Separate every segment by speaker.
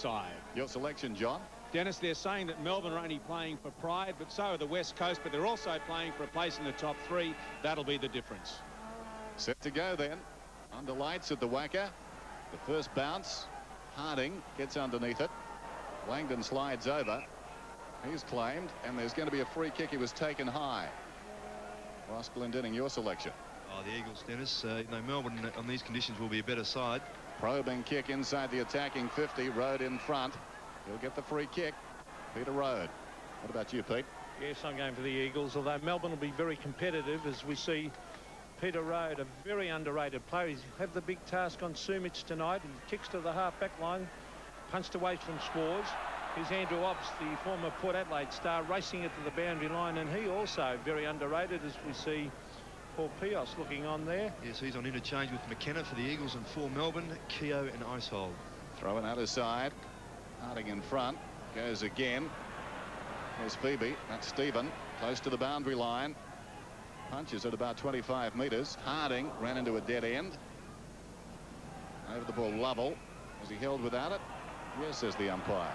Speaker 1: side.
Speaker 2: Your selection, John?
Speaker 1: Dennis, they're saying that Melbourne are only playing for pride, but so are the West Coast, but they're also playing for a place in the top three. That'll be the difference.
Speaker 2: Set to go then. Under lights at the WACA. The first bounce. Harding gets underneath it. Langdon slides over. He's claimed, and there's going to be a free kick. He was taken high. Ross Glendinning, your selection.
Speaker 3: Oh, the Eagles, Dennis. Melbourne on these conditions will be a better side.
Speaker 2: Probing kick inside the attacking 50. Road in front. He'll get the free kick. Peter Road. What about you, Pete?
Speaker 4: Yes, I'm going for the Eagles, although Melbourne will be very competitive as we see Peter Road, a very underrated player. He's had the big task on Sumich tonight. He kicks to the half-back line, punched away from scores. Here's Andrew Obbs, the former Port Adelaide star, racing it to the boundary line, and he also very underrated as we see Paul Pios looking on there.
Speaker 3: Yes, he's on interchange with McKenna for the Eagles and for Melbourne, Keogh and Icehold.
Speaker 2: Throwing out his side. Harding in front. Goes again. There's Phoebe. That's Stephen. Close to the boundary line. Punches at about 25 metres. Harding ran into a dead end. Over the ball, Lovell. Was he held without it? Yes, says the umpire.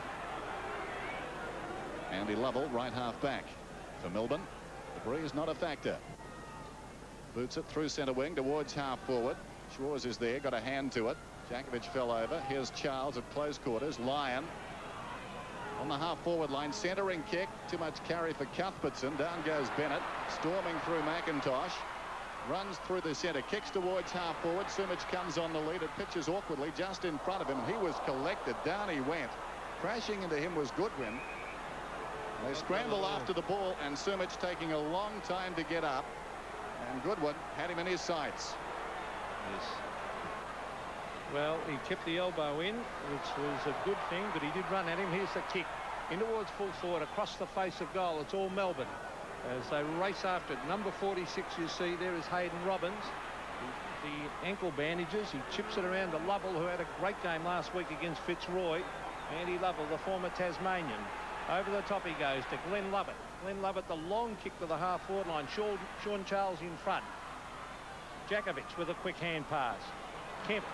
Speaker 2: Andy Lovell, right half back for Melbourne. Debris is not a factor. Boots it through centre wing towards half forward. Schwarz is there, got a hand to it. Jakovic fell over. Here's Charles at close quarters. Lyon on the half forward line. Centering kick. Too much carry for Cuthbertson. Down goes Bennett. Storming through McIntosh. Runs through the centre. Kicks towards half forward. Sumich comes on the lead. It pitches awkwardly just in front of him. He was collected. Down he went. Crashing into him was Goodwin. They scramble after the ball, and Sumich taking a long time to get up. And Goodwin had him in his sights.
Speaker 3: Yes.
Speaker 4: Well, he kept the elbow in, which was a good thing, but he did run at him. Here's the kick in towards full forward across the face of goal. It's all Melbourne as they race after it. Number 46 you see there is Hayden Robbins. The ankle bandages. He chips it around to Lovell, who had a great game last week against Fitzroy. Andy Lovell, the former Tasmanian. Over the top he goes to Glenn Lovett. Glenn Lovett, the long kick to the half forward line. Sean Charles in front. Jakovic with a quick hand pass. Kemp.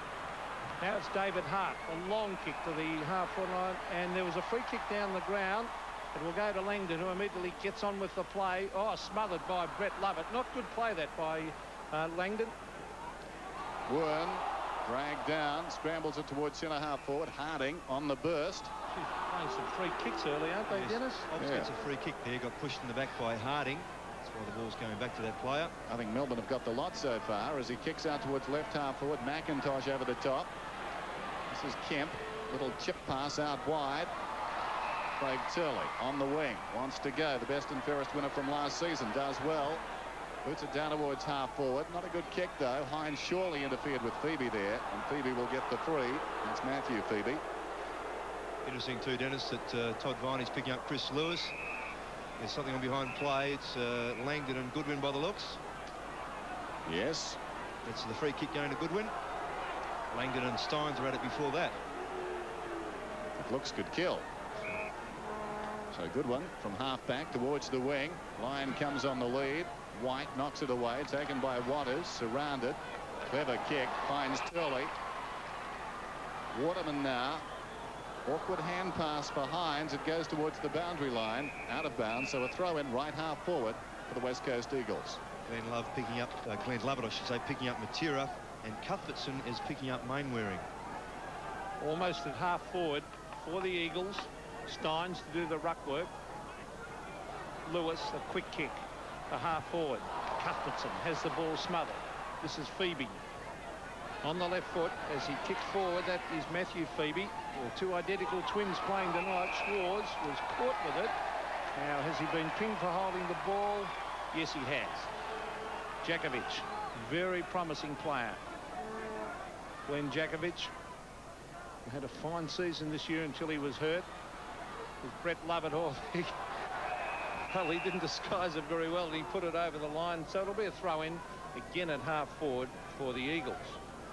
Speaker 4: Now it's David Hart. A long kick to the half forward line. And there was a free kick down the ground. It will go to Langdon, who immediately gets on with the play. Oh, smothered by Brett Lovett. Not good play that by Langdon.
Speaker 2: Wern dragged down. Scrambles it towards centre half forward. Harding on the burst.
Speaker 4: She's playing some free kicks early, aren't they,
Speaker 3: Yes.
Speaker 4: Dennis?
Speaker 3: Obbs gets a free kick there. Got pushed in the back by Harding. That's why the ball's going back to that player.
Speaker 2: I think Melbourne have got the lot so far as he kicks out towards left half forward. McIntosh over the top. This is Kemp. Little chip pass out wide. Craig Turley on the wing. Wants to go. The best and fairest winner from last season. Does well. Puts it down towards half forward. Not a good kick though. Hines surely interfered with Phoebe there. And Phoebe will get the free. That's Matthew Phoebe.
Speaker 3: Interesting too, Dennis, that Todd Viney's picking up Chris Lewis. There's something on behind play. It's Langdon and Goodwin by the looks.
Speaker 2: Yes.
Speaker 3: That's the free kick going to Goodwin. Langdon and Steins were at it before that.
Speaker 2: It looks good kill. So good one from half back towards the wing. Lyon comes on the lead. White knocks it away. Taken by Waters. Surrounded. Clever kick. Finds Turley. Waterman now. Awkward hand pass for Hines. It goes towards the boundary line. Out of bounds. So a throw in right half forward for the West Coast Eagles.
Speaker 3: Glenn Lovett, I should say, picking up Matera, and Cuthbertson is picking up Mainwaring.
Speaker 4: Almost at half forward for the Eagles. Steins to do the ruck work. Lewis, a quick kick. A half forward. Cuthbertson has the ball smothered. This is Phoebe. On the left foot as he kicks forward. That is Matthew Phoebe. The two identical twins playing tonight. Schwarz was caught with it. Now, has he been pinged for holding the ball? Yes, he has. Jakovic, very promising player. Glenn Jakovic had a fine season this year until he was hurt. With Brett Lovett, he didn't disguise it very well. He put it over the line. So it'll be a throw-in again at half forward for the Eagles.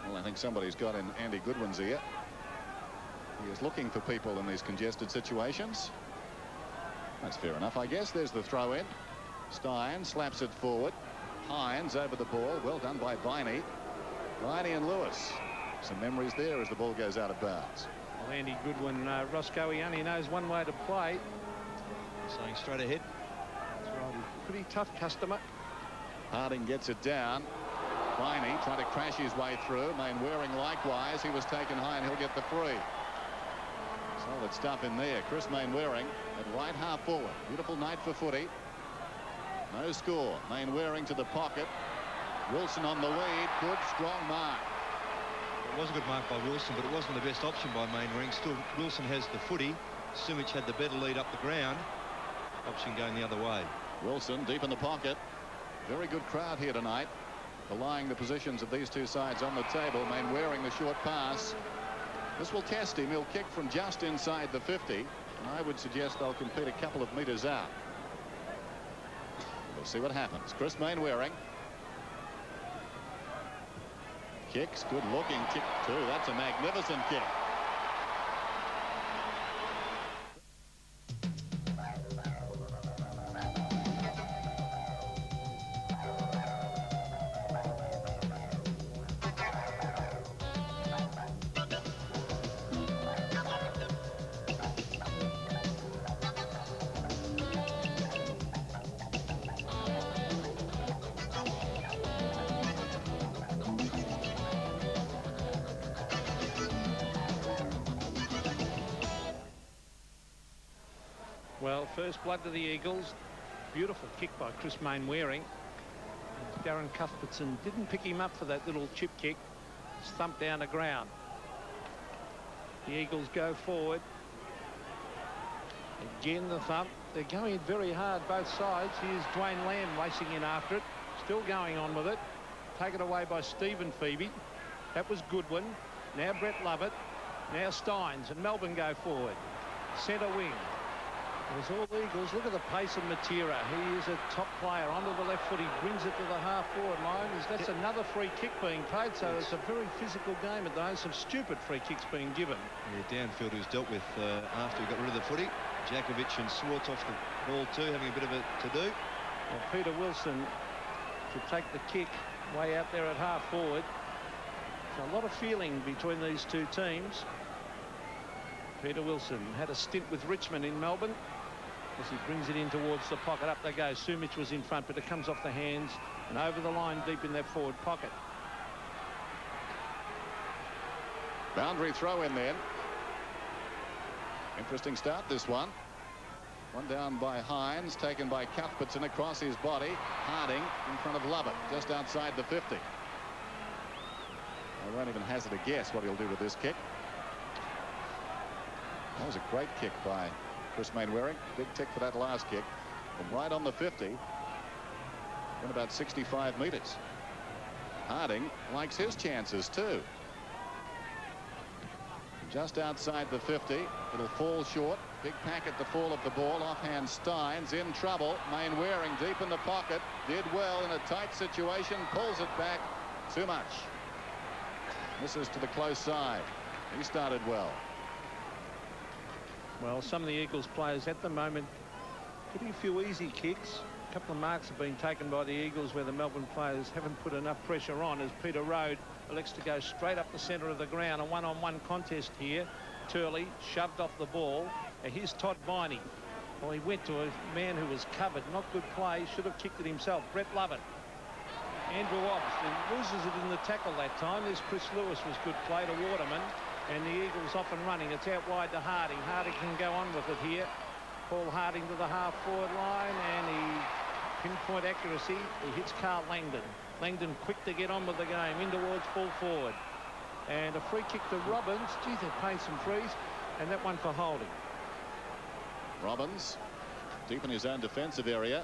Speaker 2: Well, I think somebody's got in Andy Goodwin's ear. He is looking for people in these congested situations. That's fair enough, I guess. There's the throw-in. Stein slaps it forward. Hines over the ball. Well done by Viney. Viney and Lewis. Some memories there as the ball goes out of bounds.
Speaker 4: Well, Andy Goodwin, Roscoe, he only knows one way to play.
Speaker 3: Saying straight ahead.
Speaker 4: That's right. He's a pretty tough customer.
Speaker 2: Harding gets it down. Viney trying to crash his way through. Mainwaring likewise. He was taken high and he'll get the free. Solid stuff in there. Chris Mainwaring at right half forward. Beautiful night for footy. No score. Mainwaring to the pocket. Wilson on the lead. Good strong mark.
Speaker 3: It was a good mark by Wilson, but it wasn't the best option by Mainwaring. Still, Wilson has the footy. Sumich had the better lead up the ground. Option going the other way. Wilson deep in the pocket. Very good crowd here tonight, belying the positions of these two sides on the table. Mainwaring the short pass. This will test him. He'll kick from just inside the 50, and I would suggest they'll compete a couple of meters out. We'll see what happens. Chris Mainwaring kicks. Good looking kick too. That's a magnificent kick.
Speaker 4: Well, first blood to the Eagles. Beautiful kick by Chris Mainwaring. Darren Cuthbertson didn't pick him up for that little chip kick. It's thumped down the ground. The Eagles go forward. Again the thump. They're going very hard both sides. Here's Dwayne Lamb racing in after it. Still going on with it. Taken away by Stephen Phoebe. That was Goodwin. Now Brett Lovett. Now Steins, and Melbourne go forward. Centre wing. There's all the Eagles. Look at the pace of Matera. He is a top player. Onto the left foot. He brings it to the half-forward line. That's another free kick being played. So it's a very physical game at those. Some stupid free kicks being given.
Speaker 3: Yeah, downfield who's dealt with after he got rid of the footy. Djakovic and Swartz off the ball too, having a bit of a to-do.
Speaker 4: Well, Peter Wilson to take the kick way out there at half-forward. So a lot of feeling between these two teams. Peter Wilson had a stint with Richmond in Melbourne. As he brings it in towards the pocket. Up they go. Sumich was in front, but it comes off the hands and over the line deep in their forward pocket.
Speaker 2: Boundary throw in then. Interesting start, this one. One down by Hines, taken by Cuthbertson across his body. Harding in front of Lovett, just outside the 50. I won't even hazard a guess what he'll do with this kick. That was a great kick by Chris Mainwaring. Big tick for that last kick. From right on the 50. In about 65 meters. Harding likes his chances too. Just outside the 50. It'll fall short. Big pack at the fall of the ball. Offhand Steins in trouble. Mainwaring deep in the pocket. Did well in a tight situation. Pulls it back. Too much. Misses to the close side. He started well.
Speaker 4: Well, some of the Eagles players at the moment getting a few easy kicks. A couple of marks have been taken by the Eagles where the Melbourne players haven't put enough pressure on, as Peter Rode elects to go straight up the centre of the ground. A one-on-one contest here. Turley shoved off the ball. Here's Todd Viney. Well, he went to a man who was covered. Not good play. Should have kicked it himself. Brett Lovett. Andrew Obbs loses it in the tackle that time. There's Chris Lewis, was good play to Waterman. And the Eagles off and running. It's out wide to Harding. Harding can go on with it here. Paul Harding to the half-forward line, and he pinpoint accuracy. He hits Carl Langdon. Langdon quick to get on with the game. In towards full forward. And a free kick to Robbins. Gee, they're paying some frees. And that one for holding.
Speaker 2: Robbins deep in his own defensive area.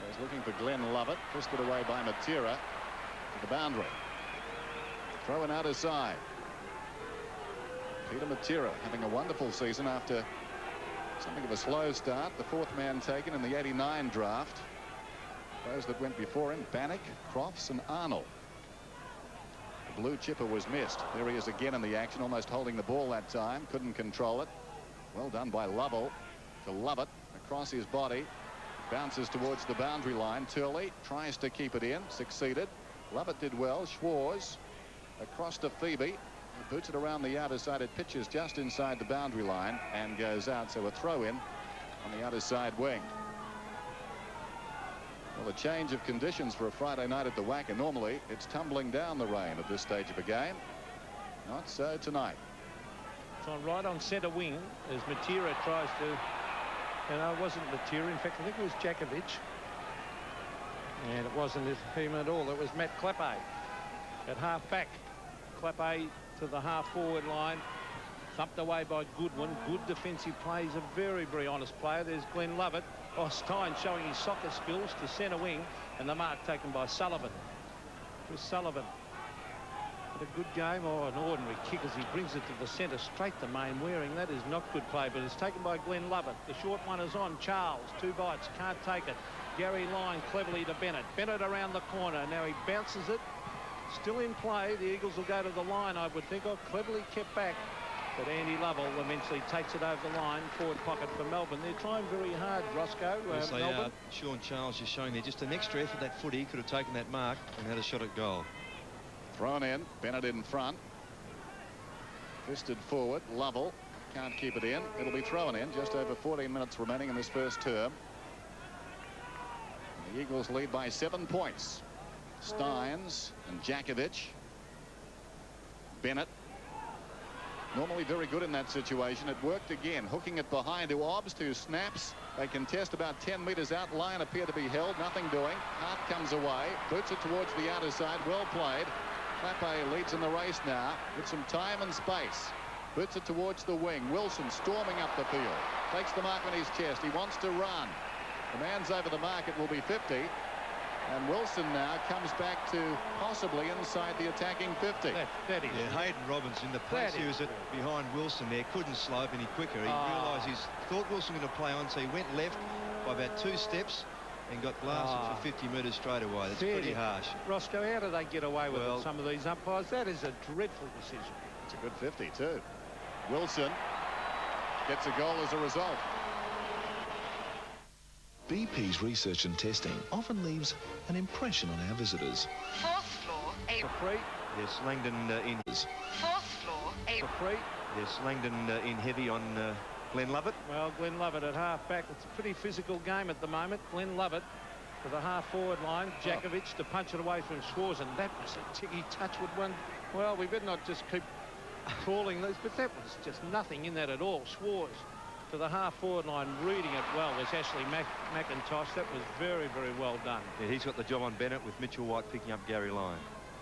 Speaker 2: He's looking for Glenn Lovett. Twisted away by Matera to the boundary. Throwing out his side. Peter Matera having a wonderful season after something of a slow start. The fourth man taken in the '89 draft. Those that went before him, Bannock, Crofts and Arnold. The blue chipper was missed. There he is again in the action, almost holding the ball that time. Couldn't control it. Well done by Lovell to Lovett across his body. Bounces towards the boundary line. Turley tries to keep it in. Succeeded. Lovett did well. Schwarz across to Phoebe. Boots it around the outer side. It pitches just inside the boundary line and goes out. So a throw in on the outer side wing. Well, a change of conditions for a Friday night at the WACA. Normally it's tumbling down the rain at this stage of a game. Not so tonight.
Speaker 4: So right on centre wing as Matera tries to, it wasn't Matera. In fact, I think it was Djakovic. And it wasn't him at all. It was Matt Clappe at half back. Clappe to the half forward line. Thumped away by Goodwin. Good defensive play. He's a very, very honest player. There's Glenn Lovett. Oh, Stein showing his soccer skills to centre wing. And the mark taken by Sullivan. Chris Sullivan. Had a good game. Oh, an ordinary kick as he brings it to the centre straight to Mainwaring. That is not good play, but it's taken by Glenn Lovett. The short one is on. Charles, 2 bites, can't take it. Gary Lyon cleverly to Bennett. Bennett around the corner. Now he bounces it. Still in play. The Eagles will go to the line, I would think. Cleverly kept back. But Andy Lovell eventually takes it over the line. Forward pocket for Melbourne. They're trying very hard, Roscoe.
Speaker 3: Yes, they
Speaker 4: Melbourne.
Speaker 3: are. Sean Charles is showing there just an extra effort. That footy could have taken that mark and had a shot at goal.
Speaker 2: Thrown in. Bennett in front. Fisted forward. Lovell can't keep it in. It'll be thrown in. Just over 14 minutes remaining in this first term. The Eagles lead by 7 points. Steins and Djakovic. Bennett. Normally very good in that situation. It worked again. Hooking it behind to Obbs, who snaps. They contest about 10 metres out. Lyon appear to be held. Nothing doing. Hart comes away. Boots it towards the outer side. Well played. Clappe leads in the race now with some time and space. Boots it towards the wing. Wilson storming up the field. Takes the mark on his chest. He wants to run. The man's over the mark. It will be 50. And Wilson now comes back to possibly inside the attacking 50.
Speaker 4: That is.
Speaker 3: Yeah, Hayden Robinson, the pace he was at behind Wilson there, couldn't slow up any quicker. He realised thought Wilson was going to play on, so he went left by about 2 steps and got blasted for 50 metres straight away. That's pretty harsh.
Speaker 4: Roscoe, how do they get away with it, some of these umpires? That is a dreadful decision.
Speaker 2: It's a good 50 too. Wilson gets a goal as a result.
Speaker 5: BP's research and testing often leaves an impression on our visitors.
Speaker 6: 4th floor, A.
Speaker 4: For free.
Speaker 3: Yes, Langdon in.
Speaker 6: 4th floor, A.
Speaker 4: For free.
Speaker 3: Yes, Langdon in heavy on Glenn Lovett.
Speaker 4: Well, Glenn Lovett at half back. It's a pretty physical game at the moment. Glenn Lovett to the half forward line. Djakovic to punch it away from Schwarz, and that was a ticky touch with one. Well, we better not just keep calling these, but that was just nothing in that at all. Schwarz to the half forward line, reading it well was Ashley McIntosh. That was very, very well done.
Speaker 3: Yeah, he's got the job on Bennett with Mitchell White picking up Gary Lyon.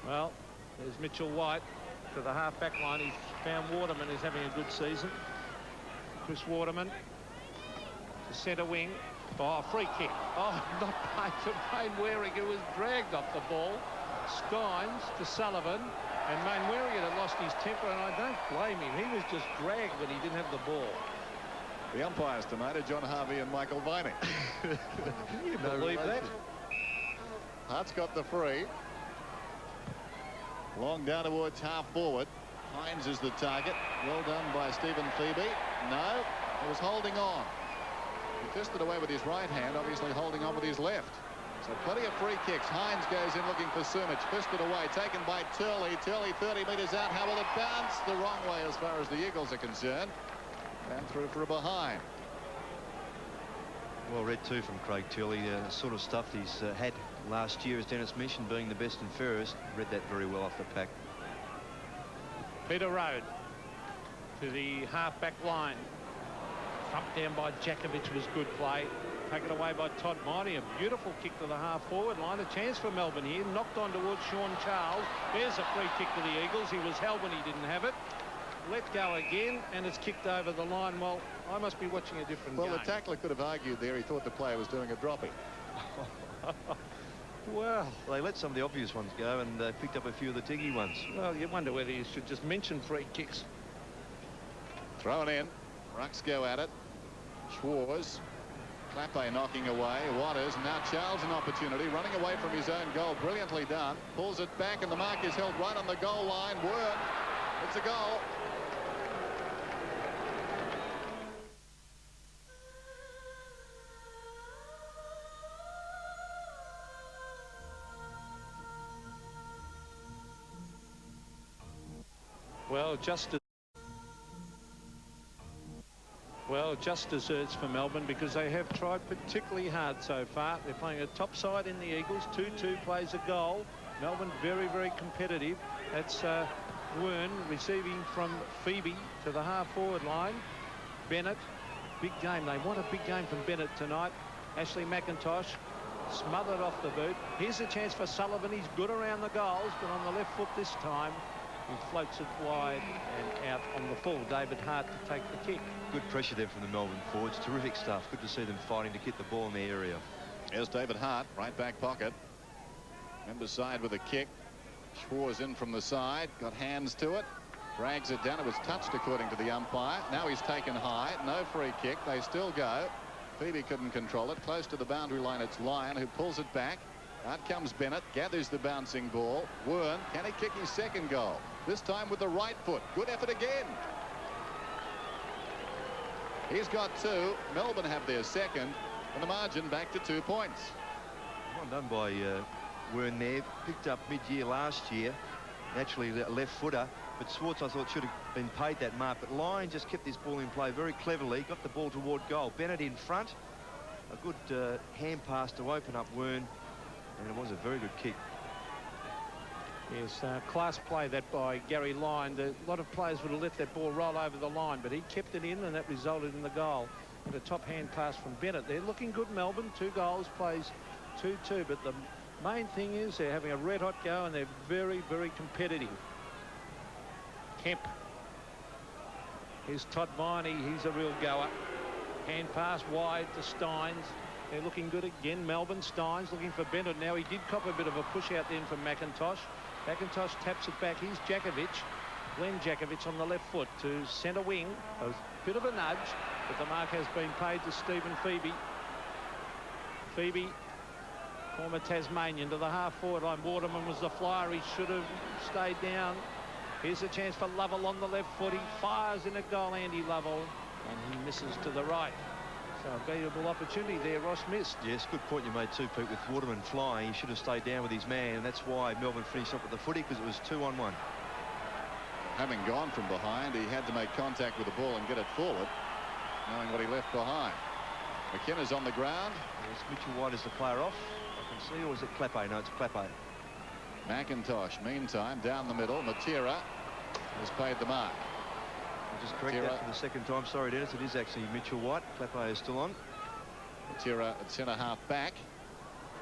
Speaker 4: Well, there's Mitchell White to the half back line. He's found Waterman is having a good season. Chris Waterman to centre wing. Oh, free kick. Oh, not played to Mainwaring, who was dragged off the ball. Steins to Sullivan, and Mainwaring had lost his temper, and I don't blame him. He was just dragged when he didn't have the ball.
Speaker 2: The umpires tonight are John Harvey and Michael Vining.
Speaker 4: Can you believe that?
Speaker 2: Hart's got the free. Long down towards half forward. Hines is the target. Well done by Stephen Phoebe. No, he was holding on. He fisted away with his right hand, obviously holding on with his left. So plenty of free kicks. Hines goes in looking for Sumich. Fisted away, taken by Turley. Turley 30 metres out. How will it bounce? The wrong way as far as the Eagles are concerned. And through for a behind.
Speaker 3: Well read too from Craig Turley. The sort of stuff he's had last year as Dennis mentioned, being the best and fairest. Read that very well off the pack.
Speaker 4: Peter Road to the half-back line. Thumped down by Djakovic was good play. Taken away by Todd Mighty. A beautiful kick to the half-forward line. A chance for Melbourne here. Knocked on towards Sean Charles. There's a free kick to the Eagles. He was held when he didn't have it. Let go again, and it's kicked over the line. Well, I must be watching a different game.
Speaker 2: Well, the tackler could have argued there. He thought the player was doing a dropping.
Speaker 4: Well,
Speaker 3: they let some of the obvious ones go and picked up a few of the tiggy ones.
Speaker 4: Well, you wonder whether you should just mention free kicks.
Speaker 2: Thrown in. Rucks go at it. Schwarz. Clappe knocking away. Waters. Now Charles an opportunity. Running away from his own goal. Brilliantly done. Pulls it back, and the mark is held right on the goal line. Work. It's a goal.
Speaker 4: Well, just desserts for Melbourne, because they have tried particularly hard so far. They're playing a top side in the Eagles. 2-2 plays a goal. Melbourne very, very competitive. That's Wern receiving from Phoebe to the half-forward line. Bennett, big game. They want a big game from Bennett tonight. Ashley McIntosh smothered off the boot. Here's a chance for Sullivan. He's good around the goals, but on the left foot this time. He floats it wide and out on the full. David Hart to take the kick.
Speaker 3: Good pressure there from the Melbourne forwards. Terrific stuff. Good to see them fighting to get the ball in the area.
Speaker 2: Here's David Hart, right back pocket. Member side with a kick. Schwarz in from the side. Got hands to it. Drags it down. It was touched according to the umpire. Now he's taken high. No free kick. They still go. Phoebe couldn't control it. Close to the boundary line, it's Lyon who pulls it back. Out comes Bennett. Gathers the bouncing ball. Wern, can he kick his second goal? This time with the right foot. Good effort again. He's got 2. Melbourne have their second. And the margin back to 2 points.
Speaker 3: Well done by Wern there. Picked up mid-year last year. Naturally a left footer. But Schwarz, I thought, should have been paid that mark. But Lyon just kept this ball in play very cleverly. Got the ball toward goal. Bennett in front. A good hand pass to open up Wern. And it was a very good kick.
Speaker 4: Yes, class play that by Gary Lyon. A lot of players would have let that ball roll over the line, but he kept it in, and that resulted in the goal. And a top hand pass from Bennett. They're looking good, Melbourne. 2 goals, plays 2-2. But the main thing is they're having a red-hot go, and they're very, very competitive. Kemp. Here's Todd Viney. He's a real goer. Hand pass wide to Steins. They're looking good again. Melbourne. Steins looking for Bennett. Now he did cop a bit of a push out then from McIntosh. McIntosh taps it back. Here's Jakovic. Glenn Jakovic on the left foot to centre wing. A bit of a nudge, but the mark has been paid to Stephen Phoebe. Phoebe, former Tasmanian, to the half-forward line. Waterman was the flyer. He should have stayed down. Here's a chance for Lovell on the left foot. He fires in at goal, Andy Lovell, and he misses to the right. So a valuable opportunity there. Ross missed.
Speaker 3: Yes, good point you made too, Pete. With Waterman flying, he should have stayed down with his man, and that's why Melbourne finished up with the footy, because it was 2-on-1.
Speaker 2: Having gone from behind, he had to make contact with the ball and get it forward, knowing what he left behind. McKenna's on the ground.
Speaker 3: Yes, Mitchell White is the player off. I can see, or is it Clappe? No, it's Clappe.
Speaker 2: McIntosh, meantime, down the middle. Matera has paid the mark.
Speaker 3: I'll just correct that for the second time. Sorry, Dennis. It is actually Mitchell White. Clappe is still on.
Speaker 2: Matera at centre-half back.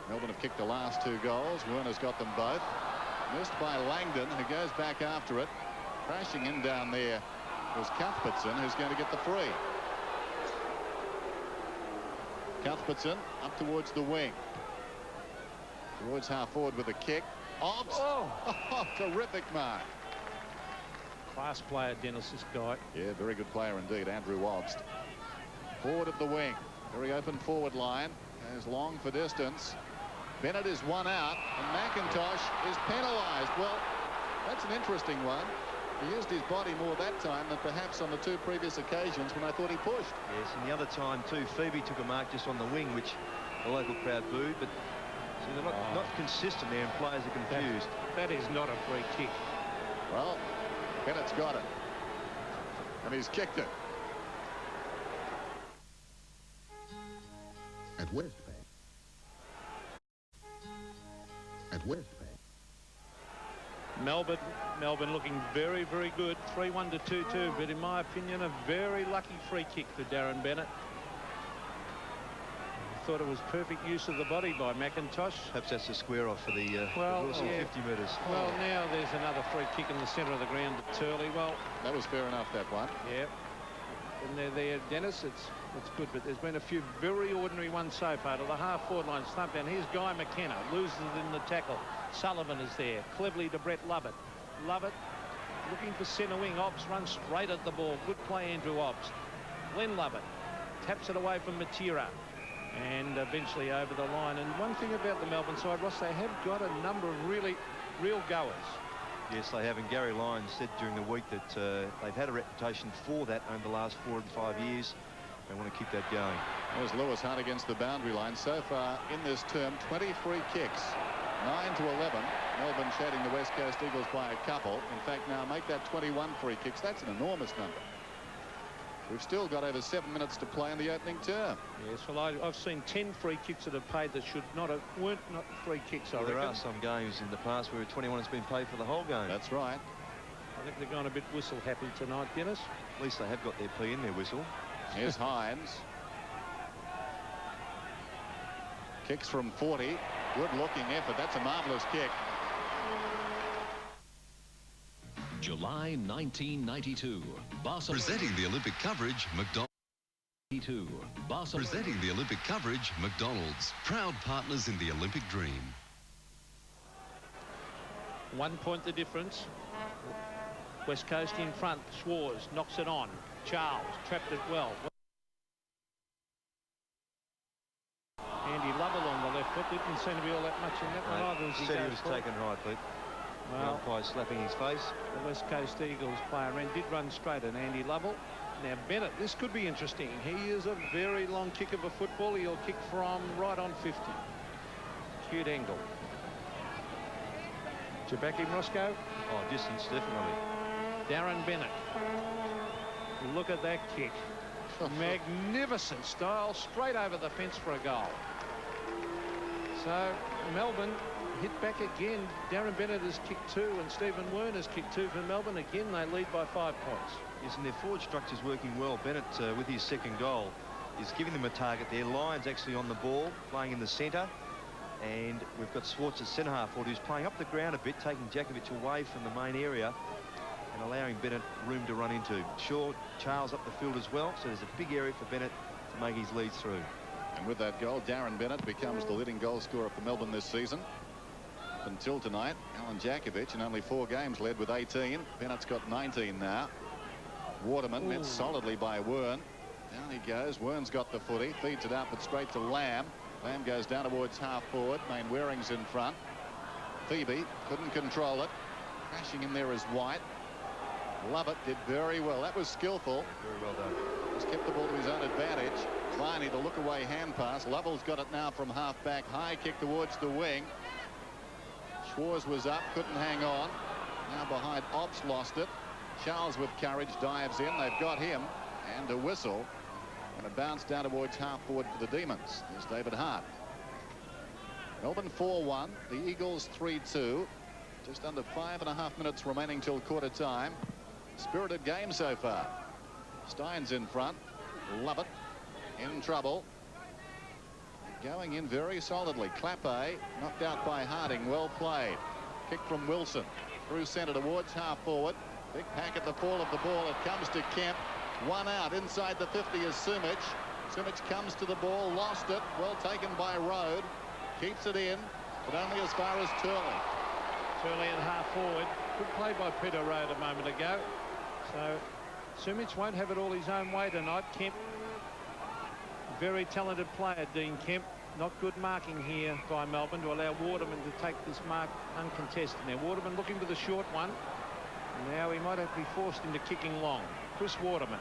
Speaker 2: Melbourne have kicked the last 2 goals. Werner's got them both. Missed by Langdon, who goes back after it. Crashing in down there was Cuthbertson, who's going to get the free. Cuthbertson up towards the wing. Towards half-forward with a kick. Obst. Oh, terrific mark.
Speaker 4: Class player, Dennis, this guy.
Speaker 2: Yeah, very good player indeed, Andrew Obst. Forward of the wing. Very open forward line. Goes long for distance. Bennett is one out, and McIntosh is penalised. Well, that's an interesting one. He used his body more that time than perhaps on the 2 previous occasions when I thought he pushed.
Speaker 3: Yes, and the other time too, Phoebe took a mark just on the wing, which the local crowd booed, but see, they're not consistent there, and players are confused.
Speaker 4: That is not a free kick.
Speaker 2: Well, Bennett's got it, and he's kicked it.
Speaker 7: At Westpac.
Speaker 4: Melbourne looking very, very good. 3-1 to 2-2, but in my opinion, a very lucky free kick for Darren Bennett. I thought it was perfect use of the body by McIntosh.
Speaker 3: Perhaps that's a square off for the
Speaker 4: yeah.
Speaker 3: 50 metres.
Speaker 4: Well, now there's another free kick in the centre of the ground to Turley. Well,
Speaker 2: that was fair enough, that one.
Speaker 4: Yeah. And they're there, Dennis. It's good, but there's been a few very ordinary ones so far. To the half-forward line, slump down. Here's Guy McKenna, loses it in the tackle. Sullivan is there, cleverly to Brett Lovett. Lovett looking for centre wing. Obbs runs straight at the ball. Good play, Andrew Obbs. Glenn Lovett taps it away from Matera, and eventually over the line. And one thing about the Melbourne side, Ross, they have got a number of real goers.
Speaker 3: Yes, they have, and Gary Lyon said during the week that they've had a reputation for that over the last 4 and 5 years. They want to keep that going.
Speaker 2: There's Lewis Hunt against the boundary line. So far in this term, 20 free kicks. 9 to 11. Melbourne shading the West Coast Eagles by a couple. In fact, now make that 21 free kicks. That's an enormous number. We've still got over 7 minutes to play in the opening term.
Speaker 4: Yes, well, I've seen 10 free kicks that have paid that weren't not free kicks. I
Speaker 3: Well,
Speaker 4: reckon.
Speaker 3: there are some games in the past where 21 has been paid for the whole game.
Speaker 2: That's right.
Speaker 4: I think they're going a bit whistle happy tonight, Dennis.
Speaker 3: At least they have got their P in their whistle.
Speaker 2: Here's Hines. Kicks from 40. Good looking effort. That's a marvelous kick.
Speaker 7: July 1992. Barcelona. Presenting the Olympic coverage, McDonald's. Presenting the Olympic coverage, McDonald's. Proud partners in the Olympic dream.
Speaker 4: 1 point the difference. West Coast in front. Schwarz knocks it on. Charles trapped it well. Andy Lovell on the left foot. Didn't seem to be all that much in that one either. As he
Speaker 3: Said he
Speaker 4: goes
Speaker 3: was
Speaker 4: forward.
Speaker 3: taken right, Pete.
Speaker 4: Well,
Speaker 3: Umpire slapping his face.
Speaker 4: the West Coast Eagles player did run straight at Andy Lovell. Now Bennett, this could be interesting. He is a very long kick of a football. He'll kick from right on 50. Cute angle. Did you back him, Roscoe?
Speaker 3: Oh, distance, definitely.
Speaker 4: Darren Bennett. Look at that kick. Magnificent style, straight over the fence for a goal. So Melbourne hit back again. Darren Bennett has kicked 2 and Stephen Werner's kicked 2 for Melbourne. Again, they lead by 5 points.
Speaker 3: Yes, and their forward structure's working well. Bennett, with his second goal, is giving them a target there. Lyons actually on the ball, playing in the centre. And we've got Schwarz at centre-half forward, who's playing up the ground a bit, taking Djakovic away from the main area and allowing Bennett room to run into. Shaw, Charles up the field as well, so there's a big area for Bennett to make his lead through.
Speaker 2: And with that goal, Darren Bennett becomes the leading goal scorer for Melbourne this season. Up until tonight, Alan Djakovic in only 4 games led with 18. Bennett's got 19 now. Waterman met solidly by Wern. Down he goes. Wern's got the footy, feeds it up, but straight to Lamb. Lamb goes down towards half forward. Main Waring's in front. Phoebe couldn't control it. Crashing in there is White. Lovett did very well. That was skillful.
Speaker 3: Very well done.
Speaker 2: He's kept the ball to his own advantage. Viney, the look away hand pass. Lovell's got it now from half back. High kick towards the wing. Schwarz was up, couldn't hang on. Now behind Ops, lost it. Charles with courage dives in. They've got him. And a whistle. And a bounce down towards half forward for the Demons. There's David Hart. Melbourne 4-1. The Eagles 3-2. Just under 5.5 minutes remaining till quarter time. Spirited game so far. Stein's in front. Lovett in trouble. Going in very solidly. Clappe knocked out by Harding. Well played. Kick from Wilson. Through centre towards half forward. Big pack at the fall of the ball. It comes to Kemp. One out. Inside the 50 is Sumich. Sumich comes to the ball. Lost it. Well taken by Rode. Keeps it in. But only as far as Turley.
Speaker 4: Turley and half forward. Good play by Peter Rode a moment ago. So Sumich won't have it all his own way tonight. Kemp, very talented player, Dean Kemp. Not good marking here by Melbourne to allow Waterman to take this mark uncontested. Now Waterman looking for the short one. Now he might have to be forced into kicking long. Chris Waterman.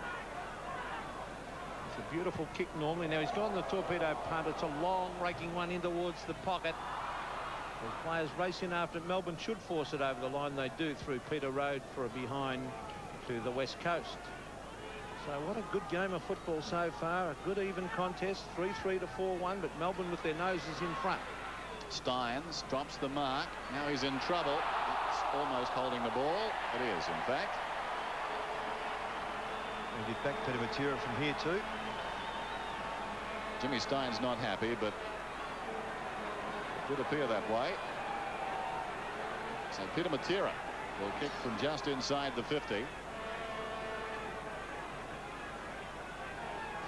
Speaker 4: It's a beautiful kick normally. Now he's gone the torpedo punt. It's a long raking one in towards the pocket. The players racing after it. Melbourne should force it over the line. They do through Peter Rode for a behind to the West Coast. So what a good game of football so far. A good even contest. 3-3 to 4-1, but Melbourne with their noses in front.
Speaker 2: Steins drops the mark. Now he's in trouble. It's almost holding the ball. It is, in fact.
Speaker 3: And get back Peter Matera from here too.
Speaker 2: Jimmy Stein's not happy, but it did appear that way. So Peter Matera will kick from just inside the 50.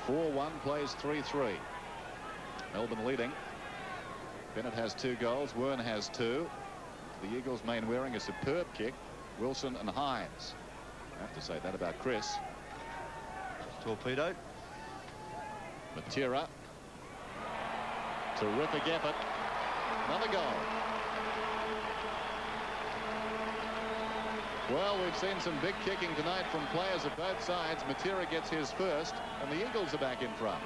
Speaker 2: 4-1 plays 3-3. Melbourne leading. Bennett has 2 goals. Wern has 2. The Eagles main wearing a superb kick. Wilson and Hines. I have to say that about Chris.
Speaker 3: Torpedo.
Speaker 2: Matera. Terrific effort. Another goal. Well, we've seen some big kicking tonight from players of both sides. Matera gets his first, and the Eagles are back in front.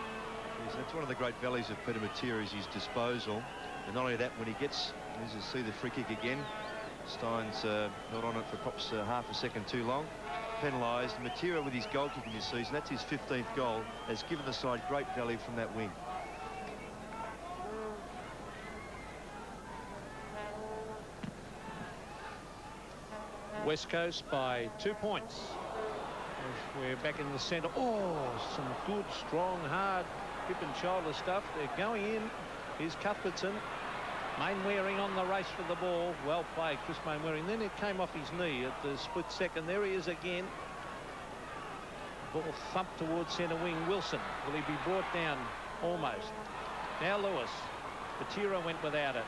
Speaker 3: Yes, that's one of the great values of Peter Matera is his disposal. And not only that, when he gets As you see the free kick again, Steins held on it for perhaps half a second too long. Penalised. Matera with his goal kicking this season, that's his 15th goal, has given the side great value from that wing.
Speaker 4: West Coast by 2 points. As we're back in the centre. Oh, some good, strong, hard, hip and shoulder stuff. They're going in. Here's Cuthbertson. Mainwaring on the race for the ball. Well played, Chris Mainwaring. Then it came off his knee at the split second. There he is again. Ball thumped towards centre wing. Wilson. Will he be brought down? Almost. Now Lewis. Matera went without it.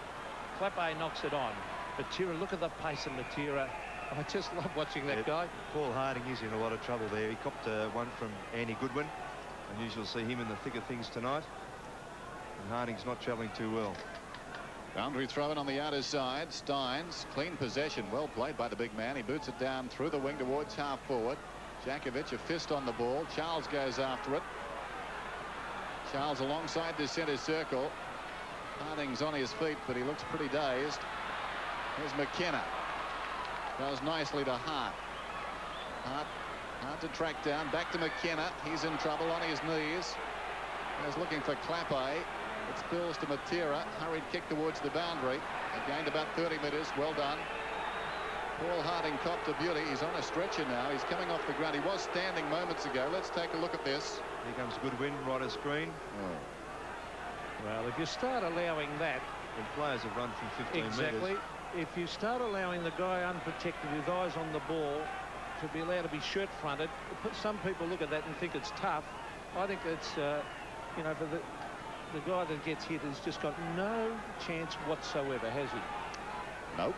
Speaker 4: Clappe knocks it on. Matera, look at the pace of Matera. I just love watching that guy.
Speaker 3: Paul Harding is in a lot of trouble there. He copped one from Andy Goodwin. And usually see him in the thick of things tonight. And Harding's not travelling too well.
Speaker 2: Boundary throw in on the outer side. Steins, clean possession. Well played by the big man. He boots it down through the wing towards half forward. Jakovic, a fist on the ball. Charles goes after it. Charles alongside the centre circle. Harding's on his feet, but he looks pretty dazed. Here's McKenna. Goes nicely to Hart. Hard to track down. Back to McKenna. He's in trouble on his knees. He's looking for Clappe. It spills to Matera. Hurried kick towards the boundary. He gained about 30 metres. Well done. Paul Harding copped a beauty. He's on a stretcher now. He's coming off the ground. He was standing moments ago. Let's take a look at this.
Speaker 3: Here comes Goodwin, right of screen.
Speaker 2: Oh.
Speaker 4: Well, if you start allowing that...
Speaker 3: And players have run from 15
Speaker 4: exactly.
Speaker 3: metres.
Speaker 4: If you start allowing the guy unprotected with eyes on the ball to be allowed to be shirt fronted, some people look at that and think it's tough. I think it's, you know, for the guy that gets hit has just got no chance whatsoever, has he?
Speaker 2: Nope.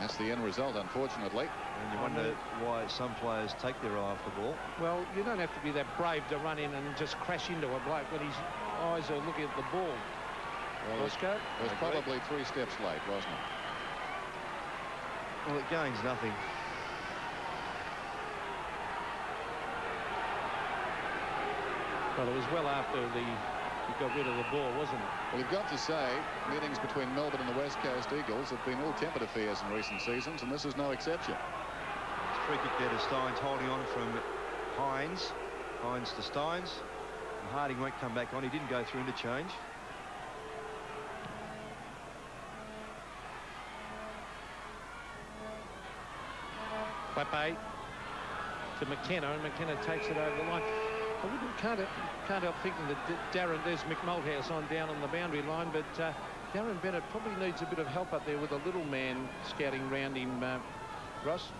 Speaker 2: That's the end result, unfortunately.
Speaker 3: And you wonder why some players take their eye off the ball.
Speaker 4: Well, you don't have to be that brave to run in and just crash into a bloke when his eyes are looking at the ball.
Speaker 2: Well, it was probably 3 steps late, wasn't it?
Speaker 3: Well, it gains nothing.
Speaker 4: Well, it was well after he got rid of the ball, wasn't it?
Speaker 2: Well, you've got to say, meetings between Melbourne and the West Coast Eagles have been ill-tempered affairs in recent seasons, and this is no exception.
Speaker 3: Free kick there to Steins, holding on from Hines. Hines to Steins. And Harding won't come back on. He didn't go through interchange.
Speaker 4: Clappe to McKenna, and McKenna takes it over the line. I can't help thinking that there's Mick Malthouse on down on the boundary line, but Darren Bennett probably needs a bit of help up there with a little man scouting round him, Ross.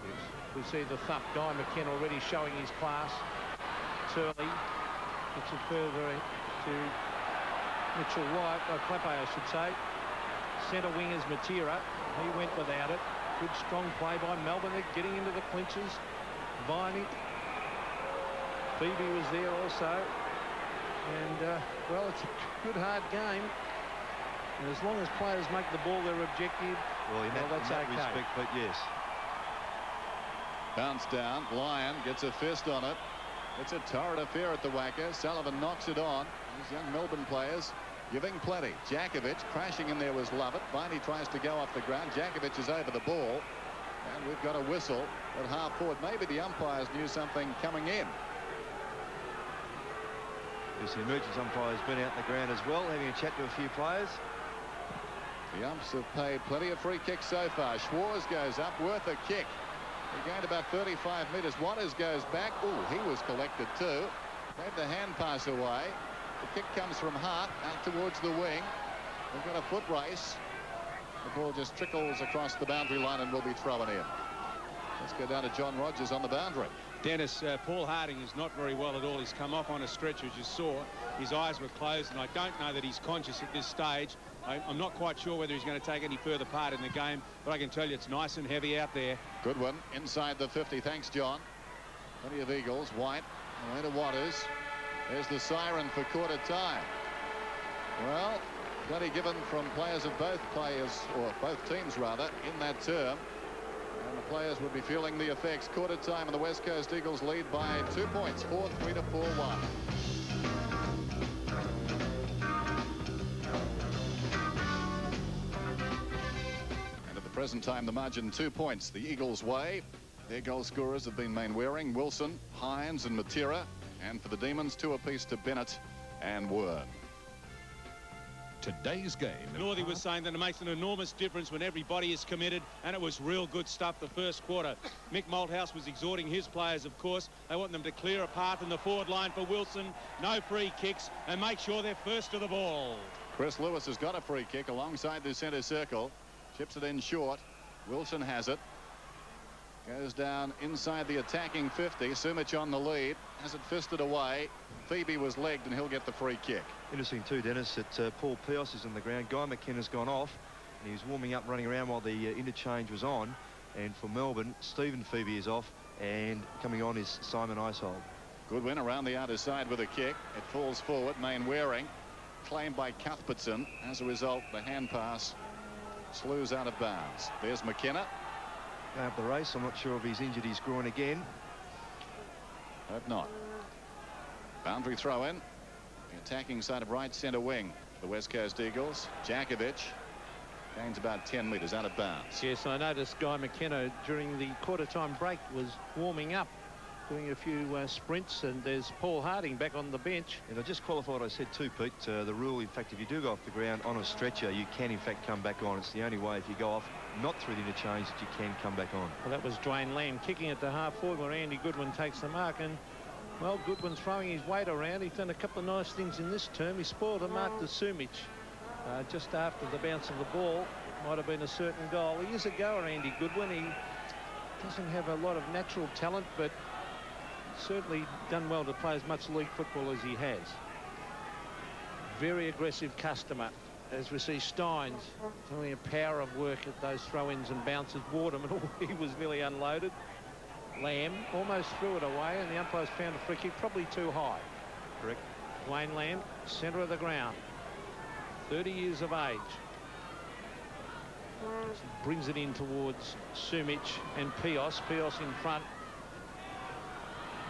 Speaker 4: Yes. We see the thump. Guy McKenna already showing his class. Turley gets it further to Mitchell White, Clappe I should say. Centre wing is Matera. He went without it. Good strong play by Melbourne. They're getting into the clinches. Viney. Phoebe was there also. And, well, it's a good, hard game. And as long as players make the ball their objective,
Speaker 3: well, that's okay. Respect, but yes.
Speaker 2: Bounce down. Lyon gets a fist on it. It's a torrid affair at the WACA. Sullivan knocks it on. These young Melbourne players giving plenty. Jakovic crashing in there was Lovett. Viney tries to go off the ground. Jakovic is over the ball. And we've got a whistle at half forward. Maybe the umpires knew something coming in.
Speaker 3: Yes, the emergence umpire's been out in the ground as well, having a chat to a few players.
Speaker 2: The umps have paid plenty of free kicks so far. Schwarz goes up, worth a kick. He gained about 35 metres. Waters goes back. Ooh, he was collected too. Gave the hand pass away. The kick comes from Hart out towards the wing. We've got a foot race. The ball just trickles across the boundary line and will be thrown in. Let's go down to John Rogers on the boundary.
Speaker 1: Dennis, Paul Harding is not very well at all. He's come off on a stretcher, as you saw. His eyes were closed, and I don't know that he's conscious at this stage. I'm not quite sure whether he's going to take any further part in the game, but I can tell you it's nice and heavy out there.
Speaker 2: Good one inside the 50. Thanks, John. Plenty of Eagles. White away to Waters. There's the siren for quarter time. Well, plenty given from players of both teams rather, in that term. And the players would be feeling the effects. Quarter time, and the West Coast Eagles lead by 2 points, 4-3 to 4-1. present time, the margin 2 points the Eagles' way. Their goal scorers have been Mainwaring, Wilson, Hines and Matera. And for the Demons, 2 apiece to Bennett and Wern.
Speaker 5: Today's game.
Speaker 1: Northey was saying that it makes an enormous difference when everybody is committed, and it was real good stuff the first quarter. Mick Malthouse was exhorting his players, of course. They want them to clear a path in the forward line for Wilson, no free kicks, and make sure they're first to the ball.
Speaker 2: Chris Lewis has got a free kick alongside the centre circle. Chips it in short. Wilson has it. Goes down inside the attacking 50. Sumich on the lead. Has it fisted away. Phoebe was legged and he'll get the free kick.
Speaker 3: Interesting too, Dennis, that Paul Pios is on the ground. Guy McKenna's gone off and he was warming up, running around while the interchange was on. And for Melbourne, Stephen Phoebe is off, and coming on is Simon Isehold.
Speaker 2: Goodwin around the outer side with a kick. It falls forward. Mainwaring claimed by Cuthbertson. As a result, the hand pass slews out of bounds. There's McKenna.
Speaker 3: Going up the race. I'm not sure if he's injured his groin again.
Speaker 2: Hope not. Boundary throw in. The attacking side of right centre wing for the West Coast Eagles. Jakovic gains about 10 metres out of bounds.
Speaker 4: Yes, I noticed Guy McKenna during the quarter-time break was warming up, doing a few sprints, and there's Paul Harding back on the bench.
Speaker 3: And I just qualified what I said too, Pete. The rule, in fact, if you do go off the ground on a stretcher, you can, in fact, come back on. It's the only way, if you go off not through the interchange, that you can come back on.
Speaker 4: Well, that was Dwayne Lamb kicking it to half forward where Andy Goodwin takes the mark. And, well, Goodwin's throwing his weight around. He's done a couple of nice things in this term. He spoiled a mark to Sumich just after the bounce of the ball. Might have been a certain goal. He is a goer, Andy Goodwin. He doesn't have a lot of natural talent, but certainly done well to play as much league football as he has. Very aggressive customer. As we see Steins doing a power of work at those throw-ins and bounces. Waterman, he was nearly unloaded. Lamb almost threw it away, and the umpires found a free kick probably too high.
Speaker 3: Correct.
Speaker 4: Dwayne Lamb, centre of the ground, 30 years of age. Brings it in towards Sumich and Pios. Pios in front.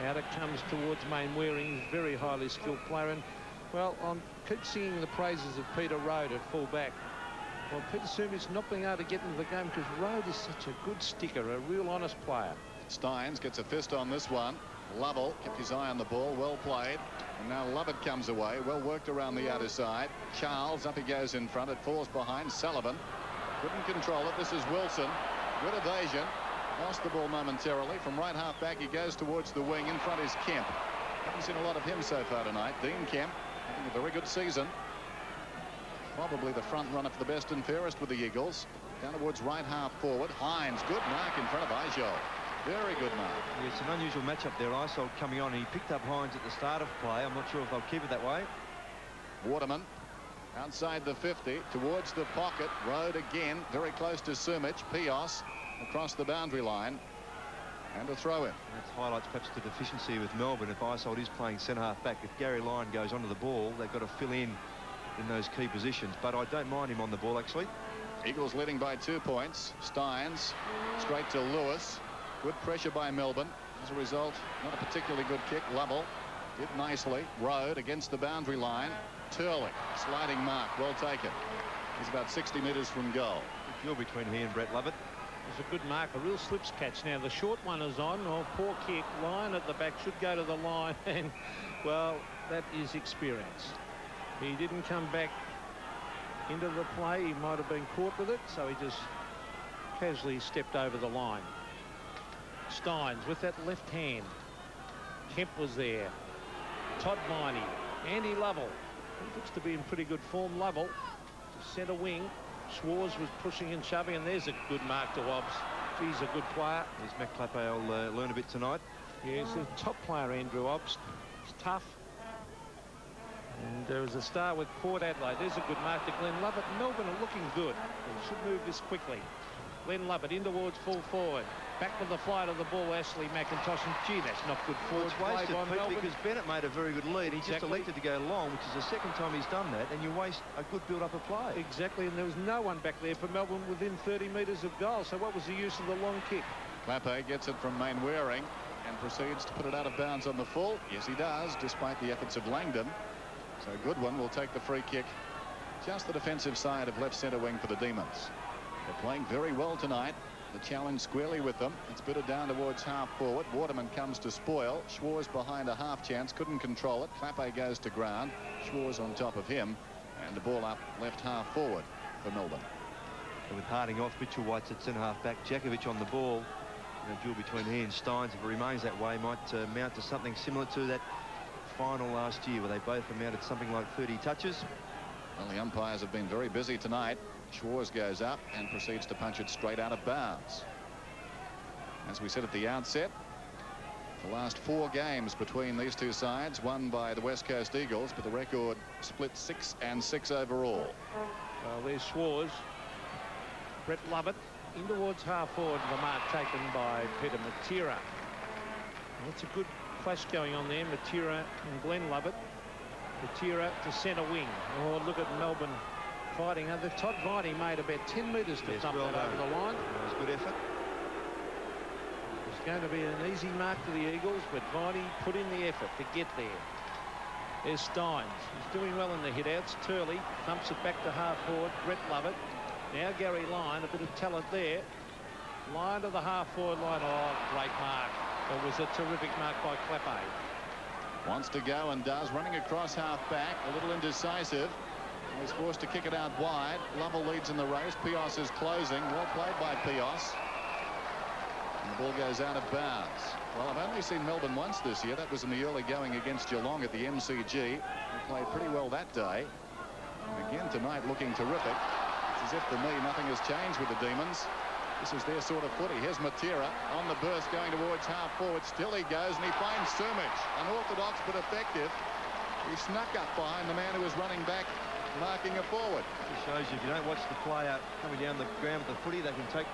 Speaker 4: Out it comes towards Mainwaring. Very highly skilled player. And, well, I keep singing the praises of Peter Rode at full back. Well, Peter Sumich not being able to get into the game because Rode is such a good sticker, a real honest player.
Speaker 2: Steins gets a fist on this one. Lovell kept his eye on the ball. Well played. And now Lovett comes away. Well worked around the outer side. Charles, up he goes in front. It falls behind Sullivan. Couldn't control it. This is Wilson. Good evasion. Lost the ball momentarily. From right half back, he goes towards the wing. In front is Kemp. Haven't seen a lot of him so far tonight. Dean Kemp having a very good season. Probably the front runner for the best and fairest with the Eagles. Down towards right half forward. Hines, good mark in front of Isehold. Very good mark.
Speaker 3: Yeah, it's an unusual matchup there. Isehold coming on, and he picked up Hines at the start of play. I'm not sure if they'll keep it that way.
Speaker 2: Waterman outside the 50 towards the pocket. Rode again very close to Sumich. Pios across the boundary line, and a throw in.
Speaker 3: That highlights perhaps the deficiency with Melbourne. If Isehold is playing centre half back, if Gary Lyon goes onto the ball, they've got to fill in those key positions. But I don't mind him on the ball, actually.
Speaker 2: Eagles leading by 2 points. Steins straight to Lewis. Good pressure by Melbourne. As a result, not a particularly good kick. Lovell did nicely. Rode against the boundary line. Turley, sliding mark, well taken. He's about 60 metres from goal.
Speaker 3: Good feel between he and Brett Lovett.
Speaker 4: It's a good mark, a real slips catch. Now the short one is on. Oh, poor kick. Line at the back should go to the line, and well, that is experience. He didn't come back into the play. He might have been caught with it, so he just casually stepped over the line. Steins with that left hand. Kemp was there. Todd Miney. Andy Lovell. He looks to be in pretty good form. Lovell to centre wing. Schwarz was pushing and shoving, and there's a good mark to Wobbs. He's a good player.
Speaker 3: He's Matt Clappe. I'll learn a bit tonight.
Speaker 4: Yes, a top player, Andrew Wobbs. He's tough. And there was a star with Port Adelaide. There's a good mark to Glenn Lovett. Melbourne are looking good. They should move this quickly. Glenn Lovett in towards full forward. Back with the flight of the ball, Ashley McIntosh. And gee, that's not good forward play
Speaker 3: wasted,
Speaker 4: by Melbourne.
Speaker 3: because Bennett made a very good lead. He just elected to go long, which is the second time he's done that, and you waste a good build-up of play.
Speaker 4: Exactly, and there was no one back there for Melbourne within 30 metres of goal. So what was the use of the long kick?
Speaker 2: Clappe gets it from Mainwaring and proceeds to put it out of bounds on the full. Yes, he does, despite the efforts of Langdon. So Goodwin will take the free kick. Just the defensive side of left centre wing for the Demons. They're playing very well tonight. The challenge squarely with them. It's bitted down towards half forward. Waterman comes to spoil. Schwarz behind a half chance. Couldn't control it. Clappe goes to ground. Schwarz on top of him. And the ball up left half forward for Melbourne.
Speaker 3: And with Harding off, Mitchell White's at centre half back. Djakovic on the ball. And a duel between he and Steins, if it remains that way, might mount to something similar to that final last year where they both amounted something like 30 touches.
Speaker 2: Well, the umpires have been very busy tonight. Schwarz goes up and proceeds to punch it straight out of bounds. As we said at the outset, the last 4 games between these two sides won by the West Coast Eagles, but the record split 6-6 overall.
Speaker 4: Well, there's Schwarz. Brett Lovett in towards half forward. The mark taken by Peter Matera. That's a good clash going on there. Matera and Glenn Lovett. Matera to centre wing. Oh, look at Melbourne fighting. The Todd Viney made about 10 metres to thump that over the line.
Speaker 3: That was a good effort.
Speaker 4: It's going to be an easy mark to the Eagles, but Viney put in the effort to get there. There's Steins. He's doing well in the hit-outs. Turley thumps it back to half forward. Brett Lovett. Now Gary Lyon, a bit of talent there. Lyon to the half forward line. Oh, great mark. It was a terrific mark by Clappe.
Speaker 2: Wants to go and does, running across half back, a little indecisive. He's forced to kick it out wide. Lovell leads in the race. Pios is closing. Well played by Pios. And the ball goes out of bounds. Well, I've only seen Melbourne once this year. That was in the early going against Geelong at the MCG. He played pretty well that day. And again tonight looking terrific. It's as if, to me, nothing has changed with the Demons. This is their sort of footy. Here's Matera on the burst going towards half forward. Still he goes and he finds Sumich. Unorthodox but effective. He snuck up behind the man who was running back, marking a forward.
Speaker 3: It shows you if you don't watch the player coming down the ground with the footy, they can take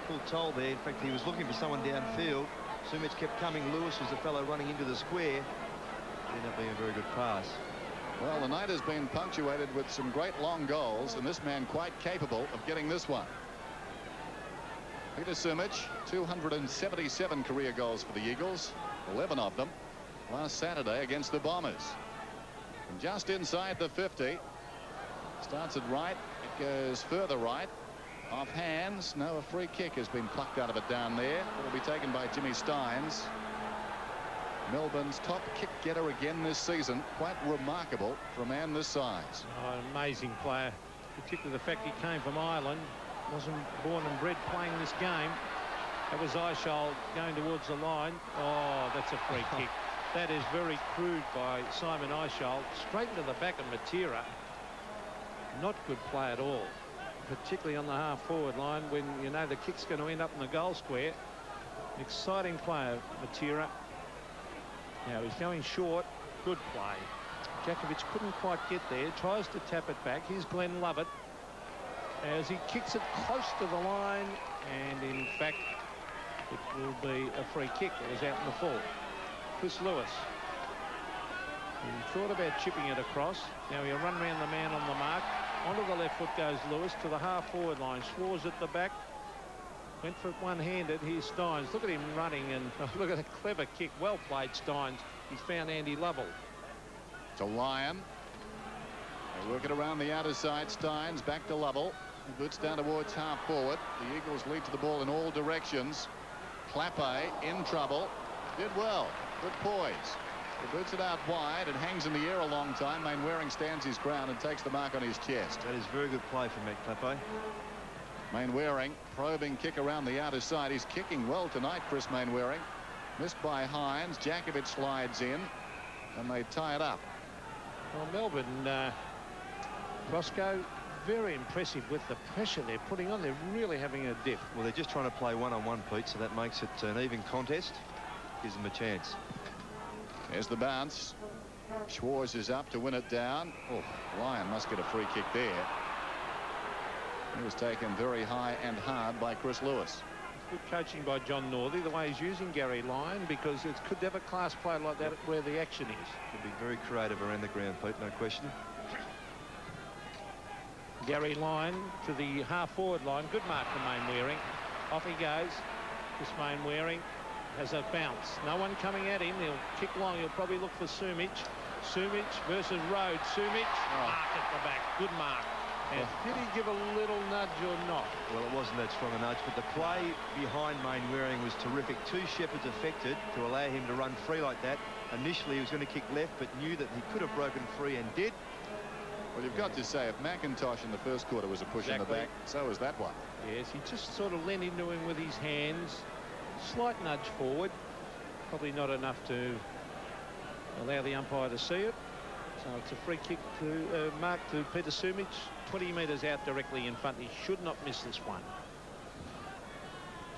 Speaker 3: full toll there. In fact, he was looking for someone downfield. Sumich kept coming. Lewis was the fellow running into the square. It ended up being a very good pass.
Speaker 2: Well, the night has been punctuated with some great long goals, and this man quite capable of getting this one. Peter Sumich, 277 career goals for the Eagles, 11 of them last Saturday against the Bombers. From just inside the 50, starts it right, it goes further right, off hands. No, a free kick has been plucked out of it down there. It'll be taken by Jimmy Steins. Melbourne's top kick getter again this season. Quite remarkable for a man this size.
Speaker 4: Oh, amazing player, particularly the fact he came from Ireland. Wasn't born and bred playing this game. That was Eichel going towards the line. Oh, that's a free kick. That is very crude by Simon Eichel. Straight into the back of Matera. Not good play at all, particularly on the half forward line when you know the kick's going to end up in the goal square. An exciting player, Matera. Now he's going short. Good play. Djakovic couldn't quite get there. Tries to tap it back. Here's Glenn Lovett as he kicks it close to the line, and in fact it will be a free kick. It was out in the full. Chris Lewis. He thought about chipping it across. Now he'll run around the man on the mark. Onto the left foot goes Lewis to the half forward line. Schwarz at the back. Went for it one-handed. Here's Steins. Look at him running, and look at a clever kick. Well played, Steins. He's found Andy Lovell.
Speaker 2: To Lyon. They work it around the outer side. Steins back to Lovell. He boots down towards half forward. The Eagles lead to the ball in all directions. Clappe in trouble. Did well. Good poise. He boots it out wide. It hangs in the air a long time. Mainwaring stands his ground and takes the mark on his chest.
Speaker 3: That is very good play from Matt Clappe.
Speaker 2: Mainwaring, probing kick around the outer side. He's kicking well tonight, Chris Mainwaring. Missed by Hines. Djakovic slides in, and they tie it up.
Speaker 4: Well, Melbourne, Roscoe, very impressive with the pressure they're putting on. They're really having a dip.
Speaker 3: Well, they're just trying to play one-on-one, Pete, so that makes it an even contest. Gives them a chance.
Speaker 2: There's the bounce. Schwarz is up to win it down. Oh, Lyon must get a free kick there. He was taken very high and hard by Chris Lewis.
Speaker 4: Good coaching by John Northey, the way he's using Gary Lyon, because it could have a class play like that where the action is.
Speaker 3: Could be very creative around the ground, Pete, no question.
Speaker 4: Gary Lyon to the half forward line. Good mark for Mainwaring. Off he goes. This Mainwaring has a bounce. No one coming at him. He'll kick long. He'll probably look for Sumich. Sumich versus Rhodes. Sumich. Mark at the back. Good mark. And did he give a little nudge or not?
Speaker 3: Well, it wasn't that strong a nudge, but the play behind Mainwaring was terrific. Two shepherds affected to allow him to run free like that. Initially, he was going to kick left, but knew that he could have broken free and did.
Speaker 2: Well, you've got to say, if McIntosh in the first quarter was a push in the back, so was that one.
Speaker 4: Yes, he just sort of leaned into him with his hands. Slight nudge forward. Probably not enough to allow the umpire to see it. So it's a free kick to mark to Peter Sumich. 20 metres out directly in front. He should not miss this one.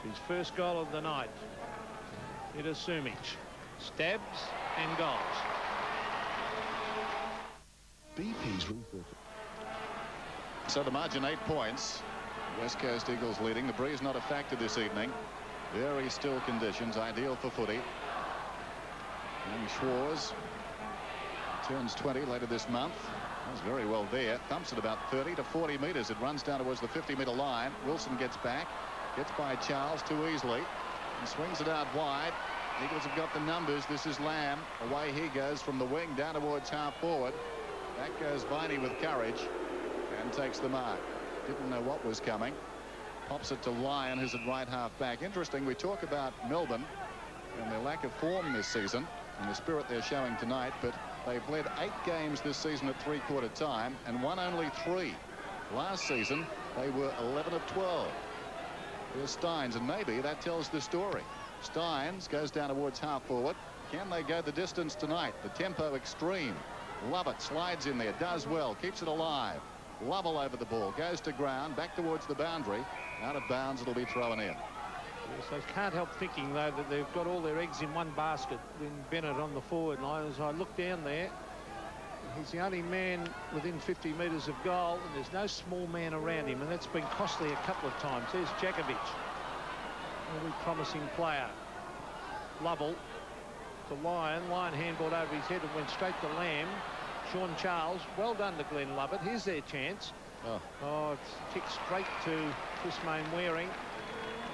Speaker 4: His first goal of the night. Peter Sumich. Stabs and goals.
Speaker 5: BP's research.
Speaker 2: So the margin 8 points. West Coast Eagles leading. The breeze not a factor this evening. Very still conditions, ideal for footy. Young Schwarz turns 20 later this month. That's very well there. Thumps at about 30 to 40 metres. It runs down towards the 50-metre line. Wilson gets back. Gets by Charles too easily. And swings it out wide. Eagles have got the numbers. This is Lamb. Away he goes from the wing down towards half forward. Back goes Viney with courage and takes the mark. Didn't know what was coming. Pops it to Lyon, who's at right half back. Interesting, we talk about Melbourne and their lack of form this season and the spirit they're showing tonight, but they've led 8 games this season at three-quarter time and won only 3. Last season, they were 11 of 12. There's Steins, and maybe that tells the story. Steins goes down towards half forward. Can they go the distance tonight? The tempo extreme. Lovett slides in there, does well, keeps it alive. Lovell over the ball, goes to ground, back towards the boundary. Out of bounds, it'll be thrown in.
Speaker 4: Yes, I can't help thinking, though, that they've got all their eggs in one basket when Bennett on the forward line. As I look down there, he's the only man within 50 metres of goal, and there's no small man around him, and that's been costly a couple of times. There's Jakovic, a really promising player. Lovell to Lyon. Lyon handballed over his head and went straight to Lamb. Sean Charles, well done to Glenn Lovett. Here's their chance. Oh, it's kicked straight to Chris Mainwaring.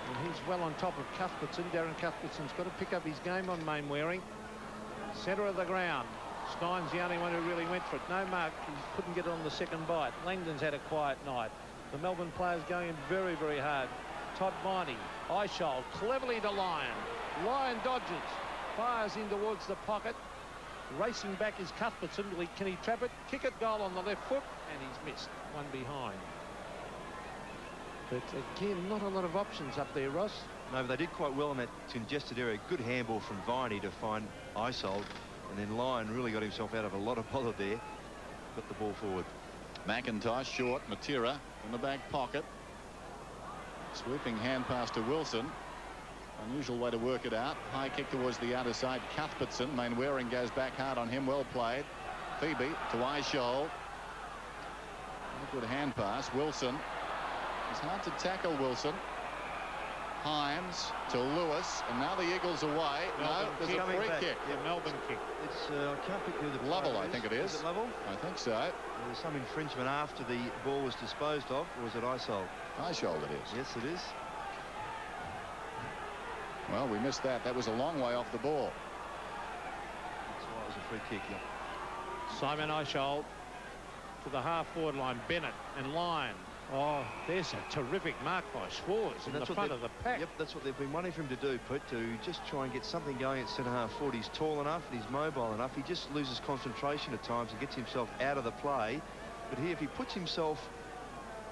Speaker 4: And he's well on top of Cuthbertson. Darren Cuthbertson's got to pick up his game on Mainwaring. Centre of the ground. Stein's the only one who really went for it. No mark. He couldn't get it on the second bite. Langdon's had a quiet night. The Melbourne players going in very, very hard. Todd Viney. Eichel cleverly to Lyon. Lyon dodges. Fires in towards the pocket. Racing back is Cuthbertson. Can he trap it? Kick it, goal on the left foot, and he's missed. One behind. But again, not a lot of options up there, Ross.
Speaker 3: No, but they did quite well in that congested area. Good handball from Viney to find Eisold, and then Lyon really got himself out of a lot of bother there. Got the ball forward.
Speaker 2: McIntosh short. Matera in the back pocket. Sweeping hand pass to Wilson. Unusual way to work it out. High kick towards the outer side. Cuthbertson. Mainwaring goes back hard on him. Well played. Phoebe to Eichel. Good hand pass. Wilson. It's hard to tackle Wilson. Hines to Lewis, and now the Eagles away. No, there's a free kick.
Speaker 4: Yeah, Melbourne kick.
Speaker 3: It's I can't pick who the
Speaker 2: Lovell, I think it is.
Speaker 3: Is it Lovell?
Speaker 2: I think so.
Speaker 3: There was some infringement after the ball was disposed of, or was it Eisold?
Speaker 2: Eisold it is.
Speaker 3: Yes, it is.
Speaker 2: Well, we missed that. That was a long way off the ball.
Speaker 3: That's why it was a free kick. Yeah.
Speaker 4: Simon Eichel to the half-forward line. Bennett and Lyon. Oh, there's a terrific mark by Schwarz in the front of the pack.
Speaker 3: Yep, that's what they've been wanting for him to do, Pete, to just try and get something going at centre-half forward. He's tall enough and he's mobile enough. He just loses concentration at times and gets himself out of the play. But here, if he puts himself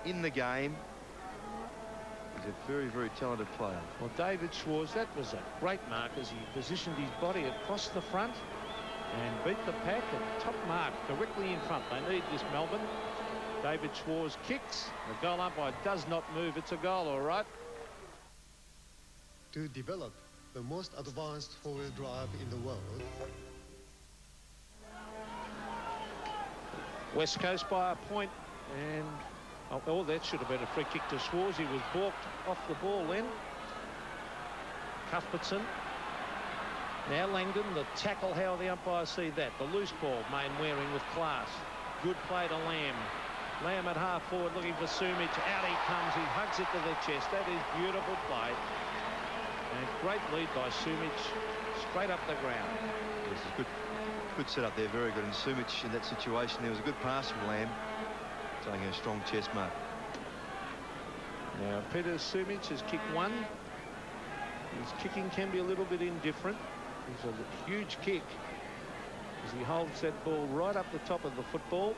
Speaker 3: in the game, he's a very, very talented player.
Speaker 4: Well, David Schwarz, that was a great mark as he positioned his body across the front and beat the pack at top mark directly in front. They need this, Melbourne. David Schwarz kicks. The goal umpire does not move. It's a goal, all right.
Speaker 8: To develop the most advanced four-wheel drive in the world,
Speaker 4: West Coast by a point, and oh, that should have been a free kick to Schwarz. He was balked off the ball then. Cuthbertson. Now Langdon, the tackle. How the umpires see that? The loose ball, Mainwaring with class. Good play to Lamb. Lamb at half forward looking for Sumich. Out he comes. He hugs it to the chest. That is beautiful play. And great lead by Sumich. Straight up the ground.
Speaker 3: This is good setup there. Very good. And Sumich in that situation, there was a good pass from Lamb. taking a strong chest mark.
Speaker 4: Now, Peter Sumich has kicked one. His kicking can be a little bit indifferent. He's a huge kick as he holds that ball right up the top of the football.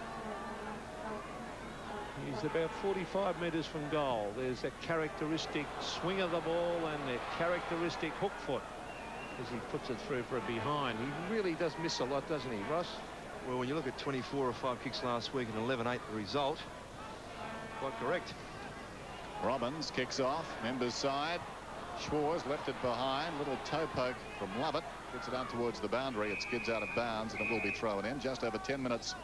Speaker 4: He's about 45 metres from goal. There's that characteristic swing of the ball and that characteristic hook foot as he puts it through for a behind. He really does miss a lot, doesn't he, Ross?
Speaker 3: Well, when you look at 24 or 5 kicks last week and 11-8 the result, quite correct.
Speaker 2: Robbins kicks off, members side. Schwarz left it behind. Little toe poke from Lovett. Gets it out towards the boundary. It skids out of bounds and it will be thrown in. Just over 10 minutes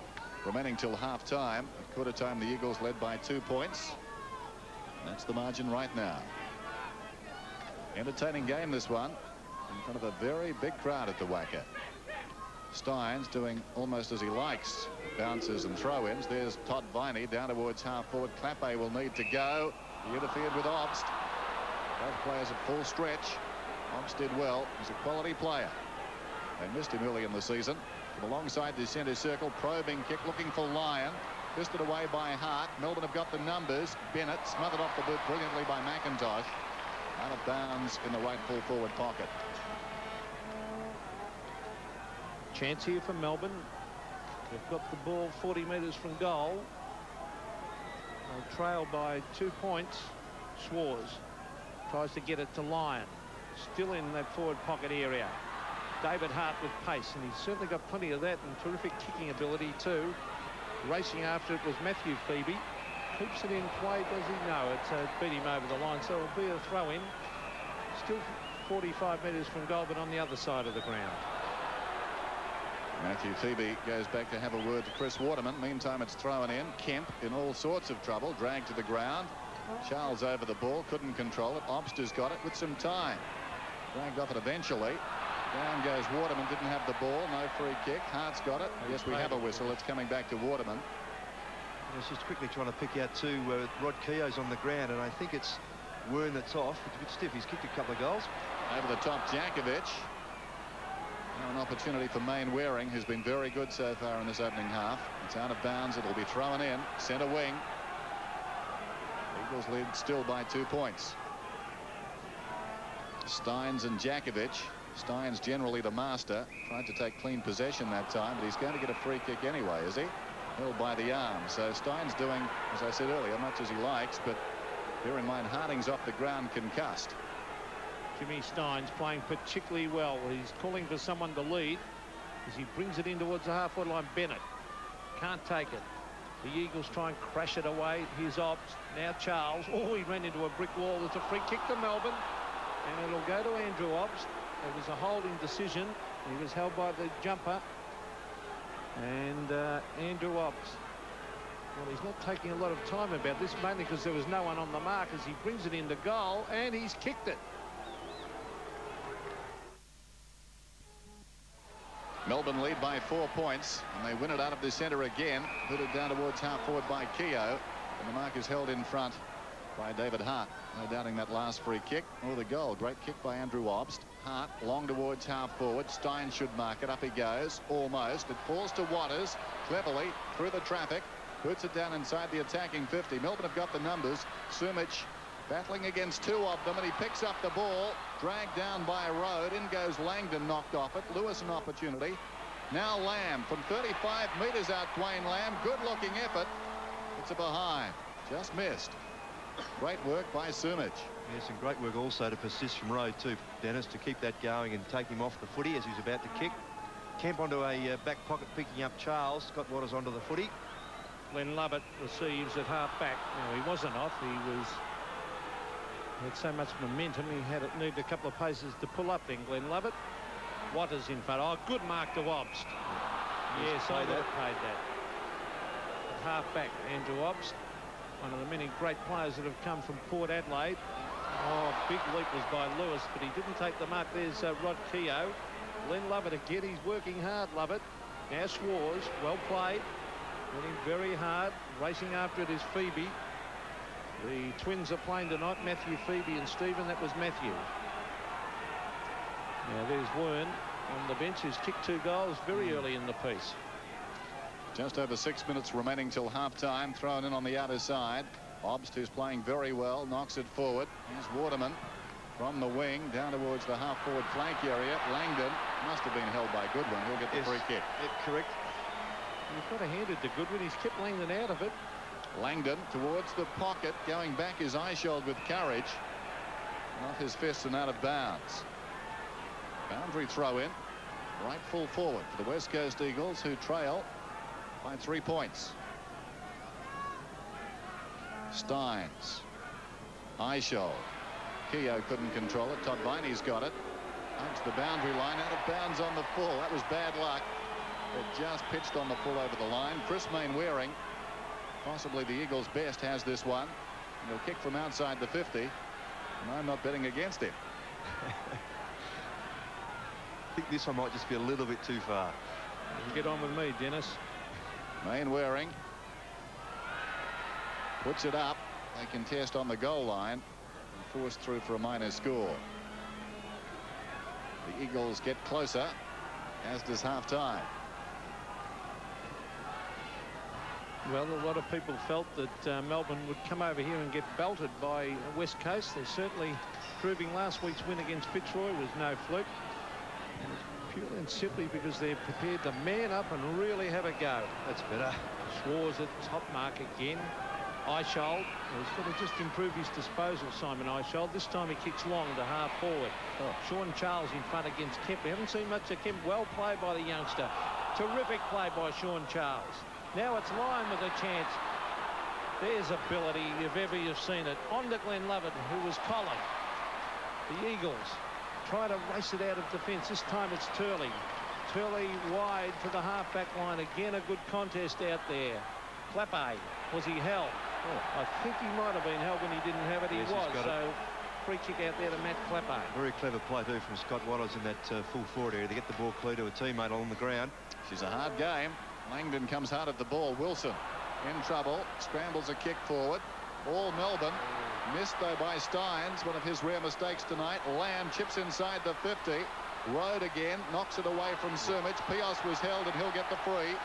Speaker 2: remaining till half time. At quarter time, the Eagles led by 2 points. That's the margin right now. Entertaining game, this one, in front of a very big crowd at the WACA. Steins doing almost as he likes. Bounces and throw-ins. There's Todd Viney down towards half forward. Clappe will need to go. He interfered with Obst. Both players at full stretch. Obst did well. He's a quality player. They missed him early in the season. From alongside the centre circle, probing kick, looking for Lyon. Fisted away by Hart. Melbourne have got the numbers. Bennett smothered off the boot brilliantly by McIntosh. Out of bounds in the right full forward pocket.
Speaker 4: Chance here for Melbourne. They've got the ball 40 metres from goal. They trail by 2 points. Schwarz tries to get it to Lyon. Still in that forward pocket area. David Hart with pace, and he's certainly got plenty of that and terrific kicking ability too. Racing after it was Matthew Phoebe. Keeps it in play, does he? No, it's beat him over the line, so it'll be a throw-in. Still 45 metres from goal, but on the other side of the ground.
Speaker 2: Matthew Phoebe goes back to have a word to Chris Waterman. Meantime, it's thrown in. Kemp in all sorts of trouble, dragged to the ground. Charles over the ball, couldn't control it. Obst has got it with some time. Dragged off it eventually. Down goes Waterman, didn't have the ball, no free kick. Hart's got it. Yes, we have a whistle. It's coming back to Waterman.
Speaker 3: It's just quickly trying to pick out too. Rod Keogh's on the ground, and I think it's Wern that's off. It's a bit stiff. He's kicked a couple of goals.
Speaker 2: Over the top, Djakovic. Now an opportunity for Main Waring, who's been very good so far in this opening half. It's out of bounds. It'll be thrown in. Centre wing. Eagles lead still by 2 points. Steins and Djakovic. Steins generally the master. Tried to take clean possession that time, but he's going to get a free kick anyway, is he? Held by the arm. So Steins doing, as I said earlier, much as he likes, but bear in mind Harding's off the ground concussed.
Speaker 4: Jimmy Steins playing particularly well. He's calling for someone to lead as he brings it in towards the half-forward line. Bennett can't take it. The Eagles try and crash it away. Here's Obst. Now Charles. Oh, he ran into a brick wall. It's a free kick to Melbourne, and it'll go to Andrew Obst. It was a holding decision. He was held by the jumper. And Andrew Obst. Well, he's not taking a lot of time about this, mainly because there was no one on the mark as he brings it into goal, and he's kicked it.
Speaker 2: Melbourne lead by 4 points, and they win it out of the centre again. Put it down towards half forward by Keogh, and the mark is held in front by David Hart. No doubting that last free kick or the goal. Great kick by Andrew Obst. Hart long towards half forward. Stein should mark it. Up he goes. Almost. It falls to Waters. Cleverly through the traffic. Puts it down inside the attacking 50. Melbourne have got the numbers. Sumich battling against 2 of them, and he picks up the ball. Dragged down by a road. In goes Langdon, knocked off it. Lewis an opportunity. Now Lamb from 35 metres out. Dwayne Lamb. Good looking effort. It's a behind. Just missed. Great work by Sumich.
Speaker 3: Yes, and great work also to persist from road too, Dennis, to keep that going and take him off the footy as he's about to kick. Kemp onto a back pocket, picking up Charles. Scott Waters onto the footy.
Speaker 4: Glenn Lovett receives at half back. Now, he wasn't off. He had so much momentum. He needed a couple of paces to pull up then, Glenn Lovett. Waters in front. Oh, good mark to Obst. Yes, I would have paid that. At half back, Andrew Obst. One of the many great players that have come from Port Adelaide. Oh, big leap was by Lewis, but he didn't take the mark. There's Rod Keogh. Glenn Lovett again. He's working hard, Lovett. Now Schwarz, well played. Running very hard. Racing after it is Phoebe. The twins are playing tonight. Matthew Phoebe and Stephen. That was Matthew. Now there's Wern on the bench, who's kicked 2 goals very early in the piece.
Speaker 2: Just over 6 minutes remaining till half-time. Thrown in on the outer side. Obst, who's playing very well, knocks it forward. Here's Waterman from the wing down towards the half-forward flank area. Langdon must have been held by Goodwin. He'll get the free kick.
Speaker 4: Correct. You've got to hand it to Goodwin. He's kept Langdon out of it.
Speaker 2: Langdon towards the pocket. Going back is Eichhold with courage. Off his fist and out of bounds. Boundary throw in. Right full forward for the West Coast Eagles, who trail by 3 points. Steins. Eichhold. Keogh couldn't control it. Todd Viney's got it. Hugs the boundary line, out of bounds on the full. That was bad luck. It just pitched on the full over the line. Chris Mainwaring, possibly the Eagles' best, has this one. And he'll kick from outside the 50. And I'm not betting against him.
Speaker 3: I think this one might just be a little bit too far.
Speaker 4: You get on with me, Dennis.
Speaker 2: Mainwaring puts it up. They contest on the goal line and forced through for a minor score. The Eagles get closer, as does half-time.
Speaker 4: Well, a lot of people felt that Melbourne would come over here and get belted by West Coast. They're certainly proving last week's win against Fitzroy was no fluke. And it's purely and simply because they're prepared to man up and really have a go.
Speaker 3: That's better.
Speaker 4: Schwarz at top mark again. Eichhold has got to just improve his disposal, Simon Eichhold. This time he kicks long to half forward. Sean Charles in front against Kemp. We haven't seen much of Kemp. Well played by the youngster. Terrific play by Sean Charles. Now it's Lyon with a chance. There's ability if ever you've seen it. On to Glenn Lovett, who was collared. The Eagles try to race it out of defence. This time it's Turley. Turley wide to the half-back line. Again, a good contest out there. Clappe, was he held? I think he might have been held when he didn't have it. He was. So free kick out there to Matt Clappe.
Speaker 3: Very clever play too from Scott Watters in that full forward area to get the ball clear to a teammate on the ground.
Speaker 2: She's a hard game. Langdon comes hard at the ball. Wilson in trouble. Scrambles a kick forward. All Melbourne. Missed though by Steins. One of his rare mistakes tonight. Lamb chips inside the 50. Road again. Knocks it away from Sumich. Pios was held and he'll get the free.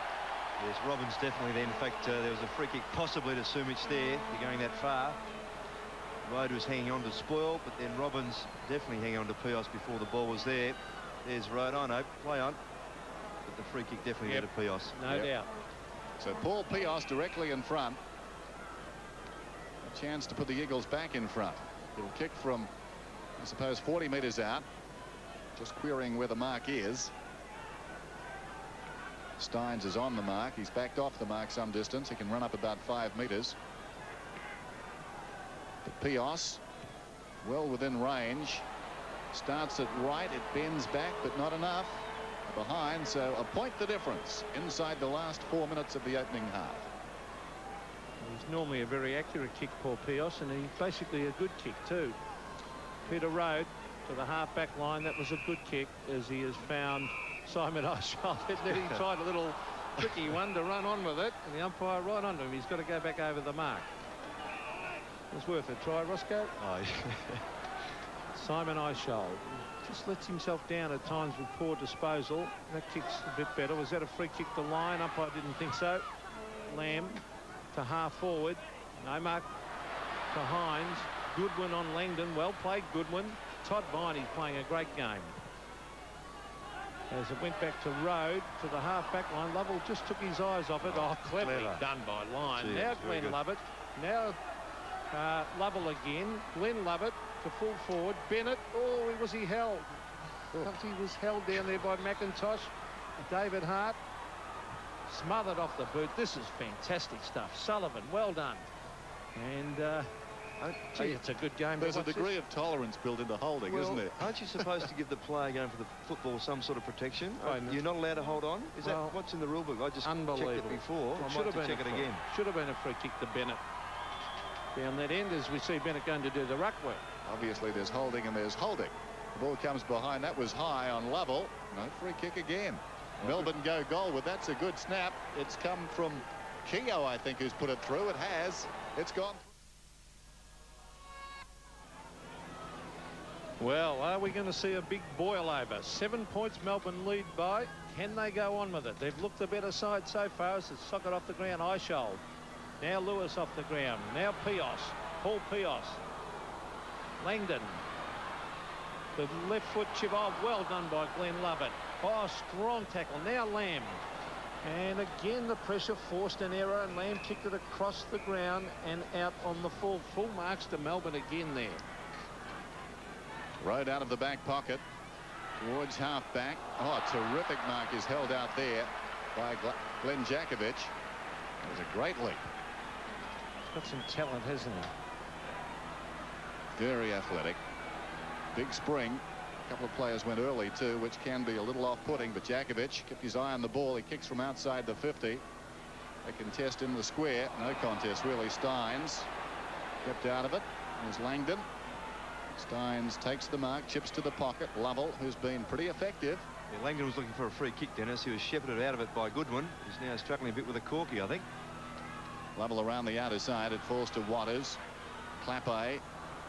Speaker 3: Yes, Robbins definitely there. In fact, there was a free kick possibly to Sumich there. If you're going that far. Road was hanging on to Spoil, but then Robbins definitely hanging on to Pios before the ball was there. There's Road. I know. Play on. But the free kick definitely went to Pios.
Speaker 4: No doubt.
Speaker 2: So Paul Pios directly in front. A chance to put the Eagles back in front. It'll kick from, I suppose, 40 metres out. Just querying where the mark is. Steins is on the mark. He's backed off the mark some distance. He can run up about 5 metres. But Pios, well within range. Starts it right. It bends back, but not enough. Behind, so a point the difference inside the last 4 minutes of the opening half.
Speaker 4: He's normally a very accurate kick, Paul Pios, and he's basically a good kick too. Peter Road to the half-back line. That was a good kick as he has found Simon Eichhold. He tried a little tricky one to run on with it, and the umpire right onto him. He's got to go back over the mark. It's worth a try, Roscoe.
Speaker 3: Oh.
Speaker 4: Simon Eichhold just lets himself down at times with poor disposal. That kick's a bit better. Was that a free kick to line? Umpire didn't think so. Lamb to half forward. No mark to Hines. Goodwin on Langdon. Well played, Goodwin. Todd Viney's playing a great game. As it went back to Road to the half-back line. Lovell just took his eyes off it. Oh, cleverly done by Lyon. Now Glenn Lovett. Now Lovell again. Glenn Lovett to full forward. Bennett. Oh, was he held? He was held down there by McIntosh. David Hart smothered off the boot. This is fantastic stuff. Sullivan, well done. And gee, it's a good game.
Speaker 2: There's a degree of tolerance built into holding, isn't there?
Speaker 3: Aren't you supposed to give the player going for the football some sort of protection? You're not allowed to hold on? Is that what's in the rule book? I just checked it before. I might have to check it again.
Speaker 4: Should have been a free kick to Bennett. Down that end as we see Bennett going to do the ruck work.
Speaker 2: Obviously there's holding and there's holding. The ball comes behind. That was high on Lovell. No free kick again. Melbourne go goal with that's a good snap. It's come from Keogh, I think, who's put it through. It has. It's gone.
Speaker 4: Well, are we going to see a big boil over? 7 points Melbourne lead by. Can they go on with it? They've looked the better side so far as it's socket off the ground. Eishold. Now Lewis off the ground. Now Pios. Paul Pios. Langdon. The left foot chip. Oh, well done by Glenn Lovett. Oh, strong tackle. Now Lamb. And again, the pressure forced an error, and Lamb kicked it across the ground and out on the full. Full marks to Melbourne again there.
Speaker 2: Rode out of the back pocket towards half back. Oh, terrific mark is held out there by Glenn Jakovic. It was a great leap.
Speaker 4: He's got some talent, hasn't he?
Speaker 2: Very athletic. Big spring. A couple of players went early too, which can be a little off-putting, but Jakovic kept his eye on the ball. He kicks from outside the 50. A contest in the square. No contest really. Steins kept out of it. There's Langdon. Steins takes the mark, chips to the pocket. Lovell, who's been pretty effective.
Speaker 3: Yeah, Langdon was looking for a free kick, Dennis. He was shepherded out of it by Goodwin. He's now struggling a bit with a corky, I think.
Speaker 2: Lovell around the outer side. It falls to Waters. Clappe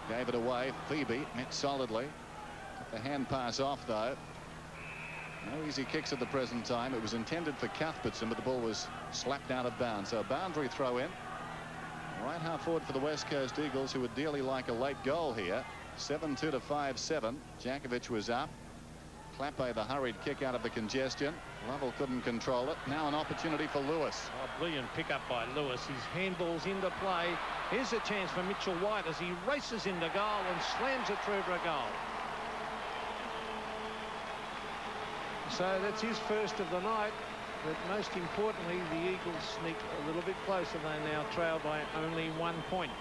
Speaker 2: gave it away. Phoebe met solidly. The hand pass off, though. No easy kicks at the present time. It was intended for Cuthbertson, but the ball was slapped out of bounds. So a boundary throw in. Right half forward for the West Coast Eagles, who would dearly like a late goal here. 7-2 to 5-7. Jakovic was up. Clappe, the hurried kick out of the congestion. Lovell couldn't control it. Now an opportunity for Lewis.
Speaker 4: Oh, brilliant pick-up by Lewis. His handball's into play. Here's a chance for Mitchell White as he races into goal and slams it through for a goal. So that's his first of the night. But most importantly, the Eagles sneak a little bit closer. They now trail by only 1 point.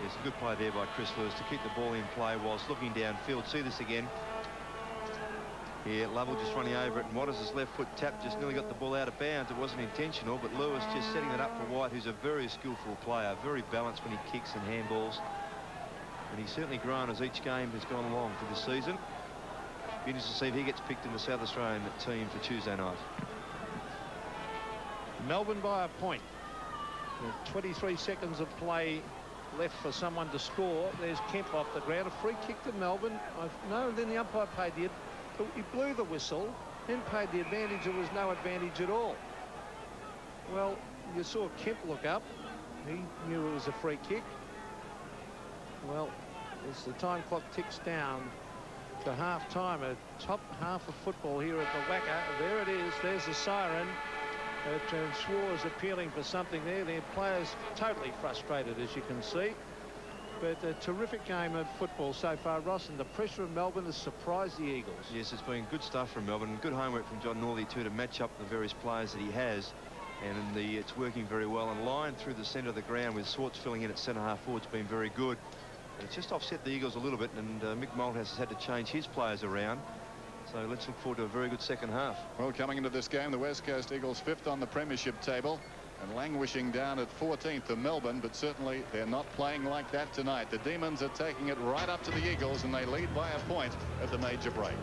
Speaker 3: There's a good play there by Chris Lewis to keep the ball in play whilst looking downfield. See this again. Here, Lovell just running over it, and Waters' left foot tap just nearly got the ball out of bounds. It wasn't intentional, but Lewis just setting it up for White, who's a very skillful player, very balanced when he kicks and handballs. And he's certainly grown as each game has gone along for this season. Be interesting to see if he gets picked in the South Australian team for Tuesday night.
Speaker 4: Melbourne by a point. 23 seconds of play left for someone to score. There's Kemp off the ground. A free kick to Melbourne. No, then the umpire paid the... He blew the whistle, then paid the advantage. There was no advantage at all. Well, you saw Kemp look up. He knew it was a free kick. Well, as the time clock ticks down to half-time, a top half of football here at the WACA. There it is. There's the siren. Schwarz appealing for something there. Their players totally frustrated, as you can see. But a terrific game of football so far, Ross, and the pressure of Melbourne has surprised the Eagles. Yes,
Speaker 3: it's been good stuff from Melbourne. Good homework from John Northey too to match up the various players that he has. And it's working very well. And line through the centre of the ground with Swartz filling in at centre half forward has been very good. And it's just offset the Eagles a little bit, and Mick Malthouse has had to change his players around. So let's look forward to a very good second half.
Speaker 2: Well, coming into this game, the West Coast Eagles 5th on the premiership table and languishing down at 14th for Melbourne, but certainly they're not playing like that tonight. The Demons are taking it right up to the Eagles, and they lead by a point at the major break.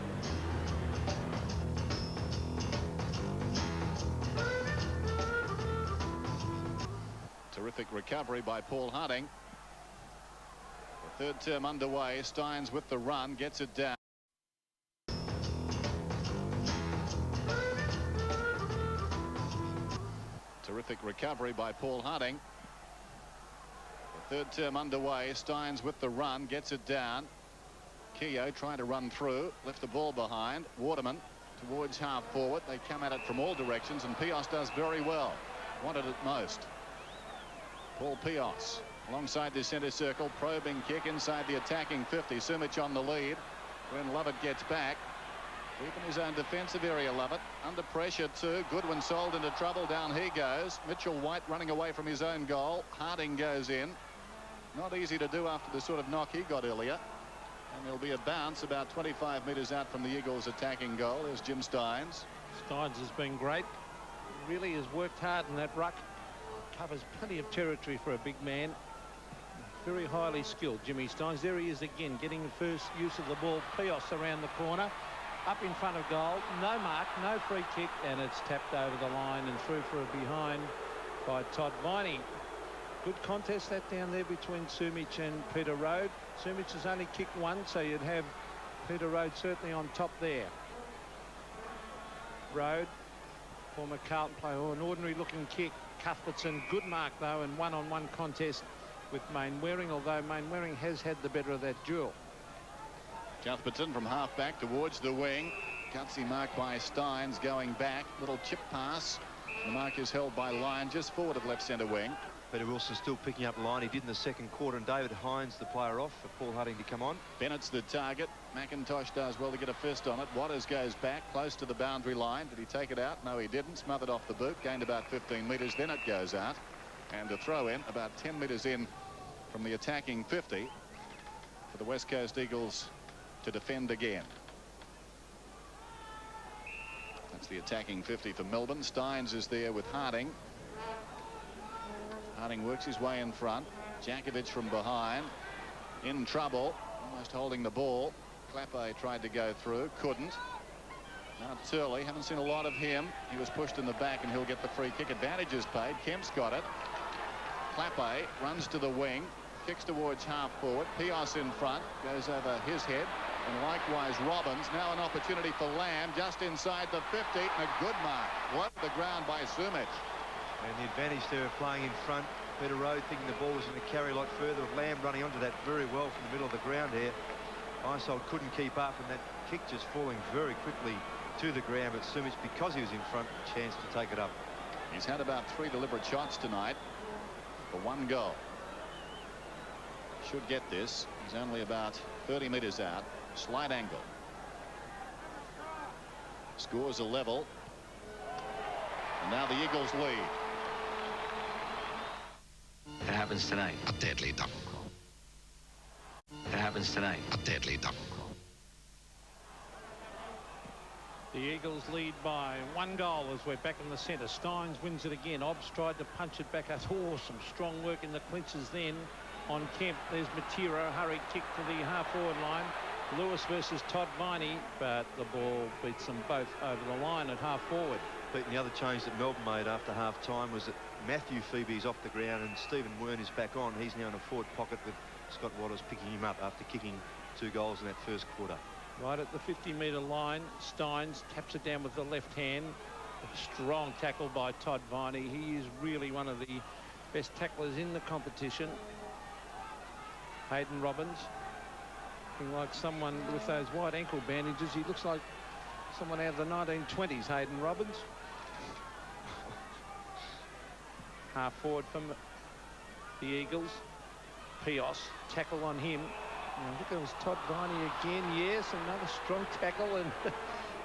Speaker 2: Terrific recovery by Paul Harding. The third term underway. Steins with the run, gets it down. Terrific recovery by Paul Harding. The third term underway. Steins with the run, gets it down. Keogh trying to run through, left the ball behind. Waterman towards half forward. They come at it from all directions, and Pios does very well. Wanted it most. Paul Pios alongside the centre circle, probing kick inside the attacking 50. Sumich on the lead when Lovett gets back. Deep in his own defensive area, Lovett. Under pressure too. Goodwin sold into trouble. Down he goes. Mitchell White running away from his own goal. Harding goes in. Not easy to do after the sort of knock he got earlier. And there'll be a bounce about 25 metres out from the Eagles' attacking goal. There's Jim Steins.
Speaker 4: Steins has been great. Really has worked hard in that ruck. Covers plenty of territory for a big man. Very highly skilled, Jimmy Steins. There he is again, getting the first use of the ball. Pios around the corner. Up in front of goal. No mark, no free kick, and it's tapped over the line and through for a behind by Todd Viney. Good contest that down there between Sumich and Peter Rode. Sumich has only kicked one, so you'd have Peter Rode certainly on top there. Rode former Carlton player. Oh, an ordinary looking kick. Cuthbertson, good mark though, in one-on-one contest with Mainwaring, although Mainwaring has had the better of that duel.
Speaker 2: Cuthbertson from half back towards the wing. Gutsy mark by Steins going back. Little chip pass. The mark is held by Lyon just forward of left centre wing.
Speaker 3: Peter Wilson still picking up line. He did in the second quarter, and David Hines, the player, off for Paul Hutting to come on.
Speaker 2: Bennett's the target. McIntosh does well to get a fist on it. Waters goes back close to the boundary line. Did he take it out? No, he didn't. Smothered off the boot. Gained about 15 metres. Then it goes out. And a throw in about 10 metres in from the attacking 50 for the West Coast Eagles to defend again. That's the attacking 50 for Melbourne. Steins is there with Harding. Harding works his way in front. Jakovic from behind. In trouble. Almost holding the ball. Clappe tried to go through. Couldn't. Now Turley. Haven't seen a lot of him. He was pushed in the back and he'll get the free kick. Advantage is paid. Kemp's got it. Clappe runs to the wing. Kicks towards half forward. Pios in front. Goes over his head. And likewise Robbins. Now an opportunity for Lamb just inside the 50. And a good mark. What the ground by Sumich.
Speaker 3: And the advantage there of playing in front. Peter Rowe thinking the ball was going to carry a lot further, with Lamb running onto that very well from the middle of the ground here. Isold couldn't keep up, and that kick just falling very quickly to the ground. But Sumich, because he was in front, a chance to take it up.
Speaker 2: He's had about 3 deliberate shots tonight for 1 goal. Should get this. He's only about 30 metres out. Slight angle. Scores a level. And now the Eagles lead.
Speaker 9: It happens tonight.
Speaker 7: A deadly double.
Speaker 9: It happens tonight.
Speaker 7: A deadly double.
Speaker 4: The Eagles lead by 1 goal as we're back in the centre. Steins wins it again. Obbs tried to punch it back out. Oh, some strong work in the clinches then on Kemp. There's Matiro. Hurried kick to the half-forward line. Lewis versus Todd Viney, but the ball beats them both over the line at half-forward.
Speaker 3: Pete, and the other change that Melbourne made after half-time was that Matthew Phoebe's off the ground and Stephen Wern is back on. He's now in a forward pocket with Scott Waters picking him up after kicking 2 goals in that first quarter.
Speaker 4: Right at the 50-metre line, Steins taps it down with the left hand. A strong tackle by Todd Viney. He is really one of the best tacklers in the competition. Hayden Robbins, looking like someone with those white ankle bandages. He looks like someone out of the 1920s, Hayden Robbins. Half forward from the Eagles. Pios, tackle on him. I think it was Todd Viney again. Yes, another strong tackle, and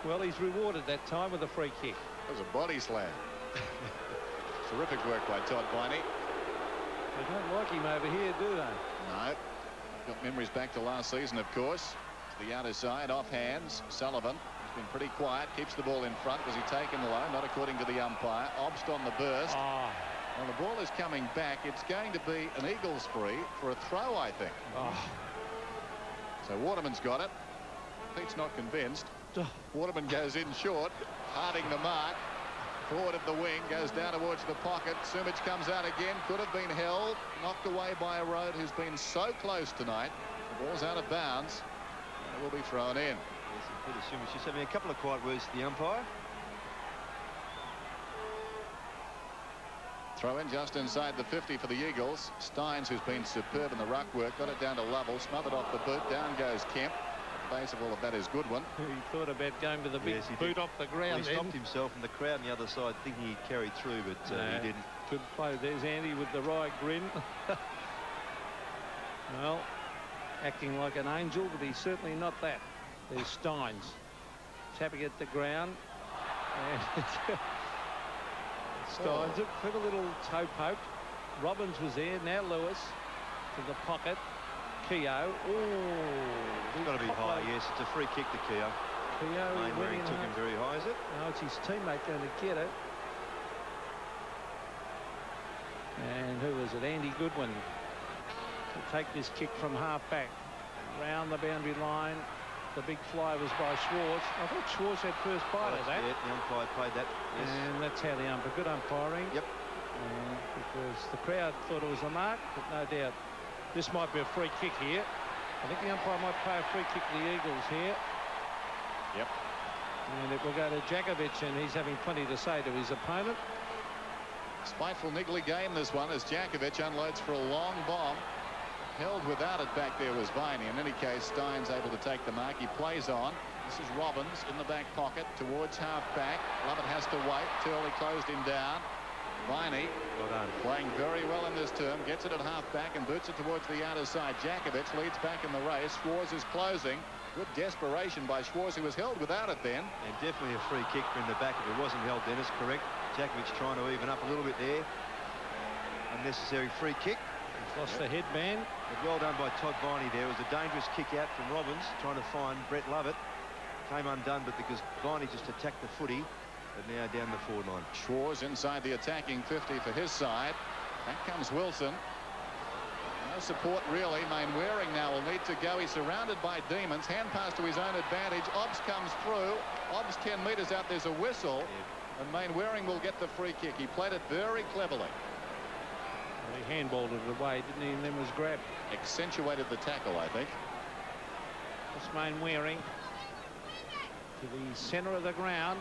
Speaker 4: well, he's rewarded that time with a free kick.
Speaker 2: It was a body slam. Terrific work by Todd Viney.
Speaker 4: They don't like him over here, do they?
Speaker 2: No. Got memories back to last season, of course. To the outer side, off hands. Sullivan has been pretty quiet. Keeps the ball in front. Was he taken low? Not according to the umpire. Obst on the burst.
Speaker 4: Oh.
Speaker 2: Well, the ball is coming back. It's going to be an Eagles free for a throw, I think.
Speaker 4: Oh.
Speaker 2: So Waterman's got it. Pete's not convinced. Waterman goes in short. Harding the mark. Forward of the wing. Goes down towards the pocket. Sumich comes out again. Could have been held. Knocked away by a Road who's been so close tonight. The ball's out of bounds. And it will be thrown in.
Speaker 3: Yes, and Peter Sumich just having a couple of quiet words to the umpire.
Speaker 2: Throw in just inside the 50 for the Eagles. Steins, who's been superb in the ruck work, got it down to Lovell, smothered off the boot. Down goes Kemp. The base of all of that is Goodwin.
Speaker 4: He thought about going to the big boot off the ground.
Speaker 3: Well, he stopped himself, and the crowd on the other side thinking he carried through, but he didn't.
Speaker 4: Good play. There's Andy with the right grin. Well, acting like an angel, but he's certainly not that. There's Steins tapping at the ground. And Steins took a little toe poke. Robbins was there. Now Lewis to the pocket. Keogh. Oh,
Speaker 3: it's got to be high. Yes, it's a free kick to Keogh.
Speaker 4: Keogh
Speaker 3: Mainwaring took him very high, is it?
Speaker 4: No, it's his teammate going to get it. And who was it? Andy Goodwin to take this kick from half back. Round the boundary line. The big fly was by Schwartz. I thought Schwartz had first bite of that.
Speaker 3: Yeah, the umpire played that. Yes.
Speaker 4: And that's how the umpire, good umpiring.
Speaker 3: Yep.
Speaker 4: Because the crowd thought it was a mark, but no doubt this might be a free kick here. I think the umpire might play a free kick to the Eagles here.
Speaker 2: Yep.
Speaker 4: And it will go to Djakovic, and he's having plenty to say to his opponent.
Speaker 2: Spiteful, niggly game this one as Djakovic unloads for a long bomb. Held without it back there was Viney. In any case, Stein's able to take the mark. He plays on. This is Robbins in the back pocket towards half-back. Lovett has to wait. Turley closed him down. Viney playing very well in this term. Gets it at half-back and boots it towards the outer side. Djakovic leads back in the race. Schwarz is closing. Good desperation by Schwarz, who was held without it then.
Speaker 3: And definitely a free kick from the back if it wasn't held, Dennis. Correct. Djakovic trying to even up a little bit there. Unnecessary free kick.
Speaker 4: He's lost the headband.
Speaker 3: But well done by Todd Viney there. It was a dangerous kick out from Robbins trying to find Brett Lovett. Came undone, but because Viney just attacked the footy, but now down the forward line.
Speaker 2: Schwarz inside the attacking 50 for his side. Back comes Wilson. No support really. Mainwaring now will need to go. He's surrounded by demons. Hand pass to his own advantage. Obbs comes through. Obbs 10 metres out. There's a whistle. And Mainwaring will get the free kick. He played it very cleverly.
Speaker 4: Well, he handballed it away, didn't he? And then was grabbed.
Speaker 2: Accentuated the tackle, I think.
Speaker 4: That's Mainwaring to the centre of the ground.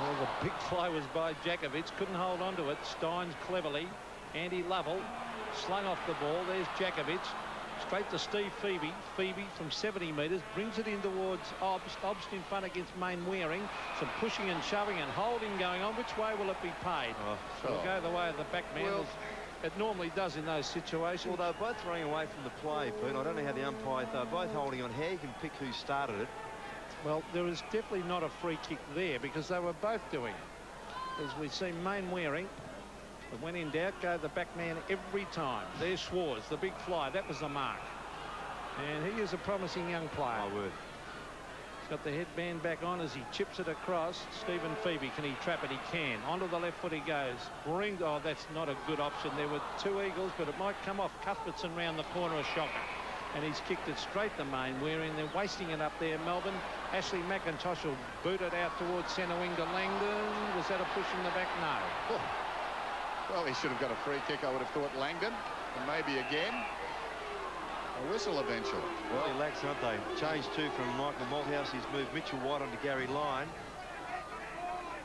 Speaker 4: Well, the big fly was by Djakovic. Couldn't hold on to it. Steins cleverly. Andy Lovell slung off the ball. There's Djakovic. Straight to Steve Phoebe. Phoebe from 70 metres brings it in towards Obbs. Obbs in front against Mainwaring. Some pushing and shoving and holding going on. Which way will it be paid? So it'll go the way of the back man. Well, it normally does in those situations.
Speaker 3: Well, they're both running away from the play, Pete. I don't know how the umpire, they're both holding on. How you can pick who started it?
Speaker 4: Well, there is definitely not a free kick there because they were both doing it. As we see Mainwaring, but when in doubt, go the back man every time. There's Schwarz, the big fly. That was the mark. And he is a promising young player.
Speaker 3: My word.
Speaker 4: He's got the headband back on as he chips it across. Stephen Phoebe, can he trap it? He can. Onto the left foot he goes. Oh, that's not a good option. There were two Eagles, but it might come off. Cuthbertson round the corner, a shocker. And he's kicked it straight to Mainwaring. They're wasting it up there, Melbourne. Ashley McIntosh will boot it out towards centre wing to Langdon. Was that a push in the back? No.
Speaker 2: Oh. Well, he should have got a free kick, I would have thought, Langdon. And maybe again. A whistle eventually.
Speaker 3: Well, he lacks, aren't they? Change two from Michael Malthouse. He's moved Mitchell White onto Gary Lyon.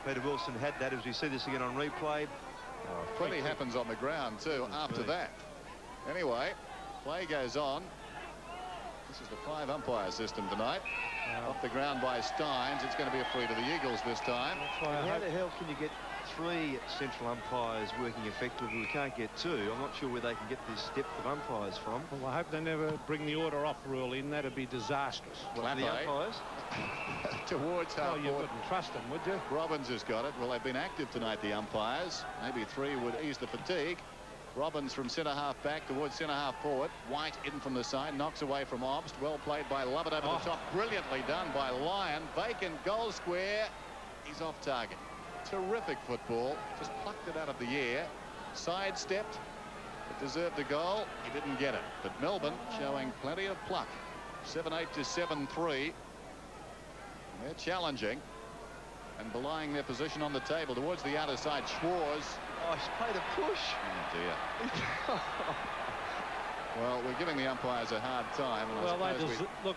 Speaker 3: Peter Wilson had that as we see this again on replay.
Speaker 2: Plenty happens on the ground too after that. Anyway, play goes on. This is the 5 umpire system tonight. Off the ground by Steins. It's going to be a free to the Eagles this time.
Speaker 3: How the hell can you get 3 central umpires working effectively? We can't get 2. I'm not sure where they can get this depth of umpires from.
Speaker 4: Well, I hope they never bring the order off rule in. That'd be disastrous.
Speaker 3: What, the umpires?
Speaker 2: Towards half.
Speaker 4: Oh, you wouldn't trust them, would you?
Speaker 2: Robbins has got it. Well, they've been active tonight, the umpires. Maybe 3 would ease the fatigue. Robbins from centre half back towards centre half forward. White in from the side, knocks away from Obst. Well played by Lovett over the top. Brilliantly done by Lyon. Vacant goal square. He's off target. Terrific football. Just plucked it out of the air. Sidestepped. It deserved a goal. He didn't get it. But Melbourne showing plenty of pluck. 7-8 to 7-3. They're challenging and belying their position on the table towards the outer side. Schwarz.
Speaker 3: Oh, he's played a push.
Speaker 2: Oh, dear. Well, we're giving the umpires a hard time. And
Speaker 4: well,
Speaker 2: I suppose
Speaker 4: look.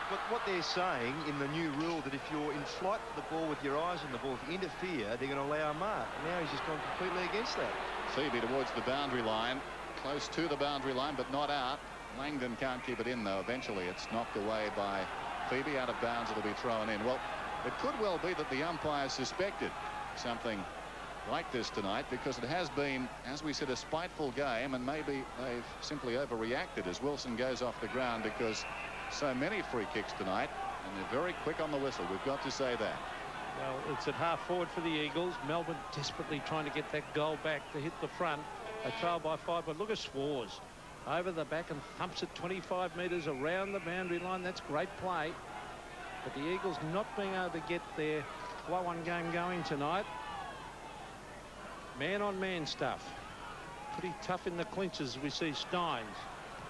Speaker 3: But what they're saying in the new rule that if you're in flight with the ball with your eyes on the ball, if you interfere, they're going to allow a mark. Now he's just gone completely against that.
Speaker 2: Phoebe towards the boundary line. Close to the boundary line, but not out. Langdon can't keep it in, though. Eventually, it's knocked away by Phoebe. Out of bounds, it'll be thrown in. Well, it could well be that the umpire suspected something like this tonight, because it has been, as we said, a spiteful game, and maybe they've simply overreacted as Wilson goes off the ground, because so many free kicks tonight, and they're very quick on the whistle. We've got to say that.
Speaker 4: Well, it's at half forward for the Eagles. Melbourne desperately trying to get that goal back to hit the front. They trail by 5, but look at Schwarz over the back and thumps it 25 metres around the boundary line. That's great play. But the Eagles not being able to get their flow-on game going tonight. Man-on-man stuff. Pretty tough in the clinches. We see Steins.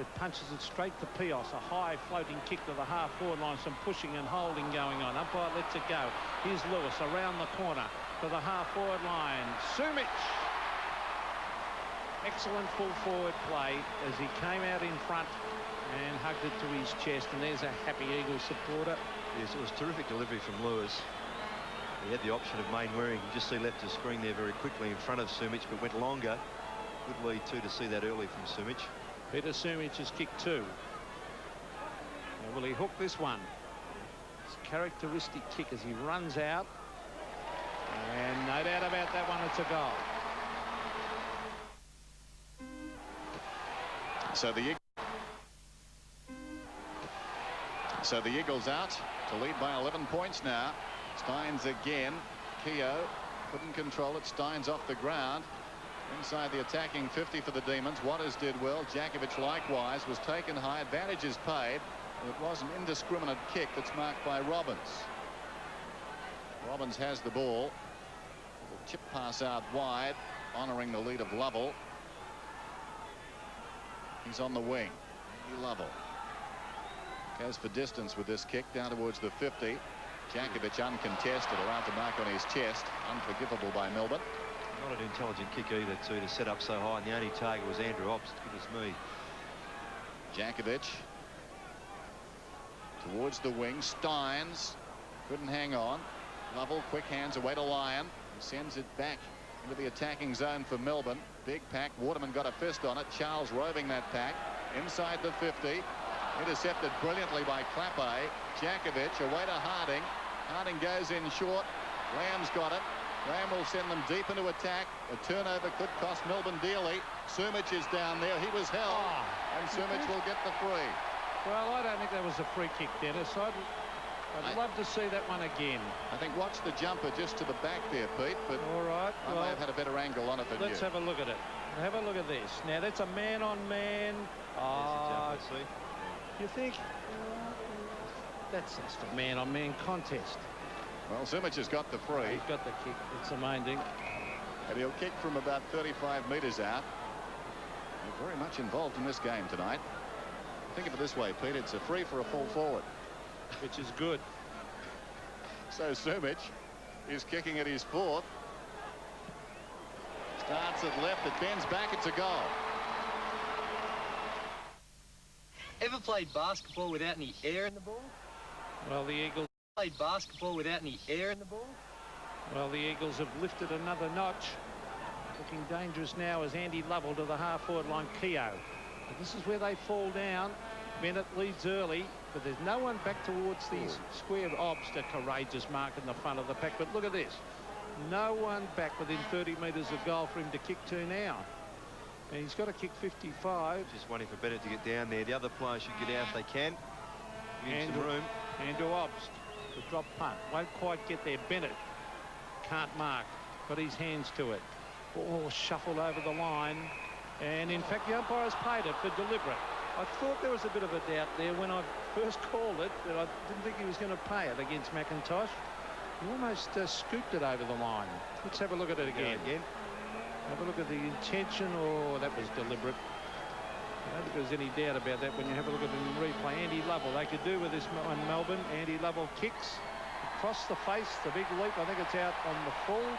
Speaker 4: It punches it straight to Pios. A high floating kick to the half-forward line. Some pushing and holding going on. Umpire lets it go. Here's Lewis around the corner to the half-forward line. Sumic. Excellent full-forward play as he came out in front. and hugged it to his chest, and there's a happy Eagles supporter.
Speaker 3: Yes, it was terrific delivery from Lewis. He had the option of Mainwaring. You just see left his screen there very quickly in front of Sumich, but went longer. Good lead too to see that early from Sumich.
Speaker 4: Peter Sumich has kicked 2. Now, will he hook this one? It's a characteristic kick as he runs out. And no doubt about that one, it's a goal.
Speaker 2: So the Eagles out to lead by 11 points now. Steins again. Keogh couldn't control it. Steins off the ground. Inside the attacking 50 for the Demons. Waters did well. Djakovic likewise was taken high. Advantage is paid. It was an indiscriminate kick that's marked by Robbins. Robbins has the ball. The chip pass out wide, honouring the lead of Lovell. He's on the wing. Lovell goes for distance with this kick down towards the 50. Djakovic uncontested, allowed to mark on his chest. Unforgivable by Melbourne.
Speaker 3: Not an intelligent kick either, too, to set up so high, and the only target was Andrew Obst. Goodness me.
Speaker 2: Djakovic towards the wing. Steins couldn't hang on. Lovell, quick hands away to Lyon. He sends it back into the attacking zone for Melbourne. Big pack. Waterman got a fist on it. Charles roving that pack inside the 50. Intercepted brilliantly by Clappe. Djakovic away to Harding. Harding goes in short. Lamb's got it. Lamb will send them deep into attack. A turnover could cost Melbourne dearly. Sumich is down there. He was held. And Sumich will get the free.
Speaker 4: Well, I don't think that was a free kick, Dennis. I'd love to see that one again.
Speaker 2: I think watch the jumper just to the back there, Pete. But
Speaker 4: all right,
Speaker 2: I may have had a better angle on it than you.
Speaker 4: Let's have a look at it. Have a look at this. Now, that's a man-on-man.
Speaker 3: See?
Speaker 4: You think? That's just a man-on-man contest.
Speaker 2: Well, Sumich has got the free.
Speaker 4: He's got the kick. It's the main thing.
Speaker 2: And he'll kick from about 35 metres out. They're very much involved in this game tonight. Think of it this way, Pete. It's a free for a full forward.
Speaker 4: Which is good.
Speaker 2: So Sumich is kicking at his 4th. Starts at left. It bends back. It's a goal.
Speaker 10: Ever played basketball without any air in the ball?
Speaker 4: Well, the Eagles
Speaker 10: played basketball without any air in the ball?
Speaker 4: Well, the Eagles have lifted another notch. Looking dangerous now as Andy Lovell to the half-forward line. Keogh. But this is where they fall down. Bennett leads early, but there's no one back towards the square. Obst, a courageous mark in the front of the pack. But look at this. No one back within 30 metres of goal for him to kick to now. And he's got to kick 55.
Speaker 3: Just waiting for Bennett to get down there. The other players should get out if they can. Give some room.
Speaker 4: Andrew Obst, the drop punt. Won't quite get there. Bennett can't mark. Got his hands to it. Ball shuffled over the line. And in fact, the umpires paid it for deliberate. I thought there was a bit of a doubt there when I first called it, but I didn't think he was going to pay it against McIntosh. He almost scooped it over the line. Let's have a look at it again. Have a look at the intention. Oh, that was deliberate. I don't think there's any doubt about that when you have a look at the replay. Andy Lovell, they could do with this on Melbourne. Andy Lovell kicks across the face, the big leap. I think it's out on the full.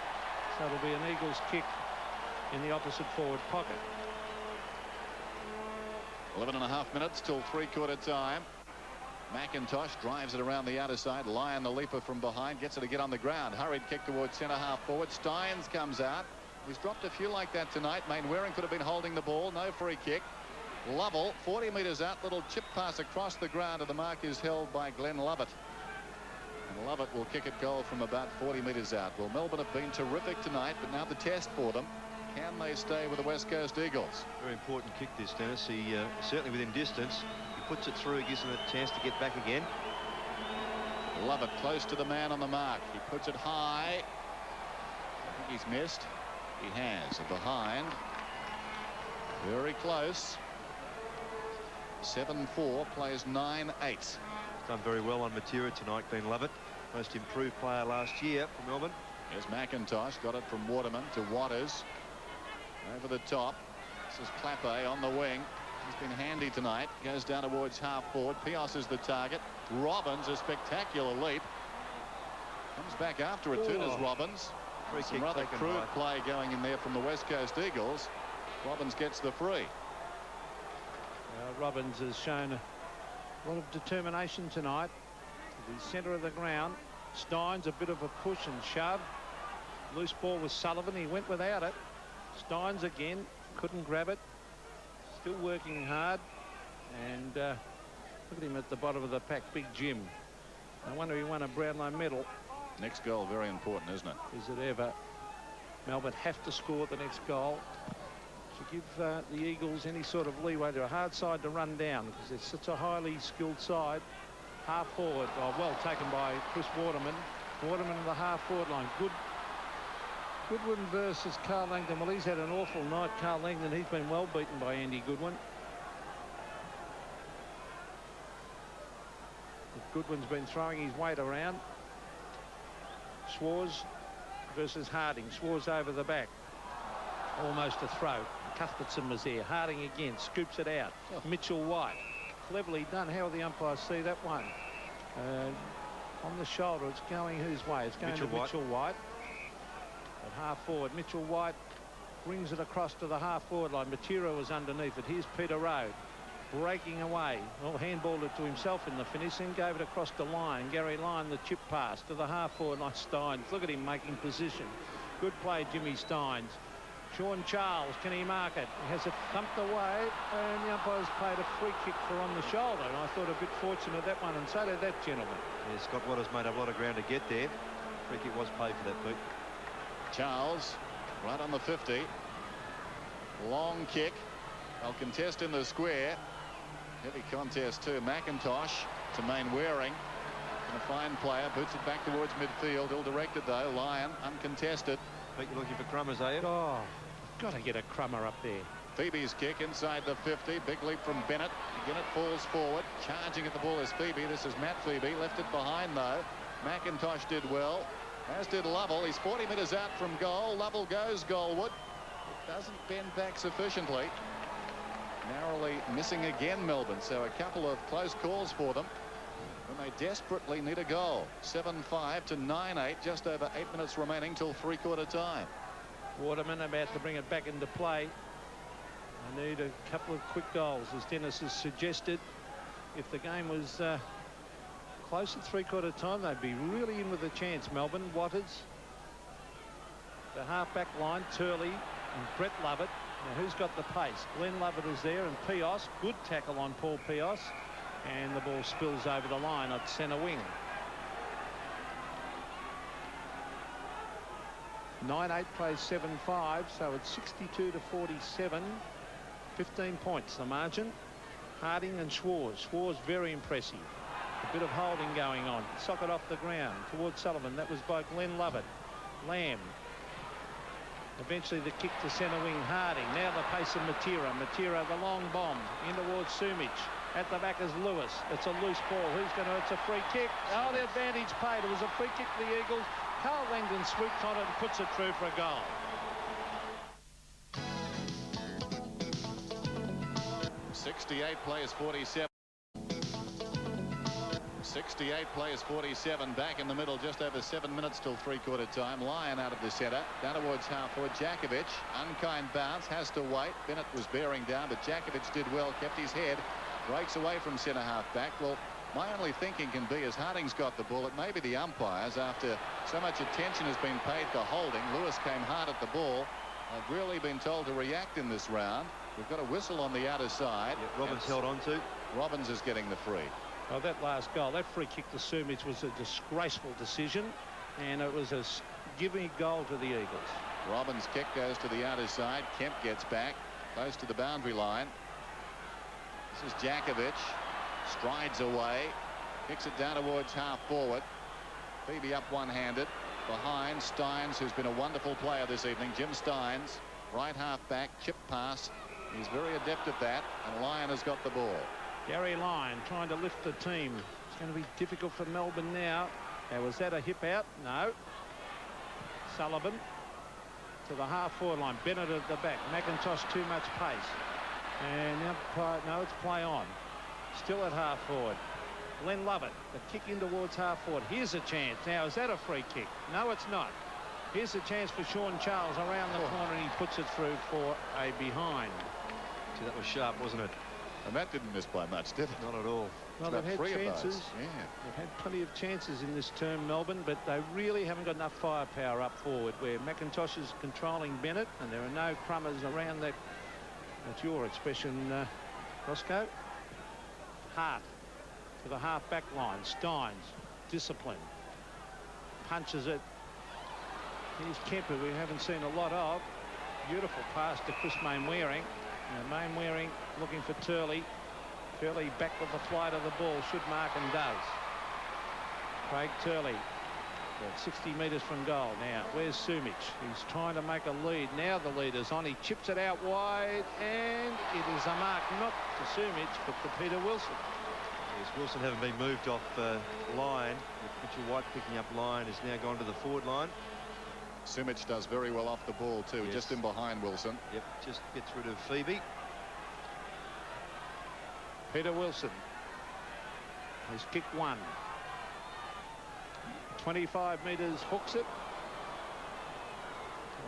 Speaker 4: So it'll be an Eagles kick in the opposite forward pocket.
Speaker 2: 11.5 minutes till three-quarter time. McIntosh drives it around the outer side. Lyon, the leaper from behind, gets it to get on the ground. Hurried kick towards centre half forward. Steins comes out. He's dropped a few like that tonight. Mainwaring could have been holding the ball. No free kick. Lovell, 40 metres out. Little chip pass across the ground, and the mark is held by Glenn Lovett. And Lovett will kick it goal from about 40 metres out. Well, Melbourne have been terrific tonight, but now the test for them. Can they stay with the West Coast Eagles?
Speaker 3: Very important kick this, Dennis. He certainly within distance. He puts it through, gives him a chance to get back again.
Speaker 2: Lovett close to the man on the mark. He puts it high. I think he's missed. He has. Behind. Very close. 7-4, plays 9-8.
Speaker 3: Done very well on Matera tonight, Glenn Lovett. Most improved player last year for Melbourne.
Speaker 2: Here's McIntosh. Got it from Waterman to Waters. Over the top. This is Clappe on the wing. He's been handy tonight. Goes down towards half forward. Pios is the target. Robbins, a spectacular leap. Comes back after it too, does Robbins. Some rather crude play going in there from the West Coast Eagles. Robbins gets the free.
Speaker 4: Robbins has shown a lot of determination tonight. To the centre of the ground. Steins a bit of a push and shove. Loose ball with Sullivan. He went without it. Steins again. Couldn't grab it. Still working hard. And look at him at the bottom of the pack. Big Jim. I wonder he won a Brownlow medal.
Speaker 2: Next goal very important, isn't it?
Speaker 4: Is it ever? Melbourne have to score the next goal to give the Eagles any sort of leeway. They're a hard side to run down because they're such a highly skilled side. Half forward. Oh, well taken by Chris Waterman. Waterman in the half forward line. Goodwin versus Carl Langdon. Well, he's had an awful night, Carl Langdon. He's been well beaten by Andy Goodwin. Goodwin's been throwing his weight around. Schwarz versus Harding. Schwarz over the back. Almost a throw. Cuthbertson was there. Harding again. Scoops it out. Oh. Mitchell White. Cleverly done. How will the umpires see that one? On the shoulder. It's going whose way? It's going to Mitchell White. At half forward. Mitchell White brings it across to the half forward line. Matera was underneath it. Here's Peter Rowe. Breaking away. Well, handballed it to himself in the finish, then gave it across the line. Gary Lyon, the chip pass to the half forward line. Steins. Look at him making position. Good play, Jimmy Steins. Sean Charles, can he mark it? He has it thumped away, and the umpires played a free kick for on the shoulder. And I thought a bit fortunate that one, and so did that gentleman.
Speaker 3: Yeah, Scott Waters made a lot of ground to get there. Free kick was paid for that, Pete. Charles,
Speaker 2: right on the 50. Long kick. They'll contest in the square. Heavy contest too. McIntosh to Mainwaring. And a fine player. Boots it back towards midfield. Ill-directed though. Lyon uncontested.
Speaker 3: Pete, you're looking for crummers, are you?
Speaker 4: Oh, got to get a crummer up there.
Speaker 2: Phoebe's kick inside the 50. Big leap from Bennett. Again it falls forward. Charging at the ball is Phoebe. This is Matt Phoebe. Left it behind though. McIntosh did well. As did Lovell. He's 40 metres out from goal. Lovell goes goalward. It doesn't bend back sufficiently. Narrowly missing again, Melbourne. So a couple of close calls for them when they desperately need a goal. 7-5 to 9-8. Just over 8 minutes remaining till three-quarter time.
Speaker 4: Waterman about to bring it back into play. They need a couple of quick goals, as Dennis has suggested. If the game was close at three-quarter time, they'd be really in with a chance. Melbourne. Watters. The half-back line. Turley and Brett Lovett. Now, who's got the pace? Glenn Lovett is there, and Pios. Good tackle on Paul Pios. And the ball spills over the line at centre wing. 9-8 plays 7-5, so it's 62 to 47. 15 points the margin. Harding and Schwarz. Schwarz very impressive. A bit of holding going on. Sock it off the ground towards Sullivan. That was by Glenn Lovett. Lamb. Eventually the kick to centre wing. Harding. Now the pace of Matera. Matera, the long bomb in towards Sumich. At the back is Lewis. It's a loose ball. Who's going to? It's a free kick. Oh, the advantage paid. It was a free kick for the Eagles. Carl Langdon sweeps on it and puts it through for a goal.
Speaker 2: 68 plays 47. 68 plays 47. Back in the middle, just over 7 minutes till three-quarter time. Lyon out of the centre. Down towards half forward. Jakovic. Unkind bounce. Has to wait. Bennett was bearing down, but Jakovic did well. Kept his head. Breaks away from centre half back. Well, my only thinking can be as Harding's got the ball, it may be the umpires, after so much attention has been paid to holding. Lewis came hard at the ball. I've really been told to react in this round. We've got a whistle on the outer side.
Speaker 3: Yeah, Robbins held on to.
Speaker 2: Robbins is getting the free.
Speaker 4: Oh, that last goal, that free kick to Sumich was a disgraceful decision, and it was a giving goal to the Eagles.
Speaker 2: Robbins' kick goes to the outer side. Kemp gets back close to the boundary line. This is Jakovic. Strides away. Kicks it down towards half forward. Phoebe up one-handed. Behind Steins, who's been a wonderful player this evening. Jim Steins. Right half back. Chip pass. He's very adept at that. And Lyon has got the ball.
Speaker 4: Gary Lyon trying to lift the team. It's going to be difficult for Melbourne now. Now, was that a hip out? No. Sullivan to the half forward line. Bennett at the back. McIntosh too much pace. And now, no, it's play on. Still at half forward. Glenn Lovett, the kick in towards half forward. Here's a chance. Now, is that a free kick? No, it's not. Here's a chance for Sean Charles around the corner, and he puts it through for a behind.
Speaker 3: See, that was sharp, wasn't it?
Speaker 2: And that didn't miss by much, did it?
Speaker 3: Not at all.
Speaker 4: Well, they've had chances.
Speaker 2: Yeah.
Speaker 4: They've had plenty of chances in this term, Melbourne, but they really haven't got enough firepower up forward, where McIntosh is controlling Bennett, and there are no crummers around that. That's your expression, Roscoe. Hart to the half-back line. Steins, discipline. Punches it. Here's Kemper, we haven't seen a lot of. Beautiful pass to Chris Mainwaring. Mainwaring looking for Turley. Turley back with the flight of the ball. Should mark and does. Craig Turley. 60 metres from goal now. Where's Sumich? He's trying to make a lead. Now the leader's on. He chips it out wide, and it is a mark not to Sumich but to Peter Wilson.
Speaker 3: Yes, Wilson having been moved off line. With Mitchell White picking up line, has now gone to the forward line.
Speaker 2: Sumich does very well off the ball too. Yes. Just in behind Wilson.
Speaker 3: Yep, just gets rid of Phoebe.
Speaker 4: Peter Wilson has kicked one. 25 metres, hooks it.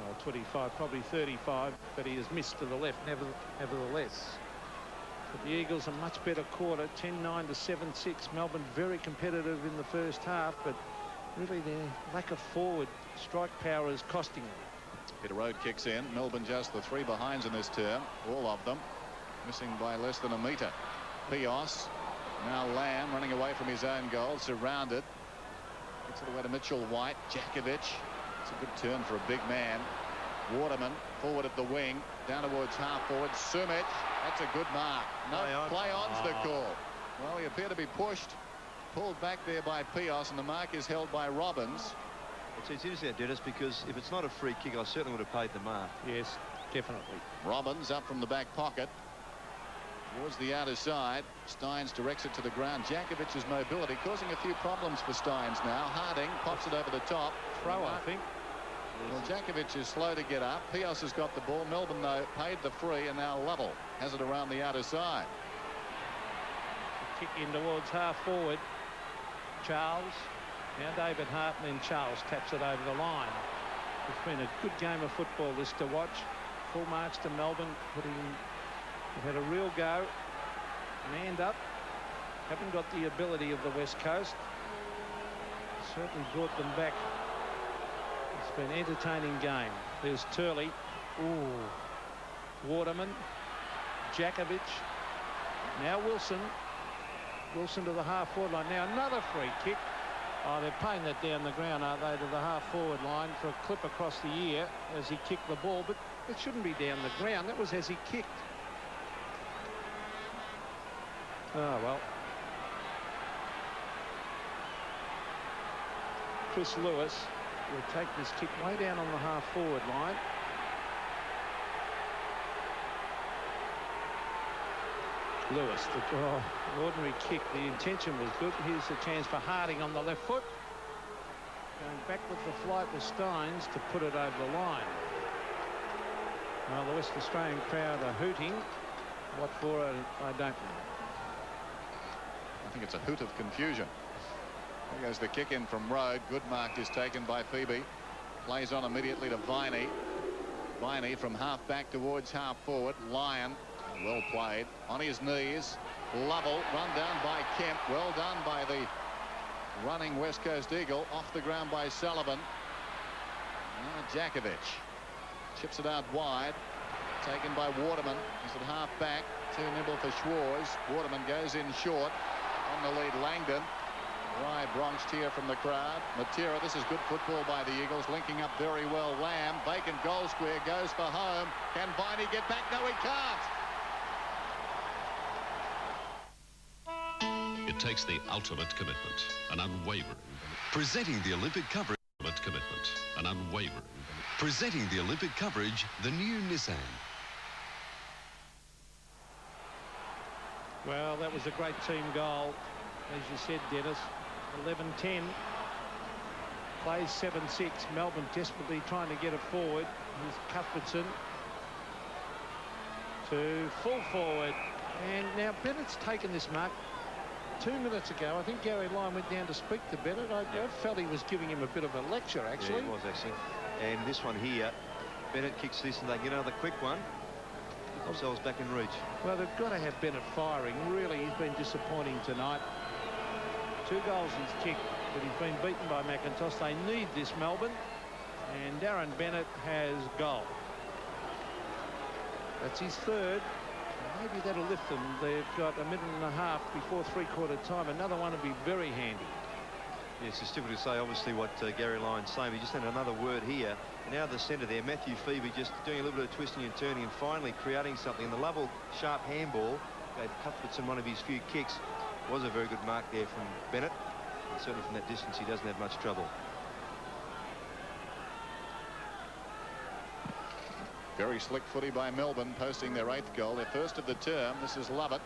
Speaker 4: Well, 25, probably 35, but he has missed to the left nevertheless. But the Eagles a much better quarter, 10-9 to 7-6. Melbourne very competitive in the first half, but really their lack of forward strike power is costing them.
Speaker 2: Peter Road kicks in. Melbourne just the 3 behinds in this term, all of them missing by less than a metre. Pios, now Lamb running away from his own goal, surrounded. Gets it away to Mitchell White. Jakovic. It's a good turn for a big man. Waterman forward at the wing, down towards half forward. Sumich. That's a good mark. No, play on's the call. Well, he appeared to be pushed, pulled back there by Pios, and the mark is held by Robbins.
Speaker 3: It's interesting, Dennis, because if it's not a free kick, I certainly would have paid the mark.
Speaker 4: Yes, definitely.
Speaker 2: Robbins up from the back pocket. Towards the outer side. Steins directs it to the ground. Jakovic's mobility causing a few problems for Steins now. Harding pops it over the top.
Speaker 4: Throw, I think.
Speaker 2: Well, Jakovic is slow to get up. Pios has got the ball. Melbourne, though, paid the free, and now Lovell has it around the outer side.
Speaker 4: Kick in towards half forward. Charles. Now David Hart, and then Charles taps it over the line. It's been a good game of football, this to watch. Full marks to Melbourne, they've had a real go. Manned up. Haven't got the ability of the West Coast. Certainly brought them back. It's been an entertaining game. There's Turley. Ooh. Waterman. Jakovic. Now Wilson. Wilson to the half-forward line. Now another free kick. Oh, they're paying that down the ground, aren't they, to the half-forward line for a clip across the ear as he kicked the ball. But it shouldn't be down the ground. That was as he kicked. Oh, well. Chris Lewis will take this kick way down on the half-forward line. Lewis, the ordinary kick. The intention was good. Here's the chance for Harding on the left foot. Going back with the flight with Steins to put it over the line. Well, the West Australian crowd are hooting. What for, I don't know.
Speaker 2: I think it's a hoot of confusion. There goes the kick in from Road. Good mark is taken by Phoebe. Plays on immediately to Viney. Viney from half back towards half forward. Lyon, well played, on his knees. Lovell run down by Kemp. Well done by the running West Coast Eagle. Off the ground by Sullivan. Now Jakovic chips it out wide. Taken by Waterman. He's at half back. Too nimble for Schwarz. Waterman goes in short. On the lead, Langdon. Rye Bronx cheer from the crowd. Matera, this is good football by the Eagles, linking up very well. Lamb, vacant goal square, goes for home. Can Viney get back? No, he can't.
Speaker 7: It takes the ultimate commitment, an unwavering. Presenting the Olympic coverage, commitment, an unwavering. Presenting the Olympic coverage, the new Nissan.
Speaker 4: Well, that was a great team goal, as you said, Dennis. 11-10. Plays 7-6. Melbourne desperately trying to get it forward. Here's Cuthbertson to full forward. And now Bennett's taken this mark 2 minutes ago. I think Gary Lyon went down to speak to Bennett. I felt he was giving him a bit of a lecture, actually.
Speaker 3: Yeah, he was, actually. And this one here, Bennett kicks this and they get another quick one. themselves back in reach.
Speaker 4: Well, they've got to have Bennett firing. Really, he's been disappointing tonight. 2 goals he's kicked, but he's been beaten by McIntosh. They need this, Melbourne. And Darren Bennett has goal. That's his third. Maybe that'll lift them. They've got a minute and a half before three-quarter time. Another one would be very handy.
Speaker 3: Yes, it's difficult to say, obviously, what Gary Lyon's saying. We just had another word here. Now the centre there, Matthew Phoebe, just doing a little bit of twisting and turning and finally creating something. And the Lovell sharp handball gave Cuthbertson one of his few kicks. Was a very good mark there from Bennett. And certainly from that distance, he doesn't have much trouble.
Speaker 2: Very slick footy by Melbourne, posting their 8th goal, their first of the term. This is Lovett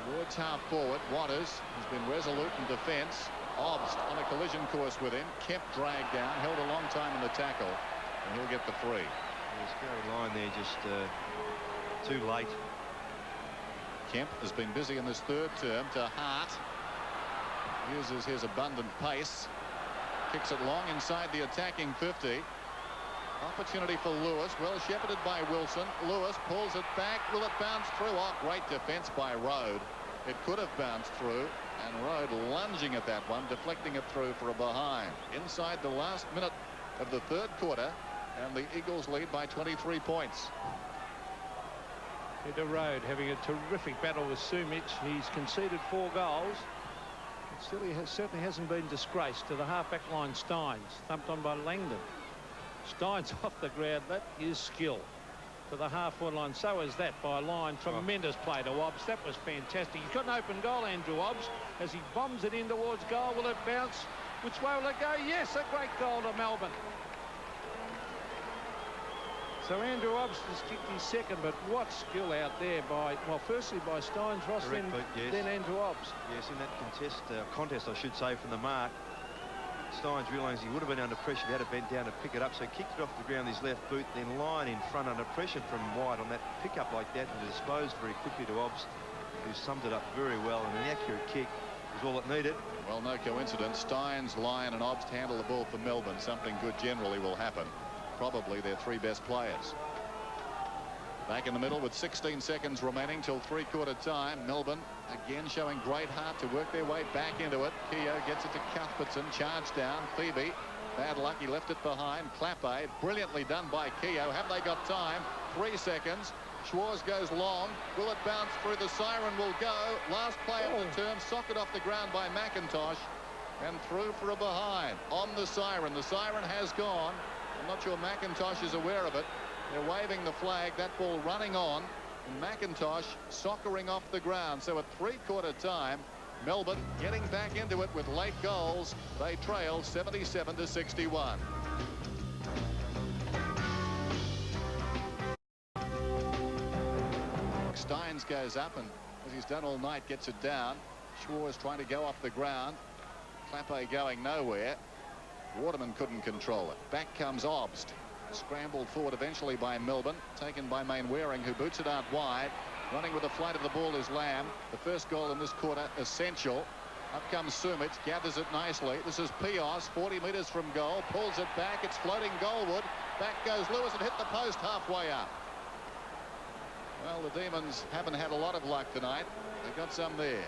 Speaker 2: towards half forward. Waters has been resolute in defence. Obst on a collision course with him. Kemp dragged down, held a long time in the tackle, and he'll get the free.
Speaker 3: There's Gary Lyon there, just too late.
Speaker 2: Kemp has been busy in this 3rd term to Hart. Uses his abundant pace. Kicks it long inside the attacking 50. Opportunity for Lewis, well shepherded by Wilson. Lewis pulls it back. Will it bounce through? Oh, great defence by Rode. It could have bounced through, and Rode lunging at that one, deflecting it through for a behind. Inside the last minute of the 3rd quarter, and the Eagles lead by 23 points.
Speaker 4: Peter Rode having a terrific battle with Sumic. He's conceded 4 goals. But still, he certainly hasn't been disgraced. To the half-back line, Steins, thumped on by Langdon. Steins off the ground. That is skill. To the half-forward line. So is that by Line. Tremendous play to Obbs. That was fantastic. He's got an open goal, Andrew Obbs, as he bombs it in towards goal. Will it bounce? Which way will it go? Yes, a great goal to Melbourne. So Andrew Obbs has kicked his 2nd, but what skill out there by, well, firstly by Steins, Ross,
Speaker 3: Correct,
Speaker 4: then Andrew Obbs.
Speaker 3: Yes, in that contest, I should say, from the mark. Steins realised he would have been under pressure if he had to bent down to pick it up, so he kicked it off the ground with his left boot, then Line in front under pressure from wide on that pick-up like that, and disposed very quickly to Obbs, who summed it up very well, and an accurate kick was all it needed.
Speaker 2: Well, no coincidence. Steins, Lyon and Obbs handle the ball for Melbourne. Something good generally will happen. Probably their 3 best players. Back in the middle with 16 seconds remaining till three-quarter time. Melbourne again showing great heart to work their way back into it. Keogh gets it to Cuthbertson. Charge down. Phoebe. Bad luck. He left it behind. Clappe. Brilliantly done by Keogh. Have they got time? 3 seconds. Schwarz goes long. Will it bounce through? The siren will go. Last play of the term. Socket off the ground by McIntosh. And through for a behind. On the siren. The siren has gone. I'm not sure McIntosh is aware of it. They're waving the flag. That ball running on. And McIntosh soccering off the ground. So at three-quarter time, Melbourne getting back into it with late goals. They trail 77-61. Steins goes up and, as he's done all night, gets it down. Schwarz trying to go off the ground. Clappe going nowhere. Waterman couldn't control it. Back comes Obst. Scrambled forward eventually by Melbourne. Taken by Mainwaring, who boots it out wide. Running with the flight of the ball is Lamb. The first goal in this quarter essential. Up comes Sumic. Gathers it nicely. This is Pios. 40 metres from goal. Pulls it back. It's floating goalward. Back goes Lewis and hit the post halfway up. Well, the Demons haven't had a lot of luck tonight. They've got some there.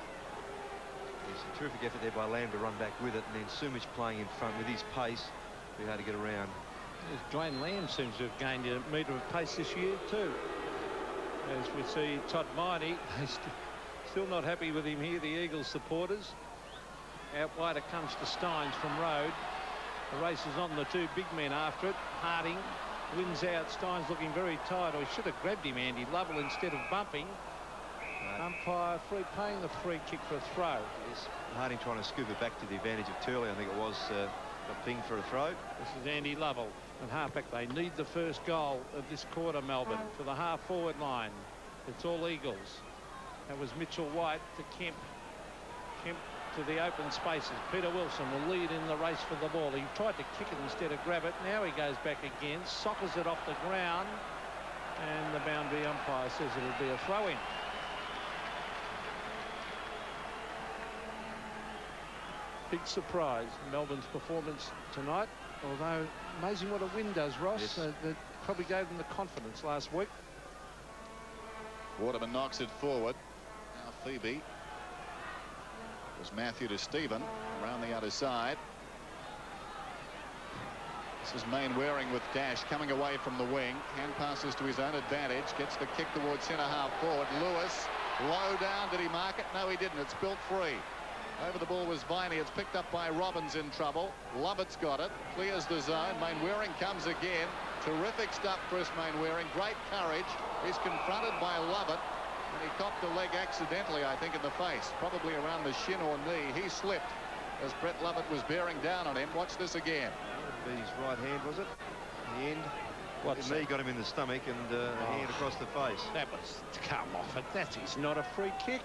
Speaker 3: It's a terrific effort there by Lamb to run back with it, and then Sumic playing in front with his pace. Be hard to get around.
Speaker 4: Dwayne Lamb seems to have gained a metre of pace this year too. As we see Todd Miney, still not happy with him here, the Eagles supporters. Out wide it comes to Steins from Rode. The race is on, the 2 big men after it. Harding wins out. Steins looking very tired. Or he should have grabbed him, Andy Lovell, instead of bumping. Umpire paying the free kick for a throw.
Speaker 3: Yes, Harding trying to scoop it back to the advantage of Turley. I think it was a ping for a throw.
Speaker 4: This is Andy Lovell and halfback. They need the first goal of this quarter, Melbourne, to the half-forward line. It's all Eagles. That was Mitchell White to Kemp. Kemp to the open spaces. Peter Wilson will lead in the race for the ball. He tried to kick it instead of grab it. Now he goes back again, soccers it off the ground, and the boundary umpire says it'll be a throw-in. Big surprise, Melbourne's performance tonight. Although, amazing what a win does, Ross.
Speaker 3: Yes.
Speaker 4: That probably gave them the confidence last week.
Speaker 2: Waterman knocks it forward. Now Phoebe. Was Matthew to Stephen around the other side. This is Mainwaring with dash coming away from the wing. Hand passes to his own advantage. Gets the kick towards centre half forward. Lewis low down. Did he mark it? No, he didn't. It's built free. Over the ball was Viney. It's picked up by Robbins in trouble. Lovett's got it. Clears the zone. Mainwaring comes again. Terrific stuff, Chris Mainwaring. Great courage. He's confronted by Lovett. And he copped a leg accidentally, I think, in the face. Probably around the shin or knee. He slipped as Brett Lovett was bearing down on him. Watch this again.
Speaker 3: His right hand, was it? In the end. What's knee got him in the stomach and a hand across the face.
Speaker 4: That was come off it. That is not a free kick.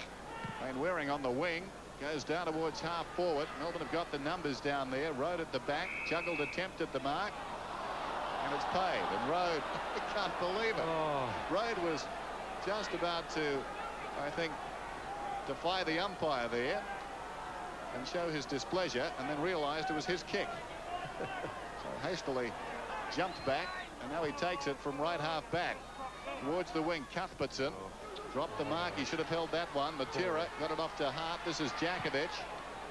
Speaker 2: Mainwaring on the wing. Goes down towards half forward. Melbourne have got the numbers down there. Road at the back. Juggled attempt at the mark. And it's paid. And Road, I can't believe it. Road was just about to, I think, defy the umpire there and show his displeasure, and then realized it was his kick. So hastily jumped back, and now he takes it from right half back towards the wing. Cuthbertson dropped the mark. He should have held that one. Matera got it off to Hart. This is Jakovic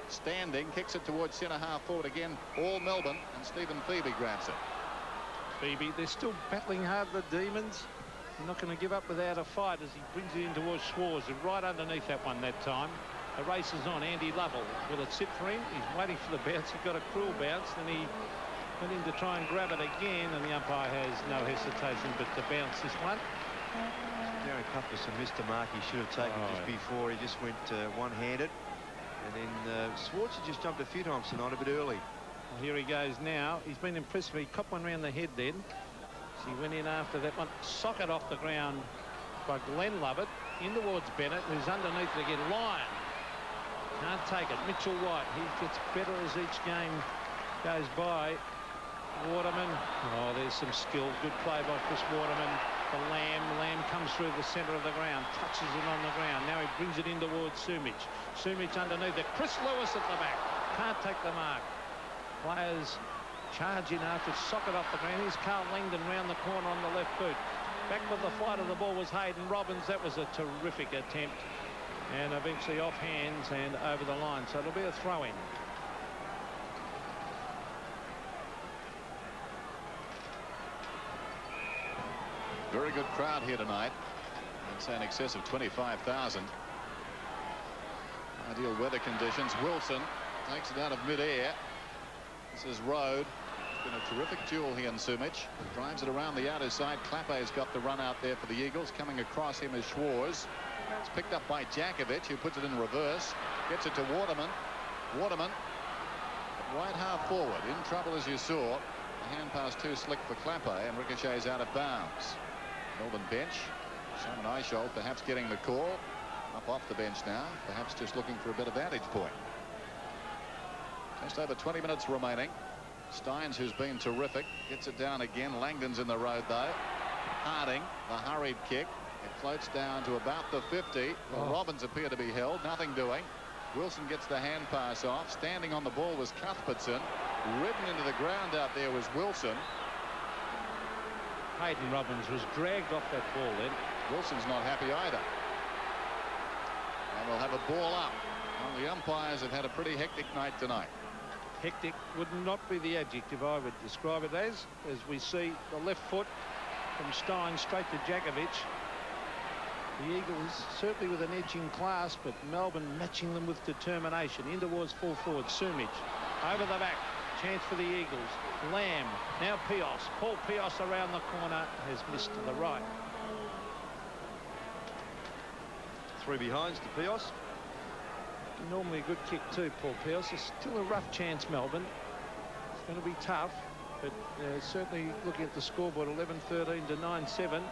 Speaker 2: standing, kicks it towards centre half forward again. All Melbourne, and Stephen Phoebe grabs it.
Speaker 4: Phoebe, they're still battling hard, the Demons. They're not going to give up without a fight as he brings it in towards Schwarz, and right underneath that one that time. The race is on. Andy Lovell, will it sit for him? He's waiting for the bounce. He got a cruel bounce, then he went in to try and grab it again, and the umpire has no hesitation but to bounce this one.
Speaker 3: Darren Cuthbertson missed a mark he should have taken just before. He just went one-handed, and then Schwarz just jumped a few times tonight, a bit early.
Speaker 4: Well, here he goes now. He's been impressive. He copped one round the head then. So he went in after that one. Socket off the ground by Glenn Lovett. In towards Bennett, who's underneath it again. Lyon can't take it. Mitchell White, he gets better as each game goes by. Waterman, there's some skill. Good play by Chris Waterman. The Lamb comes through the centre of the ground, touches it on the ground. Now he brings it in towards Sumich. Sumich underneath it. Chris Lewis at the back. Can't take the mark. Players charge in after socket off the ground. Here's Carl Langdon round the corner on the left boot. Back with the flight of the ball was Hayden Robbins. That was a terrific attempt. And eventually off hands and over the line. So it'll be a throw-in.
Speaker 2: Very good crowd here tonight. I'd say in excess of 25,000. Ideal weather conditions. Wilson takes it out of mid-air. This is Road. It's been a terrific duel here in Sumich. Drives it around the outer side. Clappe's got the run out there for the Eagles. Coming across him is Schwarz. It's picked up by Jakovic, who puts it in reverse. Gets it to Waterman. Waterman right half forward. In trouble, as you saw. The hand pass too slick for Clappe, and ricochets out of bounds. Melbourne bench. Simon Eichel perhaps getting the call. Up off the bench now. Perhaps just looking for a bit of vantage point. Just over 20 minutes remaining. Steins, who's been terrific, gets it down again. Langdon's in the road, though. Harding, the hurried kick. It floats down to about the 50. Well, Robbins appear to be held. Nothing doing. Wilson gets the hand pass off. Standing on the ball was Cuthbertson. Ridden into the ground out there was Wilson.
Speaker 4: Hayden Robbins was dragged off that ball then.
Speaker 2: Wilson's not happy either. And we'll have a ball up. Well, the umpires have had a pretty hectic night tonight.
Speaker 4: Hectic would not be the adjective I would describe it as we see the left foot from Stein straight to Jakovic. The Eagles certainly with an edge in class, but Melbourne matching them with determination. In towards full forward. Sumich over the back. Chance for the Eagles. Lamb. Now Pios. Paul Pios around the corner has missed to the right.
Speaker 3: 3 behinds to Pios.
Speaker 4: Normally a good kick too, Paul Pios. It's still a rough chance, Melbourne. It's going to be tough, but certainly looking at the scoreboard, 11-13 to 9-7.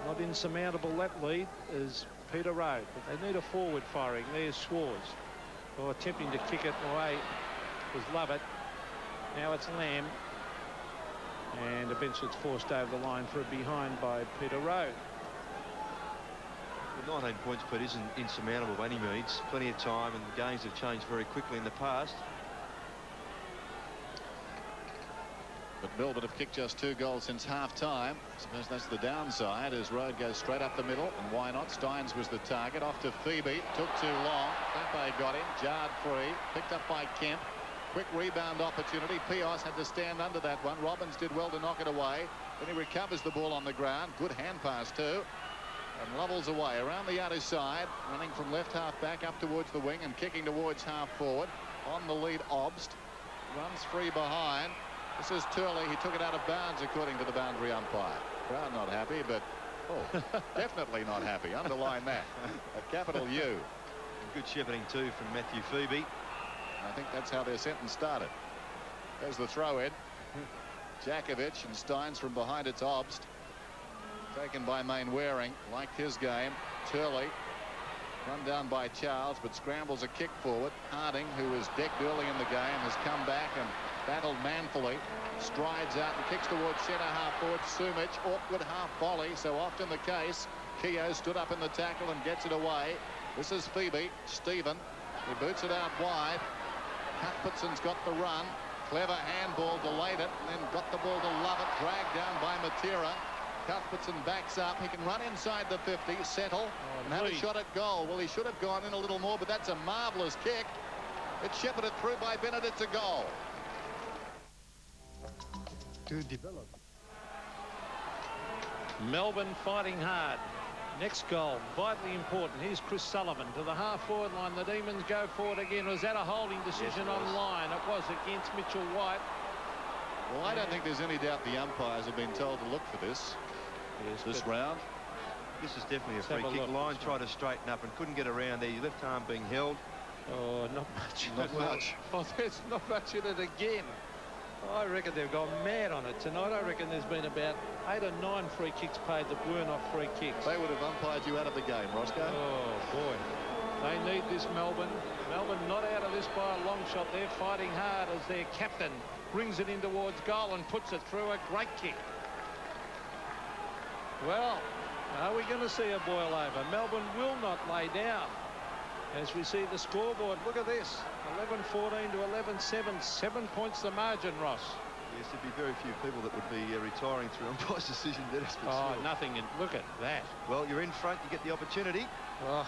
Speaker 4: Not insurmountable that lead is Peter Road, but they need a forward firing. There's Schwarz. Or attempting to kick it away was Lovett. Now it's Lamb. And eventually it's forced over the line for a behind by Peter Road.
Speaker 3: 19 points, but isn't insurmountable by any means. Plenty of time, and the games have changed very quickly in the past.
Speaker 2: But Melbourne have kicked just 2 goals since half-time. I suppose that's the downside as Road goes straight up the middle. And why not? Steins was the target. Off to Phoebe. Took too long. Pepe got him. Jarred free. Picked up by Kemp. Quick rebound opportunity. Pios had to stand under that one. Robbins did well to knock it away. Then he recovers the ball on the ground. Good hand pass too. And Lovell's away around the outer side. Running from left half back up towards the wing and kicking towards half forward. On the lead, Obst. Runs free behind. This is Turley. He took it out of bounds according to the boundary umpire. Crowd not happy, but definitely not happy. Underline that. A capital U.
Speaker 3: And good shepherding too from Matthew Phoebe.
Speaker 2: I think that's how their sentence started. There's the throw in. Jakovic and Steins from behind. It's Obst. Taken by Mainwaring. Liked his game. Turley. Run down by Charles, but scrambles a kick forward. Harding, who was decked early in the game, has come back and battled manfully. Strides out and kicks towards centre half forward. Sumic, awkward half volley. So often the case. Keogh stood up in the tackle and gets it away. This is Phoebe. Stephen. He boots it out wide. Cuthbertson's got the run. Clever handball, delayed it, and then got the ball to Lovett. Dragged down by Matera. Cuthbertson backs up. He can run inside the 50, settle, and have a shot at goal. Well, he should have gone in a little more, but that's a marvellous kick. It's shepherded through by Bennett. It's a goal.
Speaker 8: To develop.
Speaker 4: Melbourne fighting hard. Next goal, vitally important. Here's Chris Sullivan to the half-forward line. The Demons go forward again. Was that a holding decision on line? It was against Mitchell White.
Speaker 2: Well, I don't think there's any doubt the umpires have been told to look for this.
Speaker 4: Yes,
Speaker 2: this round.
Speaker 3: This is definitely a free kick. Line tried to straighten up and couldn't get around there. Your left arm being held.
Speaker 4: Oh, not much.
Speaker 2: Not much.
Speaker 4: Oh, there's not much in it again. I reckon they've gone mad on it tonight. I reckon there's been about 8 or 9 free kicks paid that were not free kicks.
Speaker 2: They would have umpired you out of the game, Roscoe.
Speaker 4: Oh, boy. They need this, Melbourne. Melbourne not out of this by a long shot. They're fighting hard as their captain brings it in towards goal and puts it through. A great kick. Well, are we going to see a boil over? Melbourne will not lay down. As we see the scoreboard, look at this. 11-14 to 11-7. 7 points the margin, Ross.
Speaker 3: Yes, there'd be very few people that would be retiring through umpire's decision. Dennis,
Speaker 4: oh, sure. Nothing. Look at that.
Speaker 3: Well, you're in front. You get the opportunity.
Speaker 4: Oh.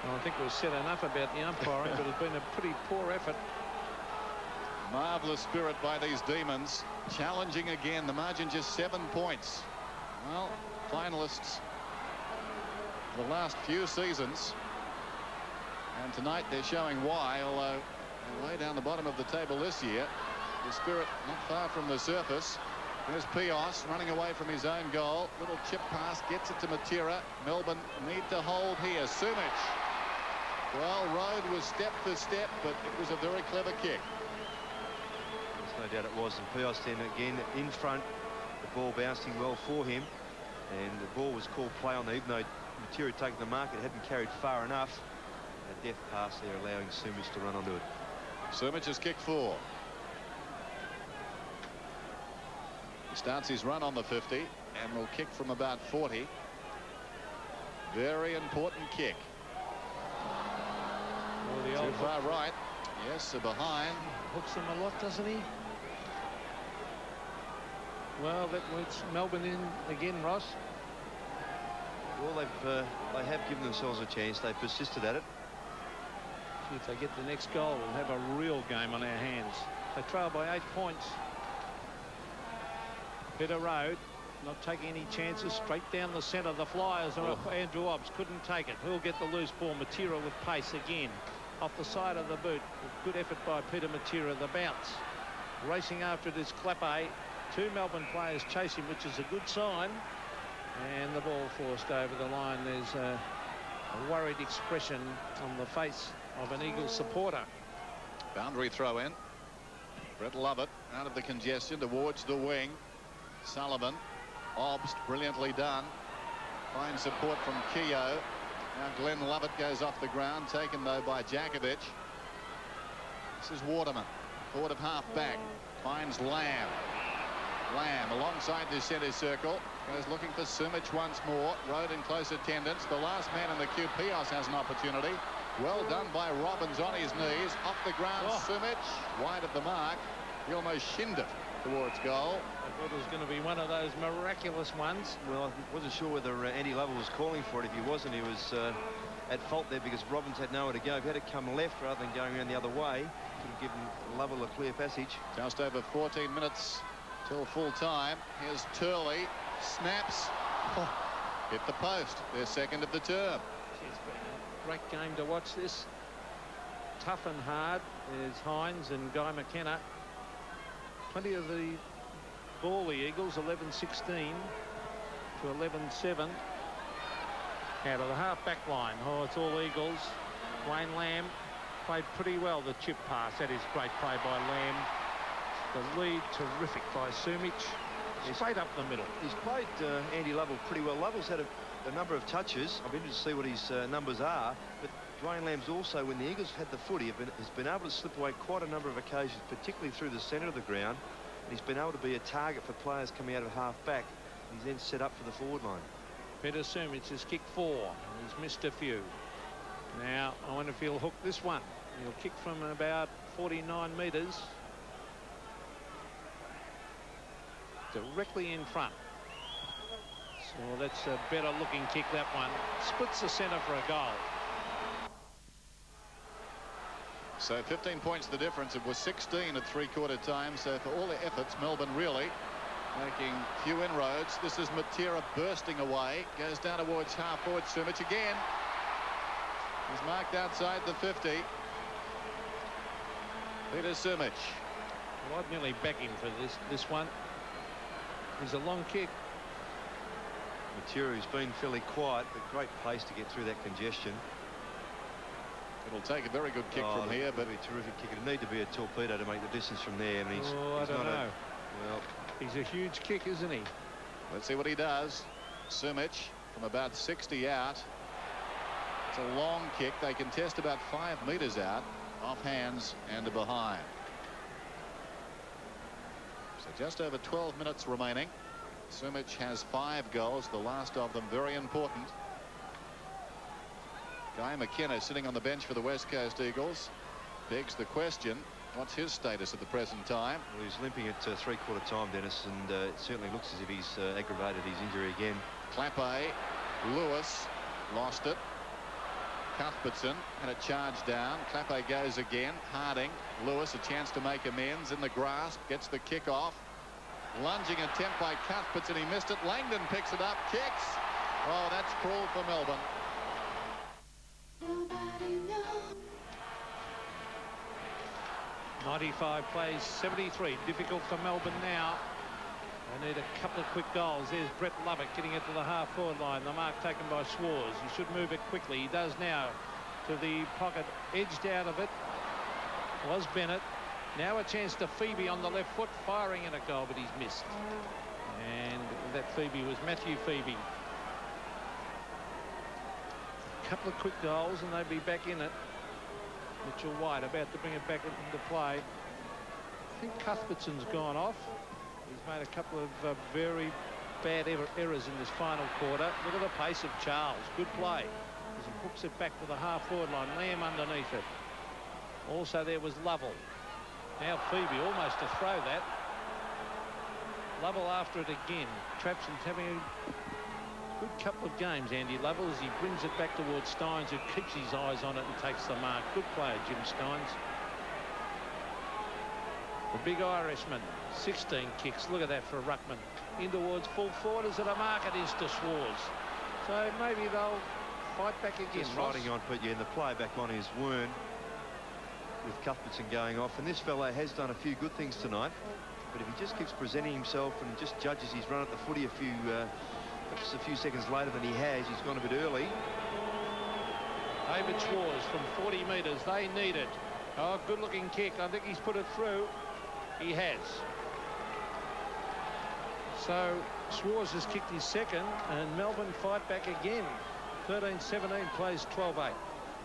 Speaker 4: Well, I think we've said enough about the umpiring, but it's been a pretty poor effort.
Speaker 2: Marvellous spirit by these Demons. Challenging again. The margin just 7 points. Well, finalists for the last few seasons. And tonight they're showing why, although they're way down the bottom of the table this year. The spirit not far from the surface. There's Pios running away from his own goal. Little chip pass gets it to Matera. Melbourne need to hold here. Sumic. Well, Road was step for step, but it was a very clever kick.
Speaker 3: There's no doubt it was. And Pios then again in front. The ball bouncing well for him. And the ball was called play on there, even though Matera had taken the mark. It hadn't carried far enough. A deft pass there, allowing Sumic to run onto it.
Speaker 2: Sumic has kicked 4. He starts his run on the 50 and will kick from about 40. Very important kick.
Speaker 4: Well,
Speaker 2: too far right. Yes, they're behind.
Speaker 4: Hooks him a lot, doesn't he? Well, that puts Melbourne in again, Ross.
Speaker 3: Well, they have given themselves a chance. They've persisted at it.
Speaker 4: See if they get the next goal, we'll have a real game on our hands. They trail by 8 points. Peter Road not taking any chances. Straight down the centre. The Flyers are Andrew Obbs couldn't take it. Who'll get the loose ball? Matera with pace again. Off the side of the boot. Good effort by Peter Matera. The bounce. Racing after it is Clappe. 2 Melbourne players chase him, which is a good sign. And the ball forced over the line. There's a worried expression on the face of an Eagles supporter.
Speaker 2: Boundary throw in. Brett Lovett out of the congestion towards the wing. Sullivan. Obst, brilliantly done. Fine support from Keogh. Now Glenn Lovett goes off the ground, taken though by Jakovic. This is Waterman, forward of half back. Finds Lamb. Lamb alongside the centre circle. Goes looking for Sumich once more. Rode in close attendance. The last man in the queue, Pios, has an opportunity. Well done by Robbins on his knees. Off the ground, Sumich. Wide of the mark. He almost shinned it towards goal.
Speaker 4: I thought it was going to be one of those miraculous ones.
Speaker 3: Well, I wasn't sure whether Andy Lovell was calling for it. If he wasn't, he was at fault there because Robbins had nowhere to go. If he had to come left rather than going around the other way, could have given Lovell a clear passage.
Speaker 2: Just over 14 minutes till full time. Here's Turley. Snaps. Hit the post. Their second of the term.
Speaker 4: It's been a great game to watch this. Tough and hard. There's Hines and Guy McKenna. Plenty of the ball, the Eagles, 11-16 to 11-7. Out of the half-back line. Oh, it's all Eagles. Wayne Lamb played pretty well, the chip pass. That is great play by Lamb. The lead, terrific by Sumich. Straight up the middle.
Speaker 3: He's played Andy Lovell pretty well. Lovell's had a number of touches. I'm interested to see what his numbers are. But Dwayne Lamb's also, when the Eagles have had the footy, has been able to slip away quite a number of occasions, particularly through the centre of the ground. And he's been able to be a target for players coming out of half-back. He's then set up for the forward line.
Speaker 4: Peter Sumich has kicked 4. He's missed a few. Now, I wonder if he'll hook this one. He'll kick from about 49 metres. Directly in front. So that's a better looking kick, that one. Splits the centre for a goal.
Speaker 2: So 15 points the difference. It was 16 at three-quarter time. So for all their efforts, Melbourne really making few inroads. This is Matera bursting away. Goes down towards half forward. Sumich again. He's marked outside the 50. Peter Sumich.
Speaker 4: Well, I'd nearly back him for this one. He's a long kick.
Speaker 3: Matera has been fairly quiet, but great pace to get through that congestion.
Speaker 2: It'll take a very good kick from here, but
Speaker 3: be a terrific kick. It'd need to be a torpedo to make the distance from there. I mean,
Speaker 4: I don't know.
Speaker 3: Well,
Speaker 4: he's a huge kick, isn't he?
Speaker 2: Let's see what he does. Sumich from about 60 out. It's a long kick. They can test about 5 metres out, off hands and behind. So just over 12 minutes remaining. Sumich has 5 goals, the last of them very important. Guy McKenna sitting on the bench for the West Coast Eagles. Begs the question, what's his status at the present time?
Speaker 3: Well, he's limping at three-quarter time, Dennis, and it certainly looks as if he's aggravated his injury again.
Speaker 2: Clappe, Lewis lost it. Cuthbertson had a charge down. Clappe goes again. Harding, Lewis, a chance to make amends in the grasp, gets the kick off. Lunging attempt by Cuthbertson, he missed it. Langdon picks it up, kicks. Oh, that's cruel for Melbourne.
Speaker 4: 95 plays 73. Difficult for Melbourne now. They need a couple of quick goals. There's Brett Lovett getting it to the half-forward line. The mark taken by Schwarz. He should move it quickly. He does now to the pocket. Edged out of it was Bennett. Now a chance to Phoebe on the left foot, firing in a goal, but he's missed. And that Phoebe was Matthew Phoebe. A couple of quick goals and they'd be back in it. Mitchell White about to bring it back into play. I think Cuthbertson's gone off. He's made a couple of very bad errors in this final quarter. Look at the pace of Charles. Good play as he hooks it back to the half-forward line. Lamb underneath it. Also there was Lovell. Now Phoebe almost to throw that. Lovell after it again. Trapson's having a good couple of games, Andy Lovell, as he brings it back towards Steins, who keeps his eyes on it and takes the mark. Good player, Jim Steins. The big Irishman, 16 kicks. Look at that for Ruckman. In towards full forward. Is it a mark? It is to Schwarz. So maybe they'll fight back again.
Speaker 3: Just riding on, but yeah, and the play back on is Wern with Cuthbertson going off. And this fellow has done a few good things tonight. But if he just keeps presenting himself and just judges his run at the footy perhaps a few seconds later than he has, he's gone a bit early.
Speaker 4: David Schwarz from 40 metres. They need it. Oh, good looking kick. I think he's put it through. He has. So Schwarz has kicked his second and Melbourne fight back again. 13-17 plays 12-8.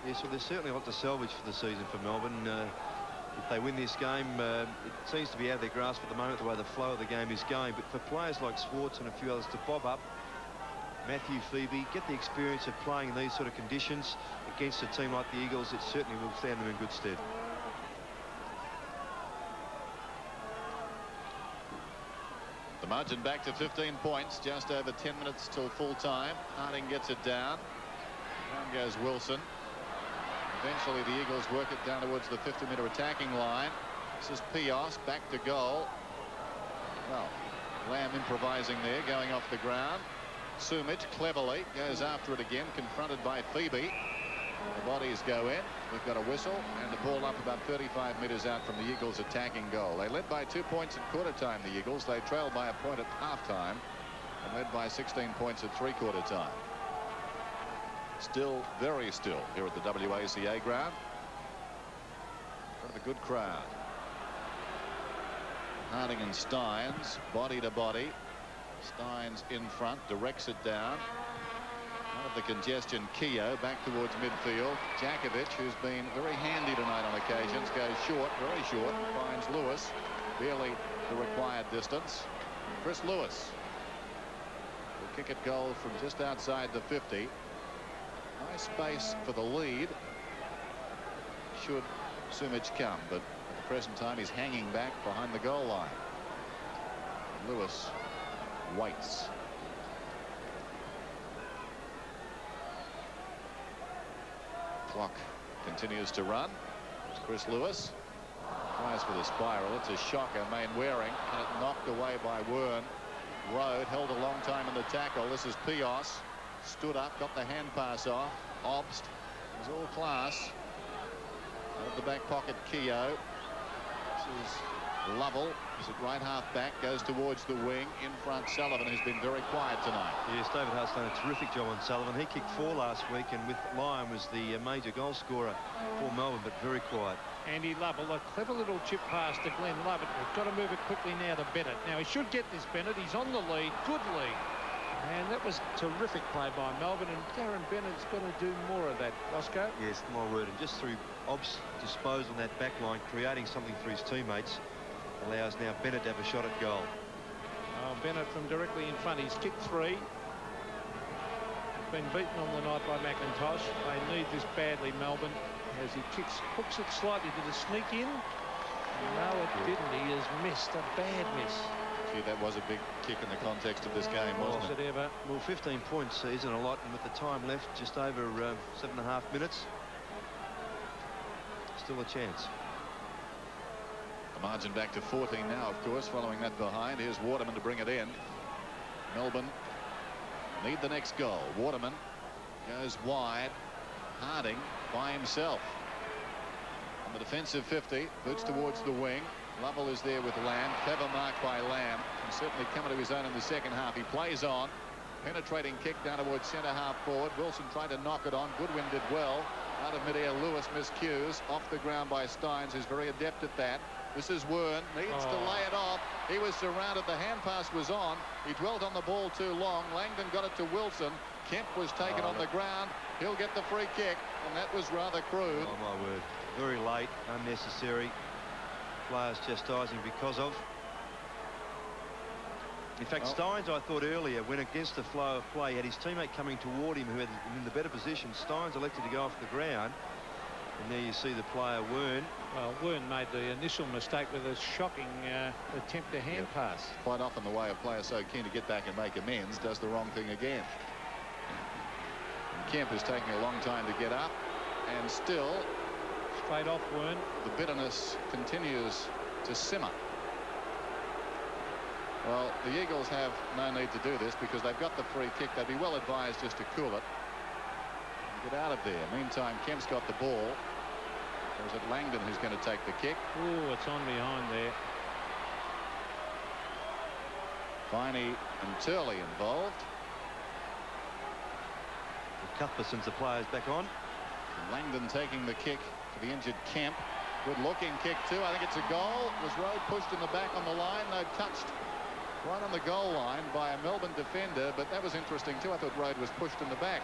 Speaker 3: Yeah, so there's certainly a lot to salvage for the season for Melbourne. if they win this game, it seems to be out of their grasp at the moment, the way the flow of the game is going. But for players like Swartz and a few others to bob up, Matthew Phoebe, get the experience of playing in these sort of conditions against a team like the Eagles, it certainly will stand them in good stead.
Speaker 2: The margin back to 15 points, just over 10 minutes till full time. Harding gets it down. Down goes Wilson. Eventually the Eagles work it down towards the 50-metre attacking line. This is Pios back to goal. Well, Lamb improvising there, going off the ground. Sumic cleverly goes after it again, confronted by Phoebe. The bodies go in. We've got a whistle and the ball up about 35 metres out from the Eagles' attacking goal. They led by 2 points at quarter time, the Eagles. They trailed by a point at half time and led by 16 points at three-quarter time. Still very still here at the WACA ground. In front of a good crowd. Harding and Steins, body to body. Steins in front, directs it down. Out of the congestion, Keogh back towards midfield. Jakovic, who's been very handy tonight on occasions, goes short, very short, finds Lewis, barely the required distance. Chris Lewis will kick it goal from just outside the 50. Nice space for the lead. Should Sumic come, but at the present time he's hanging back behind the goal line. Lewis waits. Clock continues to run. It's Chris Lewis. Tries for the spiral. It's a shocker. Mainwaring, and it knocked away by Wern. Road held a long time in the tackle. This is Pios. Stood up, got the hand pass off. Obst. It was all class. Out of the back pocket, Keogh. This is Lovell. Is at right half back, goes towards the wing. In front, Sullivan, who's been very quiet tonight.
Speaker 3: Yes, David Hart's done a terrific job on Sullivan. He kicked 4 last week, and with Lyon was the major goal scorer for Melbourne, but very quiet.
Speaker 4: Andy Lovell, a clever little chip pass to Glenn Lovett. We've got to move it quickly now to Bennett. Now he should get this, Bennett. He's on the lead, good lead. And that was terrific play by Melbourne, and Darren Bennett's got to do more of that. Roscoe?
Speaker 3: Yes, my word. And just through Ob's disposal on that back line, creating something for his teammates, allows now Bennett to have a shot at goal.
Speaker 4: Oh, Bennett from directly in front. He's kicked 3. Been beaten on the night by McIntosh. They need this badly, Melbourne, as he hooks it slightly. Did it sneak in? No, it didn't. He has missed. A bad miss.
Speaker 2: Gee, that was a big kick in the context of this game, wasn't it?
Speaker 4: Ever?
Speaker 3: Well, 15 points isn't a lot, and with the time left, just over 7.5 minutes, still a chance.
Speaker 2: The margin back to 14 now, of course, following that behind. Here's Waterman to bring it in. Melbourne need the next goal. Waterman goes wide. Harding by himself. On the defensive 50, boots towards the wing. Lovell is there with Lamb. Clever mark by Lamb. He's certainly coming to his own in the second half. He plays on. Penetrating kick down towards centre half forward. Wilson tried to knock it on. Goodwin did well. Out of midair, Lewis miscues. Off the ground by Steins, who's very adept at that. This is Wern. Needs to lay it off. He was surrounded. The hand pass was on. He dwelt on the ball too long. Langdon got it to Wilson. Kemp was taken on the ground. He'll get the free kick, and that was rather crude.
Speaker 3: Oh, my word. Very late, unnecessary. Players chastising because of. In fact, Steins, I thought earlier, went against the flow of play, had his teammate coming toward him who had him in the better position. Steins elected to go off the ground. And there you see the player, Wern.
Speaker 4: Well, Wern made the initial mistake with a shocking attempt to hand pass.
Speaker 2: Quite often the way a player so keen to get back and make amends does the wrong thing again. And Kemp is taking a long time to get up, and still
Speaker 4: straight off Wern.
Speaker 2: The bitterness continues to simmer. Well, the Eagles have no need to do this because they've got the free kick. They'd be well advised just to cool it. Get out of there. Meantime, Kemp's got the ball. Or is it Langdon who's going to take the kick?
Speaker 4: Oh, it's on behind there.
Speaker 2: Viney and Turley involved.
Speaker 3: Cuthbertson's the players back on.
Speaker 2: And Langdon taking the kick for the injured Kemp. Good looking kick too. I think it's a goal. Was Road pushed in the back on the line? No, touched right on the goal line by a Melbourne defender, but that was interesting too. I thought Road was pushed in the back.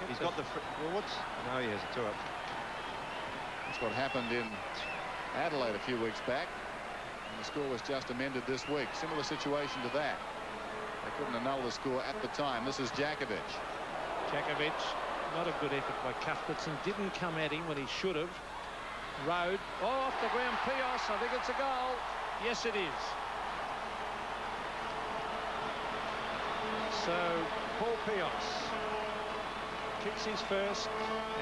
Speaker 3: He's got the... Well, what's... No, he has. It's all right.
Speaker 2: That's what happened in Adelaide a few weeks back. And the score was just amended this week. Similar situation to that. They couldn't annul the score at the time. This is Jakovic.
Speaker 4: Jakovic, not a good effort by Cuthbertson. Didn't come at him when he should have. Road. Oh, off the ground. Pios. I think it's a goal. Yes, it is. So Paul Pios kicks his first,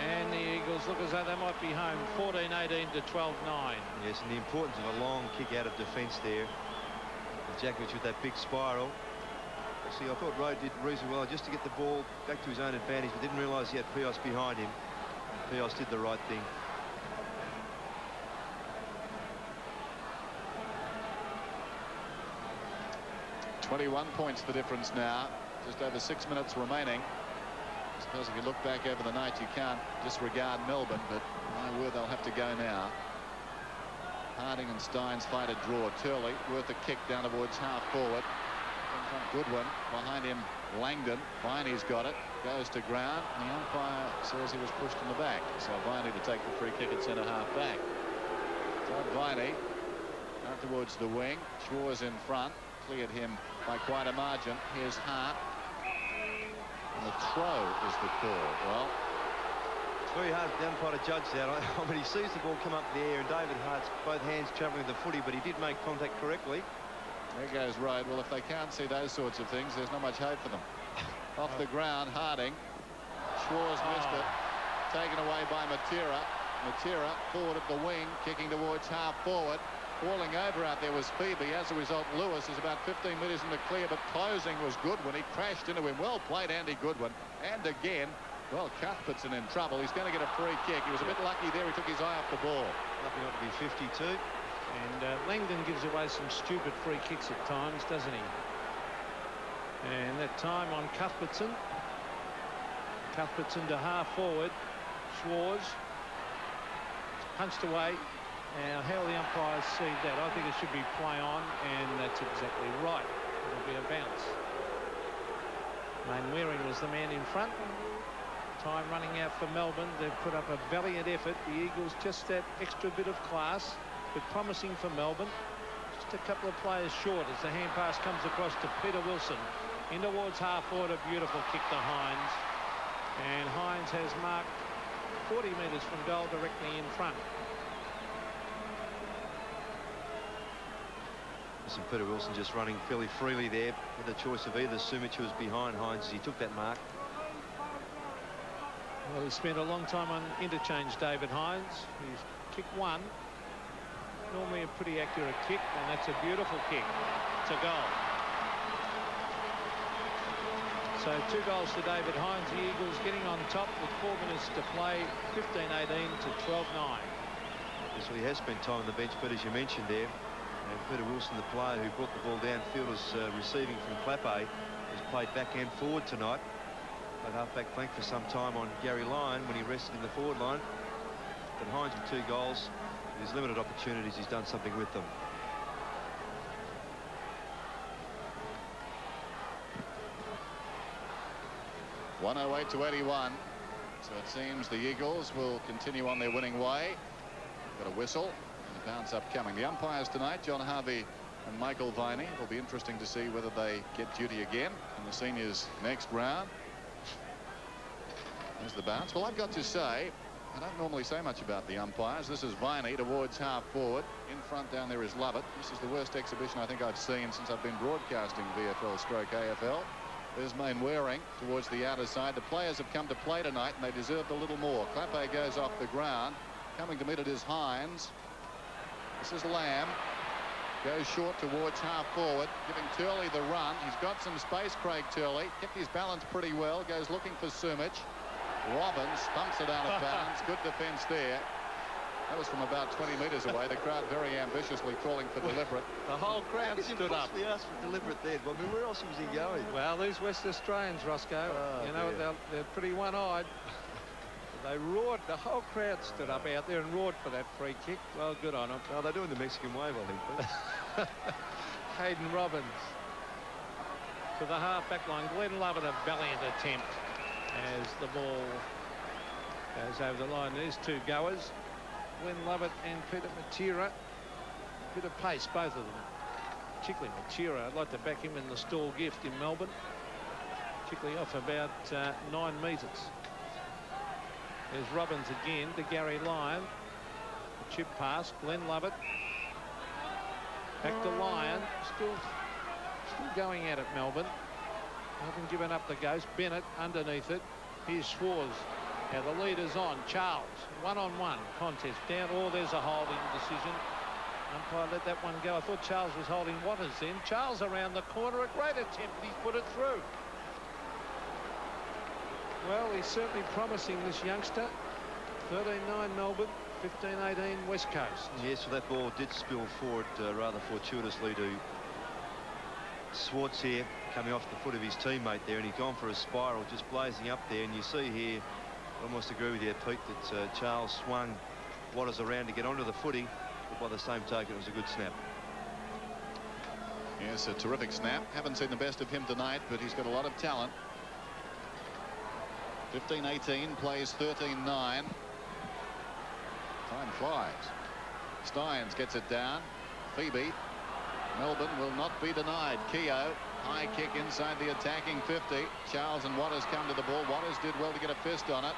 Speaker 4: and the Eagles look as though they might be home 14-18 to 12-9.
Speaker 3: Yes, and the importance of a long kick out of defence there. Jakovic with that big spiral. See, I thought Rowe did reasonably well just to get the ball back to his own advantage, but didn't realise he had Pios behind him. Pios did the right thing.
Speaker 2: .21 points the difference now. Just over 6 minutes remaining. I suppose if you look back over the night, you can't disregard Melbourne, but my word, they'll have to go now. Harding and Steins fight a draw. Turley worth a kick down towards half forward. Goodwin behind him. Langdon. Viney's got it. Goes to ground. The umpire says he was pushed in the back. So Viney to take the free kick at centre half back. Todd Viney out towards the wing. Schwarz in front. Cleared him by quite a margin. Here's Hart. And the throw is the call. Well,
Speaker 3: it's very hard for the umpire to judge that. I mean, he sees the ball come up in the air, and David Hart's both hands travelling the footy, but he did make contact correctly.
Speaker 2: There goes Road. Well, if they can't see those sorts of things, there's not much hope for them. Off the ground, Harding. Schwarz missed it. Taken away by Matera. Matera forward at the wing, kicking towards half forward. Falling over out there was Phoebe. As a result, Lewis is about 15 metres in the clear, but closing was Goodwin. He crashed into him. Well played, Andy Goodwin. And again, well, Cuthbertson in trouble. He's going to get a free kick. He was a bit lucky there. He took his eye off the ball.
Speaker 3: Lucky not to be 52.
Speaker 4: And Langdon gives away some stupid free kicks at times, doesn't he? And that time on Cuthbertson. Cuthbertson to half forward. Schwarz punched away. Now, how the umpires see that? I think it should be play on, and that's exactly right. It'll be a bounce. Mainwaring was the man in front. Time running out for Melbourne. They've put up a valiant effort. The Eagles just that extra bit of class, but promising for Melbourne. Just a couple of players short as the hand pass comes across to Peter Wilson. In towards half forward, a beautiful kick to Hines. And Hines has marked 40 metres from goal directly in front.
Speaker 3: Listen, Peter Wilson just running fairly freely there with the choice of either. Sumich, who was behind Hines as he took that mark.
Speaker 4: Well, he spent a long time on interchange, David Hines. He's kicked one. Normally a pretty accurate kick, and that's a beautiful kick. It's a goal. So 2 goals to David Hines. The Eagles getting on top with 4 minutes to play. 15-18 to 12-9.
Speaker 3: Yes, well, he has spent time on the bench, but as you mentioned there, and Peter Wilson, the player who brought the ball downfield, was receiving from Clappe, has played backhand forward tonight. Played half-back flank for some time on Gary Lyon when he rested in the forward line. But Hines with 2 goals, with his limited opportunities, he's done something with them.
Speaker 2: .108 to 81. So it seems the Eagles will continue on their winning way. Got a whistle. Bounce upcoming. The umpires tonight, John Harvey and Michael Viney. It'll be interesting to see whether they get duty again in the seniors next round. There's the bounce. Well, I've got to say, I don't normally say much about the umpires. This is Viney towards half forward. In front down there is Lovett. This is the worst exhibition I think I've seen since I've been broadcasting VFL stroke AFL. There's Mainwaring towards the outer side. The players have come to play tonight, and they deserved a little more. Clappe goes off the ground. Coming to meet it is Hines. This is Lamb. Goes short towards half forward, giving Turley the run. He's got some space, Craig Turley. Kept his balance pretty well. Goes looking for Sumich. Robbins bumps it out of bounds. Good defence there. That was from about 20 metres away. The crowd very ambitiously calling for deliberate.
Speaker 4: The whole crowd stood up.
Speaker 3: He asked for deliberate then. I mean, where else was he going?
Speaker 4: Well, these West Australians, Roscoe, you know, they're pretty one-eyed. They roared. The whole crowd stood up out there and roared for that free kick. Well, good on them.
Speaker 3: Oh, they're doing the Mexican wave, I think.
Speaker 4: Hayden Robbins to the half-back line. Glenn Lovett, a valiant attempt as the ball goes over the line. There's 2 goers. Glenn Lovett and Peter Matera. Bit of pace, both of them. Particularly Matera. I'd like to back him in the stall gift in Melbourne. Particularly off about 9 metres. There's Robbins again to Gary Lyon. The chip pass. Glenn Lovett. Back to Lyon. Still going at it, Melbourne. Haven't given up the ghost. Bennett underneath it. Here's Schwarz. Now the leader's on. Charles. One-on-one contest down. Oh, there's a holding decision. Umpire let that one go. I thought Charles was holding Waters then. Charles around the corner. A great attempt. He's put it through. Well, he's certainly promising, this youngster. 13-9 Melbourne. 15-18 West Coast.
Speaker 3: Yes, so that ball did spill forward rather fortuitously to Schwarz here, coming off the foot of his teammate there, and he's gone for a spiral, just blazing up there. And you see here, I almost agree with you, Pete, that Charles swung Waters around to get onto the footy, but by the same token, it was a good snap.
Speaker 2: Yes, a terrific snap. Haven't seen the best of him tonight, but he's got a lot of talent. 15-18 plays 13-9. Time flies. Steins gets it down. Phoebe. Melbourne will not be denied. Keogh, high kick inside the attacking 50. Charles and Waters come to the ball. Waters did well to get a fist on it.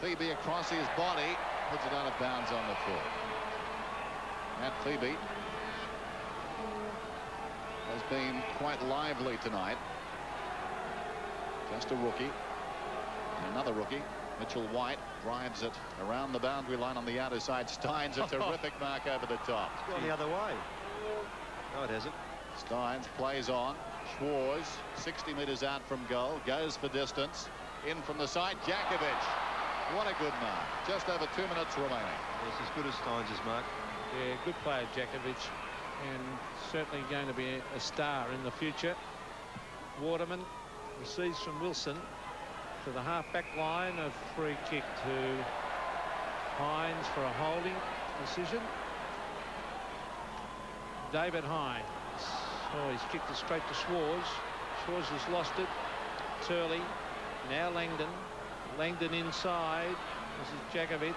Speaker 2: Phoebe across his body, puts it out of bounds on the foot. Matt Phoebe has been quite lively tonight. Just a rookie. And another rookie, Mitchell White, drives it around the boundary line on the outer side. Steins, a terrific mark over the top.
Speaker 3: It's gone the other way. No, it hasn't.
Speaker 2: Steins plays on. Schwarz, 60 metres out from goal, goes for distance. In from the side, Jakovic. What a good mark. Just over 2 minutes remaining.
Speaker 3: It's as good as Steins' mark.
Speaker 4: Yeah, good player, Jakovic, and certainly going to be a star in the future. Waterman receives from Wilson to the half-back line. A free kick to Hines for a holding decision. David Hines. Oh, he's kicked it straight to Schwarz. Schwarz has lost it. Turley. Now Langdon. Langdon inside. This is Jakovic.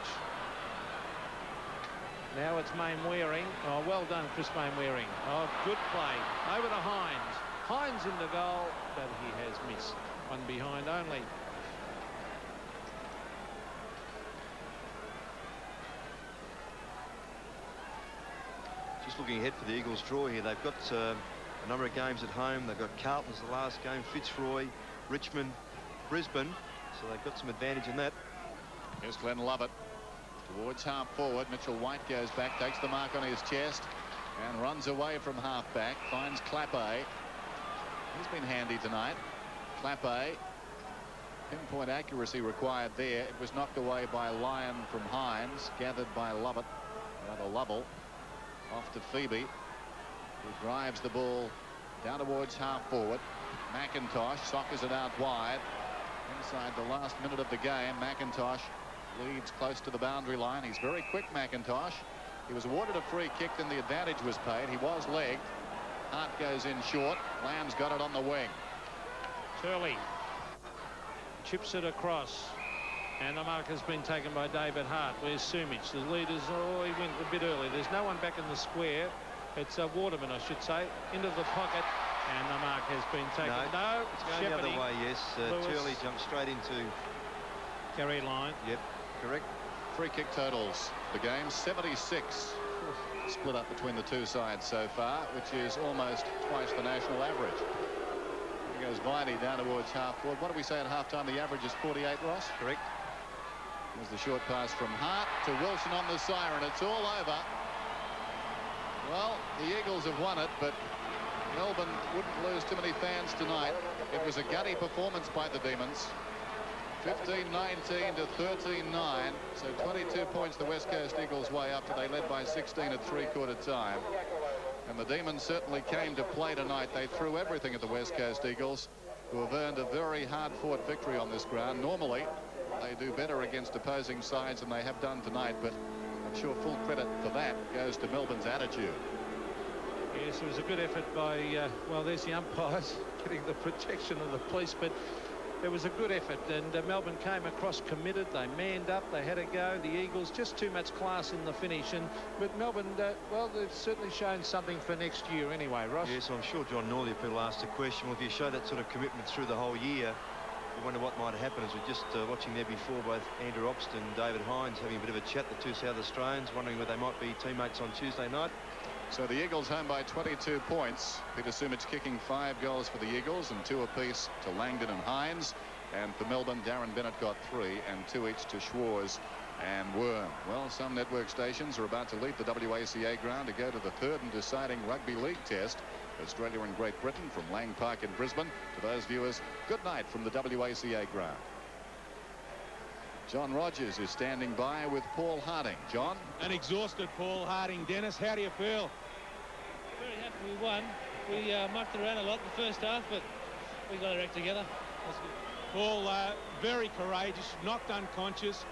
Speaker 4: Now it's Mainwaring. Oh, well done, Chris Mainwaring. Oh, good play. Over to Hines. Hines in the goal, but he has missed. One behind only.
Speaker 3: Just looking ahead for the Eagles draw here. They've got a number of games at home. They've got Carlton's the last game, Fitzroy, Richmond, Brisbane. So they've got some advantage in that.
Speaker 2: Here's Glenn Lovett towards half forward. Mitchell White goes back, takes the mark on his chest and runs away from half back. Finds Clappe. He's been handy tonight. Clappe. Pinpoint accuracy required there. It was knocked away by Lyon from Hines, gathered by Lovett, rather Lovell. Off to Phoebe, who drives the ball down towards half forward. McIntosh soccers it out wide. Inside the last minute of the game, McIntosh leads close to the boundary line. He's very quick, McIntosh. He was awarded a free kick, then the advantage was paid. He was legged. Hart goes in short. Lamb's got it on the wing.
Speaker 4: Turley chips it across. And the mark has been taken by David Hart. Where's Sumich? The leaders, oh, he went a bit early. There's no one back in the square. It's Waterman, I should say, into the pocket. And the mark has been taken. No,
Speaker 3: it's going the other way, yes. Turley jumped straight into
Speaker 4: Gary Lyon.
Speaker 3: Yep, correct.
Speaker 2: Free kick totals. The game 76. Split up between the two sides so far, which is almost twice the national average. Here goes Viney down towards half forward. What do we say at halftime? The average is 48, Ross?
Speaker 3: Correct.
Speaker 2: There's the short pass from Hart to Wilson on the siren. It's all over. Well, the Eagles have won it, but Melbourne wouldn't lose too many fans tonight. It was a gutty performance by the Demons. 15-19 to 13-9. So 22 points the West Coast Eagles way after they led by 16 at three-quarter time. And the Demons certainly came to play tonight. They threw everything at the West Coast Eagles, who have earned a very hard-fought victory on this ground. Normally, they do better against opposing sides than they have done tonight, but I'm sure full credit for that goes to Melbourne's attitude.
Speaker 4: Yes, it was a good effort by, well, there's the umpires getting the protection of the police, but it was a good effort, and Melbourne came across committed. They manned up, they had a go. The Eagles, just too much class in the finish, but Melbourne, well, they've certainly shown something for next year anyway, Ross.
Speaker 3: Yes, I'm sure John Norley, people asked the question, well, if you show that sort of commitment through the whole year, you wonder what might happen. As we're just watching there before, both Andrew Obst and David Hines having a bit of a chat, the two South Australians, wondering whether they might be teammates on Tuesday night.
Speaker 2: So the Eagles home by 22 points. Peter Sumich kicking 5 goals for the Eagles and 2 apiece to Langdon and Hines. And for Melbourne, Darren Bennett got 3 and 2 each to Schwarz and Worm. Well, some network stations are about to leave the WACA ground to go to the 3rd and deciding rugby league test. Australia and Great Britain from Lang Park in Brisbane. To those viewers, good night from the WACA ground. John Rogers is standing by with Paul Harding. John?
Speaker 1: An exhausted Paul Harding. Dennis, how do you feel?
Speaker 11: Very happy we won. We mucked around a lot in the first half, but we got our act together. That's good.
Speaker 1: Paul, very courageous, knocked unconscious.